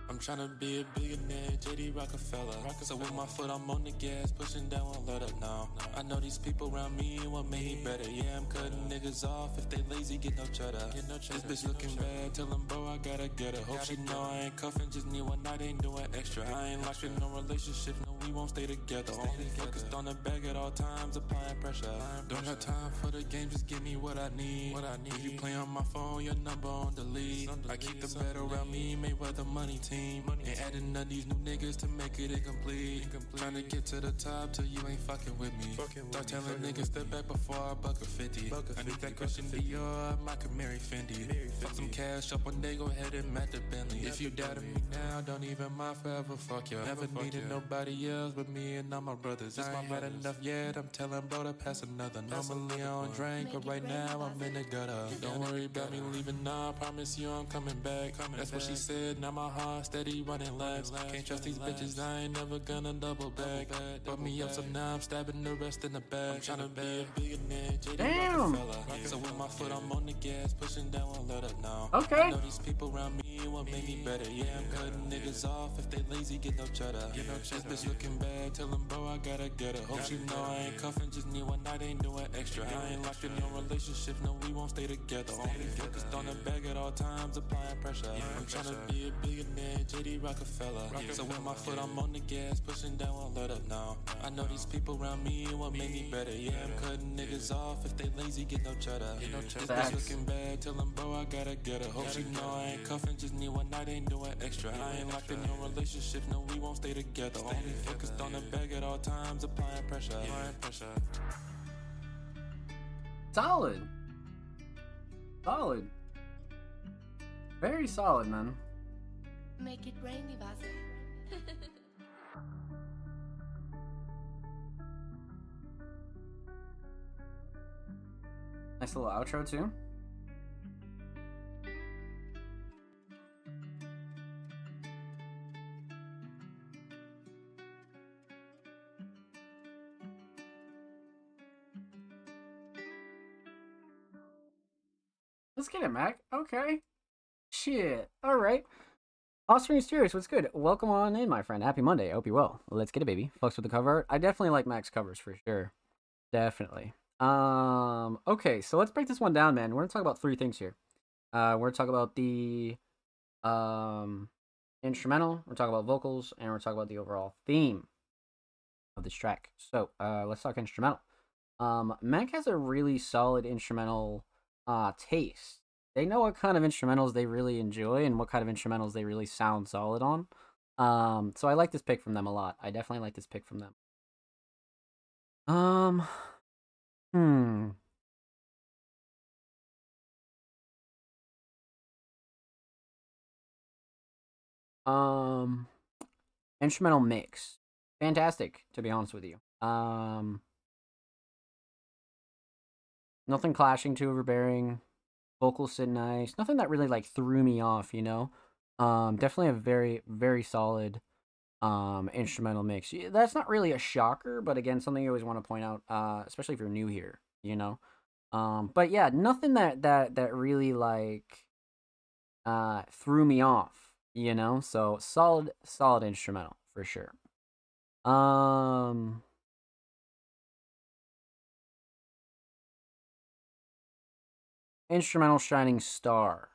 I'm tryna be a billionaire, JD Rockefeller. So with my foot, I'm on the gas, pushing down, won't let up now. I know these people around me want me better. Yeah, I'm cutting niggas off. If they lazy, get no cheddar. This bitch looking bad, tell them, bro, I gotta get her. Hope she know I ain't cuffing, just need one night, ain't doing extra. I ain't locked in no relationship, no, we won't stay together. Only focused on the bag at all times, applying pressure. Don't got time for the game, just give me what I need. If you play on my phone, your number on delete. I keep the bet around me, Mayweather money team. Ain't adding none of these new niggas to make it incomplete. Tryna get to the top till you ain't fucking with me. Start telling niggas step back before I buck a 50. I need that Christian Dior, I could marry Fendi. Fuck some cash up one day, go ahead and match the Bentley. If you doubting me now, don't even mind forever, fuck you. Never needed nobody else but me and all my brothers. I ain't had enough yet, I'm telling bro to pass another. Normally I don't drink, but right now I'm in the gutter. Don't worry about me leaving now, I promise you I'm coming back. That's what she said, now my heart steady running laps. Can't trust these bitches, I ain't never gonna double back. Put me up, so now I'm stabbing the rest in the back. I'm tryna be a billionaire, JD Rockefeller. So with my foot, I'm on the gas, pushing down, won't let up now. Okay. I know these people around me want make me better. Yeah, I'm cutting niggas off. If they lazy, get no cheddar. This bitch looking bad, tell them, bro, I gotta get her. Hope she know I ain't cuffing, just need one night, ain't doing extra. I ain't locked in no relationship, no, we won't stay together. Only focused on the bag at all times, applying pressure. I'm tryna be a billionaire, JD Rockefeller. So with my foot, I'm on the gas, pushing down, won't let up now. I know these people around me want make me better. Yeah, I'm cutting niggas off. If they lazy, get no cheddar. This bitch looking bad, tell them, bro, I gotta get her. Hope she know I ain't cuffing, just need one night, ain't doing extra. I ain't locked in no relationship, no, we won't stay together. Only focused on the bag at all times, applying pressure. Solid. Very solid, man. Make it rain, Vase. Nice little outro too. Let's get it, Mac. Okay. Shit. All right. Offspring Studios, what's good? Welcome on in, my friend. Happy Monday. I hope you're well. Let's get it, baby. Fucks with the cover art. I definitely like Mac's covers for sure. Definitely. Okay, so let's break this one down, man. We're gonna talk about 3 things here. We're gonna talk about the instrumental, we're talking about vocals, and we're talking about the overall theme of this track. So let's talk instrumental. Mac has a really solid instrumental taste. They know what kind of instrumentals they really enjoy and what kind of instrumentals they really sound solid on. So I like this pick from them a lot. I definitely like this pick from them. Instrumental mix. Fantastic, to be honest with you. Nothing clashing, too overbearing. Vocals sit nice. Nothing that really like threw me off, you know. Definitely a very, very solid instrumental mix. That's not really a shocker, but again, something you always want to point out, especially if you're new here, you know. But yeah, nothing that really like threw me off, you know. So solid instrumental for sure. Instrumental Shining Star.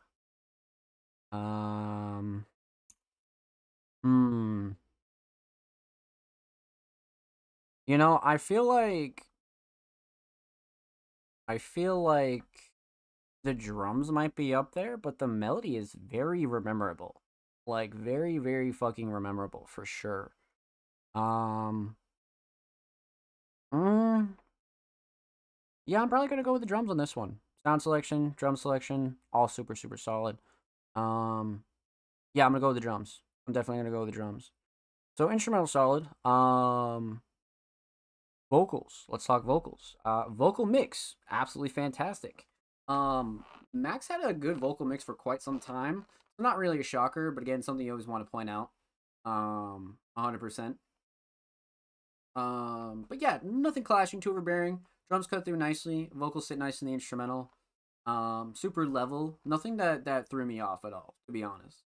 You know, I feel like the drums might be up there, but the melody is very memorable. Like very, very fucking memorable for sure. Yeah, I'm probably gonna go with the drums on this one. Sound selection, drum selection, all super solid. Yeah, I'm gonna go with the drums. I'm definitely gonna go with the drums. So instrumental solid. Vocals. Let's talk vocals. Vocal mix, absolutely fantastic. Max had a good vocal mix for quite some time. Not really a shocker, but again, something you always want to point out. 100%. But yeah, nothing clashing, too overbearing. Drums cut through nicely. Vocals sit nice in the instrumental. Super level. Nothing that threw me off at all, to be honest.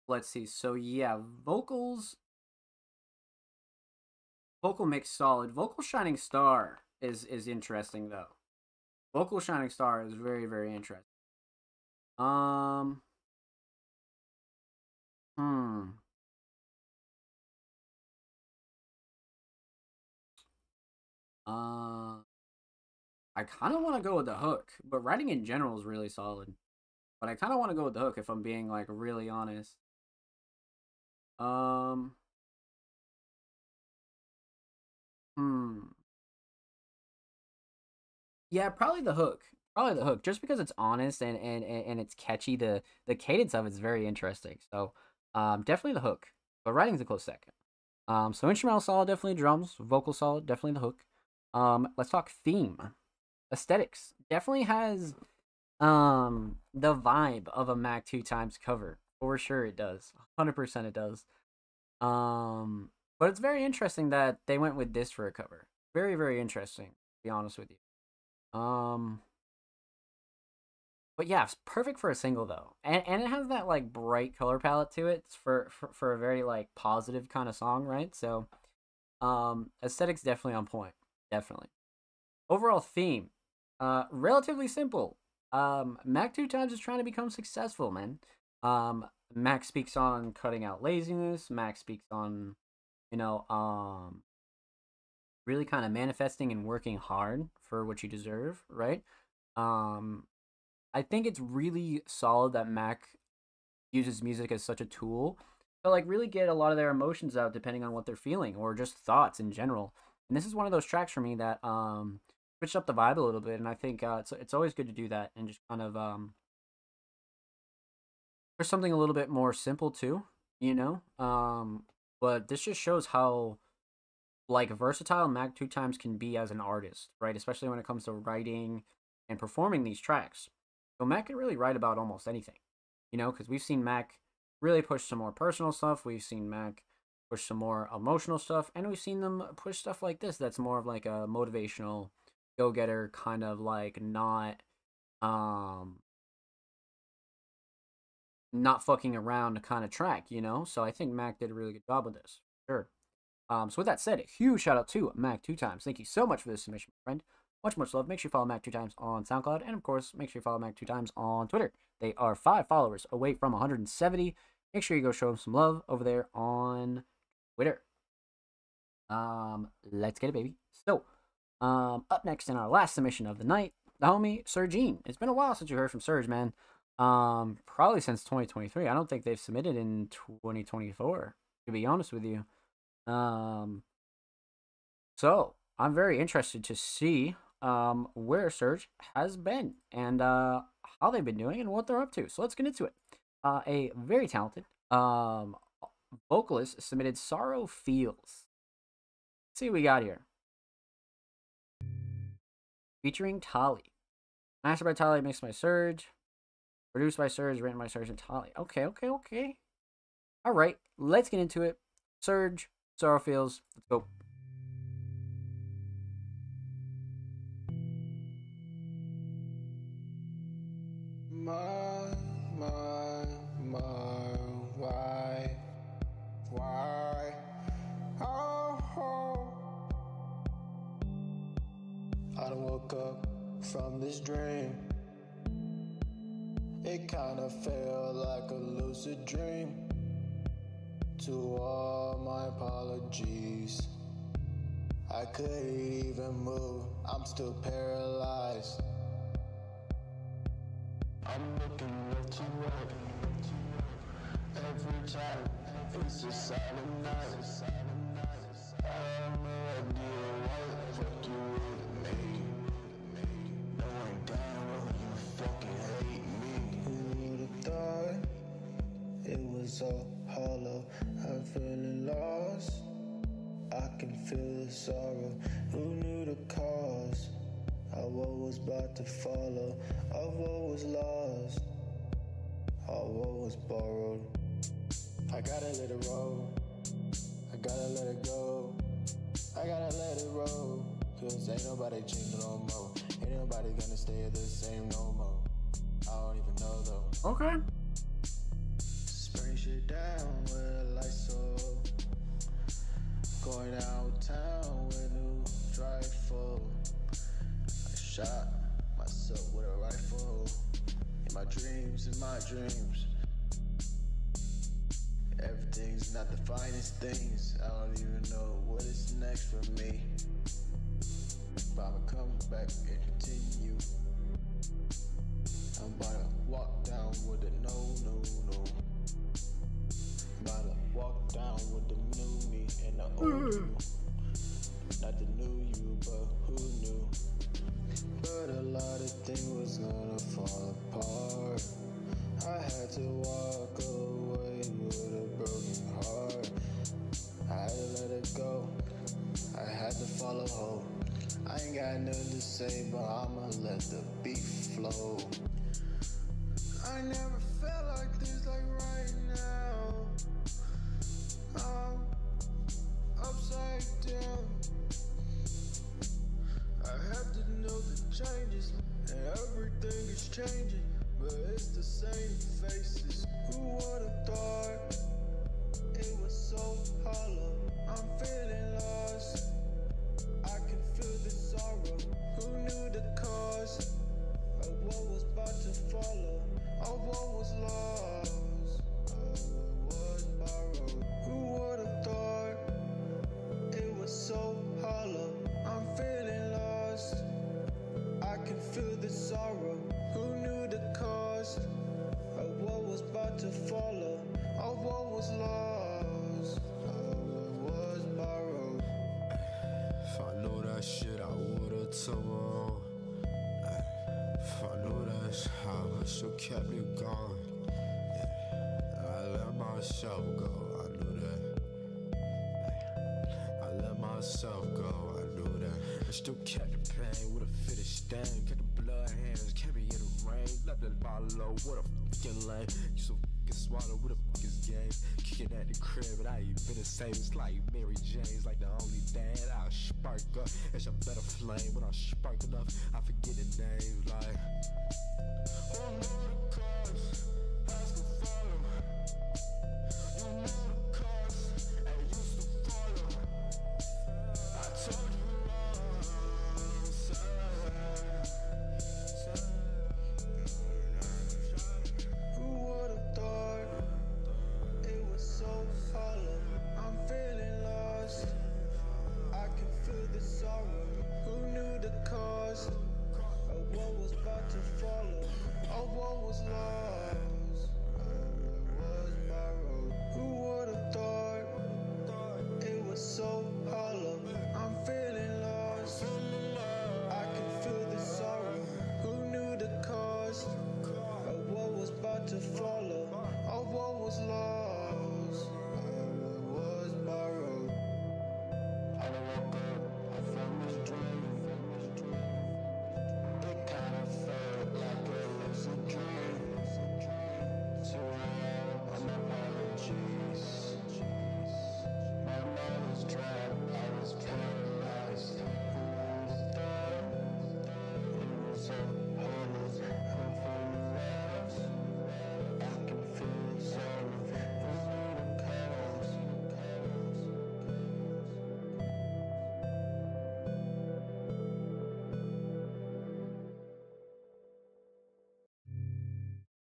Let's see. So yeah, vocals. Vocal mix solid. Vocal Shining Star is interesting though. Vocal Shining Star is very, very interesting. I kind of want to go with the hook, but writing in general is really solid. But I kind of want to go with the hook if I'm being like really honest. Yeah, probably the hook. Probably the hook, just because it's honest and it's catchy. The cadence of it's very interesting. So, definitely the hook. But writing's a close second. So instrumental solid, definitely drums. Vocal solid, definitely the hook. Let's talk theme. Aesthetics definitely has the vibe of a Mac 2 times cover. For sure it does. 100% it does. But it's very interesting that they went with this for a cover. Very, very interesting, to be honest with you. But yeah, it's perfect for a single though. And it has that like bright color palette to it for a very like positive kind of song, right? So aesthetics definitely on point. Definitely. Overall theme, relatively simple. Mac 2 times is trying to become successful, man. Mac speaks on cutting out laziness. Mac speaks on, you know, really kind of manifesting and working hard for what you deserve, right? I think it's really solid that Mac uses music as such a tool to like really get a lot of their emotions out depending on what they're feeling or just thoughts in general. And this is one of those tracks for me that switched up the vibe a little bit, and I think it's always good to do that and just kind of there's something a little bit more simple too, you know. But this just shows how like versatile Mac 2 times can be as an artist, right? Especially when it comes to writing and performing these tracks. So Mac can really write about almost anything, you know, because we've seen Mac really push some more personal stuff. We've seen Mac push some more emotional stuff, and we've seen them push stuff like this that's more of like a motivational, go-getter kind of like not fucking around kind of track, you know. So I think Mac did a really good job with this, sure. So with that said, a huge shout out to Mac 2 times. Thank you so much for this submission, my friend. Much love. Make sure you follow Mac 2 times on SoundCloud, and of course, make sure you follow Mac 2 times on Twitter. They are 5 followers away from 170. Make sure you go show them some love over there on Twitter. Let's get it, baby. So, up next in our last submission of the night, the homie Surgene. It's been a while since you heard from Surge, man. Probably since 2023. I don't think they've submitted in 2024, to be honest with you. So I'm very interested to see where Surge has been and how they've been doing and what they're up to. So let's get into it. A very talented vocalist submitted Sorrow Feels. Let's see what we got here. Featuring Tali. Mastered by Tali, mixed by Surge. Produced by Surge, written by Surge and Tali. Okay. All right, let's get into it. Surge, Sorrow Feels. Let's go. Why? Oh. I done woke up from this dream. It kinda felt like a lucid dream. To all my apologies, I couldn't even move, I'm still paralyzed. I'm looking at you right every time. It's a silent night. I have no idea why the fuck you with me. Knowing damn well you fucking hate me. Who would've thought it was all hollow? I'm feeling lost. I can feel the sorrow. Who knew the cause of what was about to follow? Of what was lost, of what was borrowed. I gotta let it roll. I gotta let it go. I gotta let it roll. Cause ain't nobody changing no more. Ain't nobody gonna stay the same no more. I don't even know though. Okay. Spraying shit down with a Lysol. Going downtown with new rifle. I shot myself with a rifle. In my dreams, Everything's not the finest things. I don't even know what is next for me. But I'ma come back and continue. I'm about to walk down with the no. About to walk down with the new me and the old you. Not the new you, but who knew? But a lot of things was gonna fall apart. I had to walk away with a broken heart. I had to let it go. I had to follow hope. I ain't got nothing to say, but I'ma let the beat flow. I never felt like this, like right now. I'm upside down. I have to know the changes, and everything is changing, but it's the same faces. Who would've thought it was so hollow? I'm feeling lost. I can feel the sorrow. Who knew the cause of what was about to follow? Of what was lost, of what was borrowed. Who would've thought it was so hollow? I'm feeling lost. I can feel the sorrow. Who knew the cause of what was about to follow? Of what was lost, of what was borrowed. If I knew that shit, I would've took her on. If I knew that, I would've kept it going. I let myself go, I knew that. I let myself go, I knew that. I still kept the pain with a fitted stain. Kept the blood hands, kept me in the rain. Left that follow, what a fucking lame. You so fucking swallow, what a fucking game. Kicking at the crib, and I ain't been the same. It's like Mary Jane's, like the only dad. I'll spark up, it's a better flame. When I spark enough, I forget the names. Like, who knew the cause? Ask a follow. You knew the cause, and used to follow. I told you who would've thought it was so hollow? I'm feeling lost. I can feel the sorrow. Who knew the cause of what was about to follow? Of what was lost, of what was borrowed. Who would've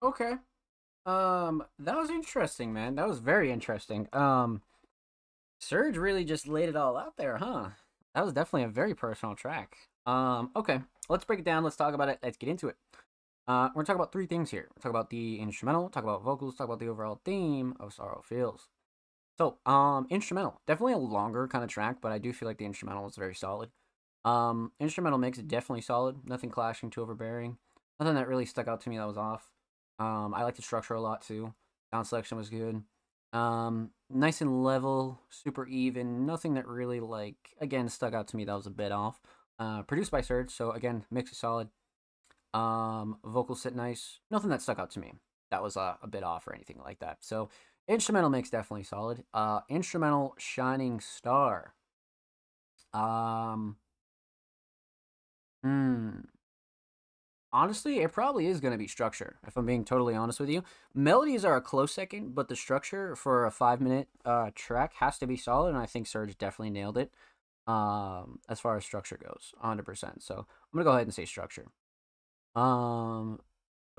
Okay. That was interesting, man. That was very interesting. Surge really just laid it all out there, huh? That was definitely a very personal track. Okay. Let's break it down. Let's talk about it. Let's get into it. We're gonna talk about three things here. We'll talk about the instrumental, talk about vocals, talk about the overall theme of Sorrow Feels. So, instrumental. Definitely a longer kind of track, but I do feel like the instrumental is very solid. Instrumental makes it definitely solid. Nothing clashing, too overbearing. Nothing that really stuck out to me that was off. I like the structure a lot too. Sound selection was good. Nice and level, super even. Nothing that really again stuck out to me that was a bit off. Produced by Surge, so again, mix is solid. Vocals sit nice. Nothing that stuck out to me that was a bit off or anything like that. So instrumental mix definitely solid. Instrumental Shining Star. Honestly, it probably is going to be structure, if I'm being totally honest with you. Melodies are a close second, but the structure for a 5-minute track has to be solid, and I think Surge definitely nailed it as far as structure goes, 100%. So I'm going to go ahead and say structure. So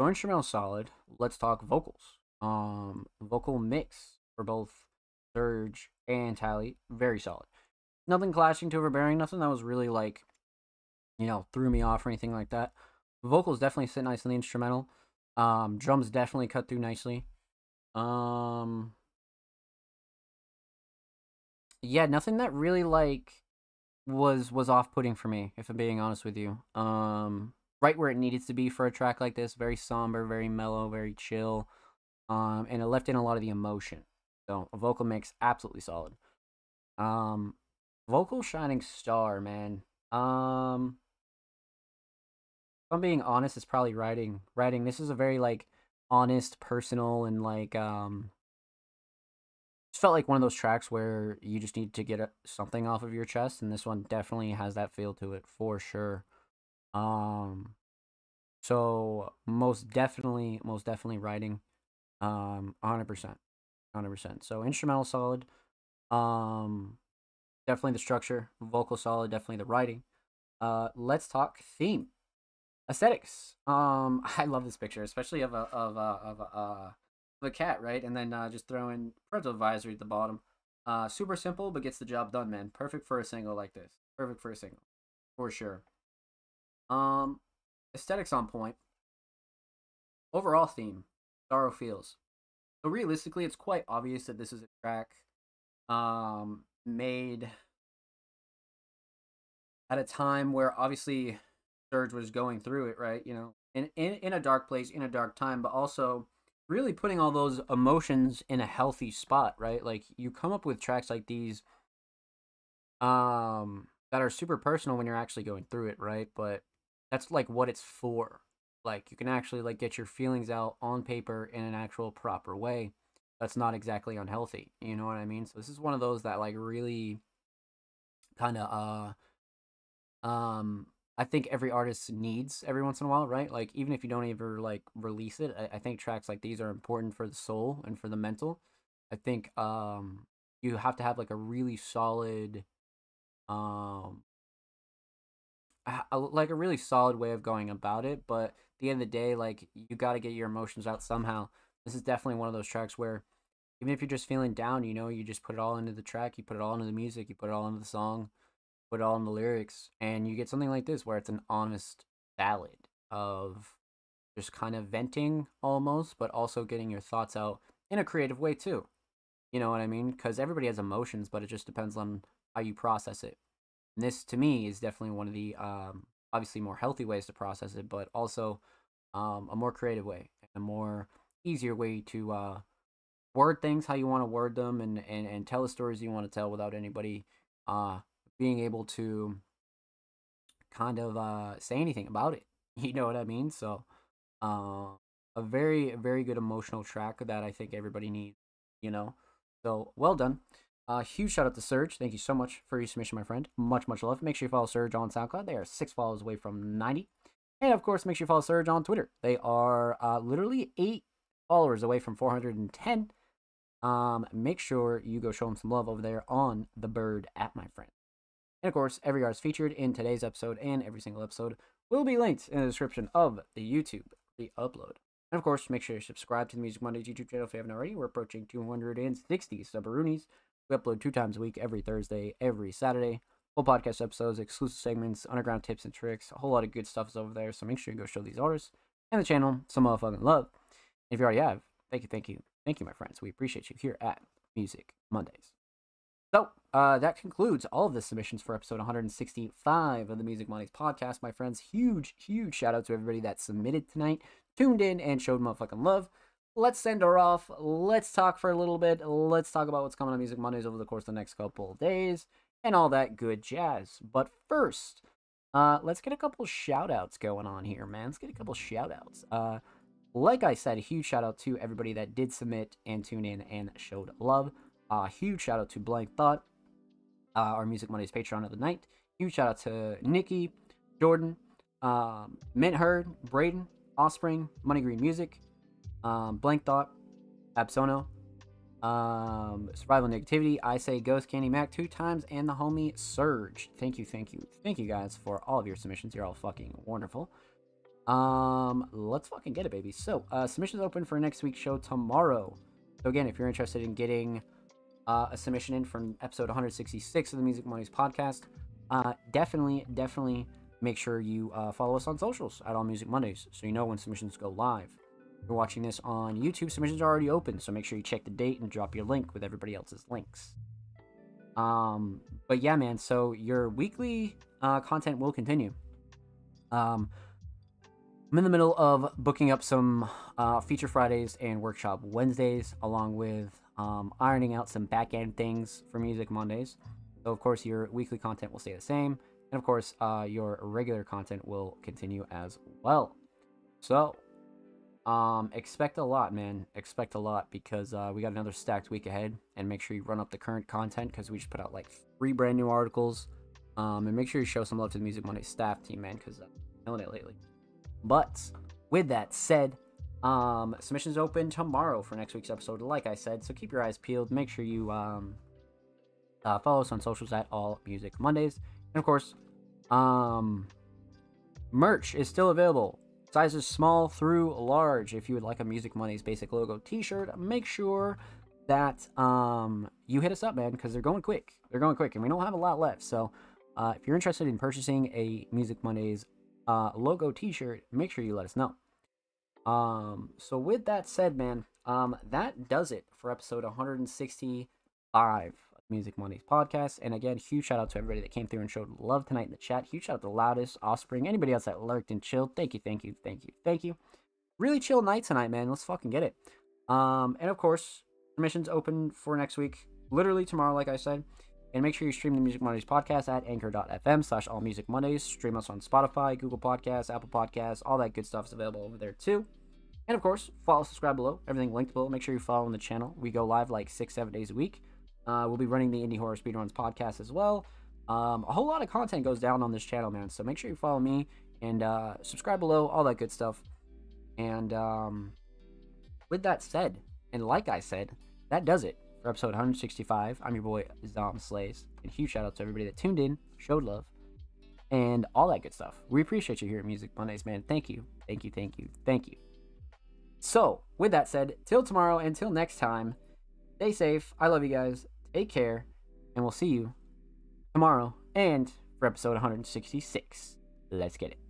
instrumental solid. Let's talk vocals. Vocal mix for both Surge and Tally, very solid. Nothing clashing to overbearing, nothing that was really threw me off or anything like that. Vocals definitely sit nice in the instrumental. Drums definitely cut through nicely. Yeah, nothing that really was off-putting for me, if I'm being honest with you. Right where it needed to be for a track like this, very somber, very mellow, very chill. And it left in a lot of the emotion. So a vocal mix, absolutely solid. Vocal Shining Star, man. If I'm being honest, it's probably writing. This is a very honest, personal, and just felt like one of those tracks where you just need to get something off of your chest, and this one definitely has that feel to it for sure. So most definitely writing, 100%. So instrumental solid, definitely the structure, vocal solid, definitely the writing. Let's talk theme. Aesthetics. I love this picture, especially of a cat, right? And then just throw in parental advisory at the bottom. Super simple, but gets the job done, man. Perfect for a single like this. Perfect for a single, for sure. Aesthetics on point. Overall theme, Sorrow Feels. So realistically, it's quite obvious that this is a track made at a time where obviously Surge was going through it, right? In a dark place, in a dark time, but also really putting all those emotions in a healthy spot, right? Like you come up with tracks like these that are super personal when you're actually going through it, right? But that's what it's for. You can actually get your feelings out on paper in an actual proper way. That's not exactly unhealthy. You know what I mean? So this is one of those that really kind of I think every artist needs every once in a while, right? Even if you don't ever release it, I think tracks like these are important for the soul and for the mental. I think you have to have a really solid a really solid way of going about it, but at the end of the day, you got to get your emotions out somehow. This is definitely one of those tracks where even if you're just feeling down, you just put it all into the track, you put it all into the music, you put it all into the song, put it all in the lyrics, and you get something like this where it's an honest ballad of just kind of venting almost, but also getting your thoughts out in a creative way too. You know what I mean? Because everybody has emotions, but it just depends on how you process it. And this, to me, is definitely one of the obviously more healthy ways to process it, but also a more creative way, a more easier way to word things how you want to word them, and tell the stories you want to tell without anybody being able to kind of say anything about it. You know what I mean? So a very, very good emotional track that I think everybody needs, So well done. Huge shout out to Surge. Thank you so much for your submission, my friend. Much love. Make sure you follow Surge on SoundCloud. They are 6 follows away from 90. And of course, make sure you follow Surge on Twitter. They are literally 8 followers away from 410. Make sure you go show them some love over there on the Bird app, my friend. And of course, every artist featured in today's episode and every single episode will be linked in the description of the YouTube re-upload. And of course, make sure you subscribe to the Music Mondays YouTube channel if you haven't already. We're approaching 260 subroonies. We upload 2 times a week, every Thursday, every Saturday. Full podcast episodes, exclusive segments, underground tips and tricks. A whole lot of good stuff is over there, so make sure you go show these artists and the channel some motherfucking love. If you already have, thank you, my friends. We appreciate you here at Music Mondays. So, that concludes all of the submissions for episode 165 of the Music Mondays podcast, my friends. Huge shout out to everybody that submitted tonight, tuned in, and showed motherfucking love. Let's send her off. Let's talk for a little bit. Let's talk about what's coming on Music Mondays over the course of the next couple of days and all that good jazz. But first, let's get a couple shout outs going on here, man. Let's get a couple shout outs. Like I said, a huge shout out to everybody that did submit and tune in and showed love. Huge shout out to Blank Thought, our Music Mondays Patreon of the night. Huge shout out to Nikki, Jordan, Mint Herd, Braden, Offspring, Money Green Music, Blank Thought, Absono, Survival Negativity, I Say Ghost, Candy Mac 2 times, and the homie Surge. Thank you guys for all of your submissions. You're all fucking wonderful. Let's fucking get it, baby. So, submissions open for next week's show tomorrow. So again, if you're interested in getting a submission in from episode 166 of the Music Mondays podcast, definitely make sure you follow us on socials at All Music Mondays so you know when submissions go live. If you're watching this on YouTube, submissions are already open, so make sure you check the date and drop your link with everybody else's links. But yeah, man, so your weekly content will continue. I'm in the middle of booking up some Feature Fridays and Workshop Wednesdays, along with ironing out some back-end things for Music Mondays. So, of course, your weekly content will stay the same. And, of course, your regular content will continue as well. So, expect a lot, man. Expect a lot, because we got another stacked week ahead. And make sure you run up the current content, because we just put out, like, 3 brand new articles. And make sure you show some love to the Music Mondays staff team, man, because I'm killing it lately. But with that said, submissions open tomorrow for next week's episode, like I said, so keep your eyes peeled. Make sure you follow us on socials at All Music Mondays. And of course, merch is still available. Sizes small through large. If you would like a Music Mondays basic logo t-shirt, make sure that you hit us up, man, because they're going quick. They're going quick, and we don't have a lot left. So if you're interested in purchasing a Music Mondays logo t-shirt, make sure you let us know. So with that said, man, that does it for episode 165 of Music Mondays podcast. And again, huge shout out to everybody that came through and showed love tonight in the chat. Huge shout out to Loudest, Offspring, anybody else that lurked and chilled. Thank you. Really chill night tonight, man. Let's fucking get it. And of course, submissions open for next week, literally tomorrow, like I said. And make sure you stream the Music Mondays podcast at anchor.fm/allmusicmondays. Stream us on Spotify, Google Podcasts, Apple Podcasts, all that good stuff is available over there too. And of course, follow, subscribe below. Everything linked below. Make sure you follow on the channel. We go live like 6-7 days a week. We'll be running the Indie Horror Speedruns podcast as well. A whole lot of content goes down on this channel, man. So make sure you follow me and subscribe below, all that good stuff. And with that said, and like I said, that does it for episode 165. I'm your boy, Zom Slays. And huge shout out to everybody that tuned in, showed love, and all that good stuff. We appreciate you here at Music Mondays, man. Thank you. So, with that said, till tomorrow, until next time, stay safe. I love you guys. Take care. And we'll see you tomorrow and for episode 166. Let's get it.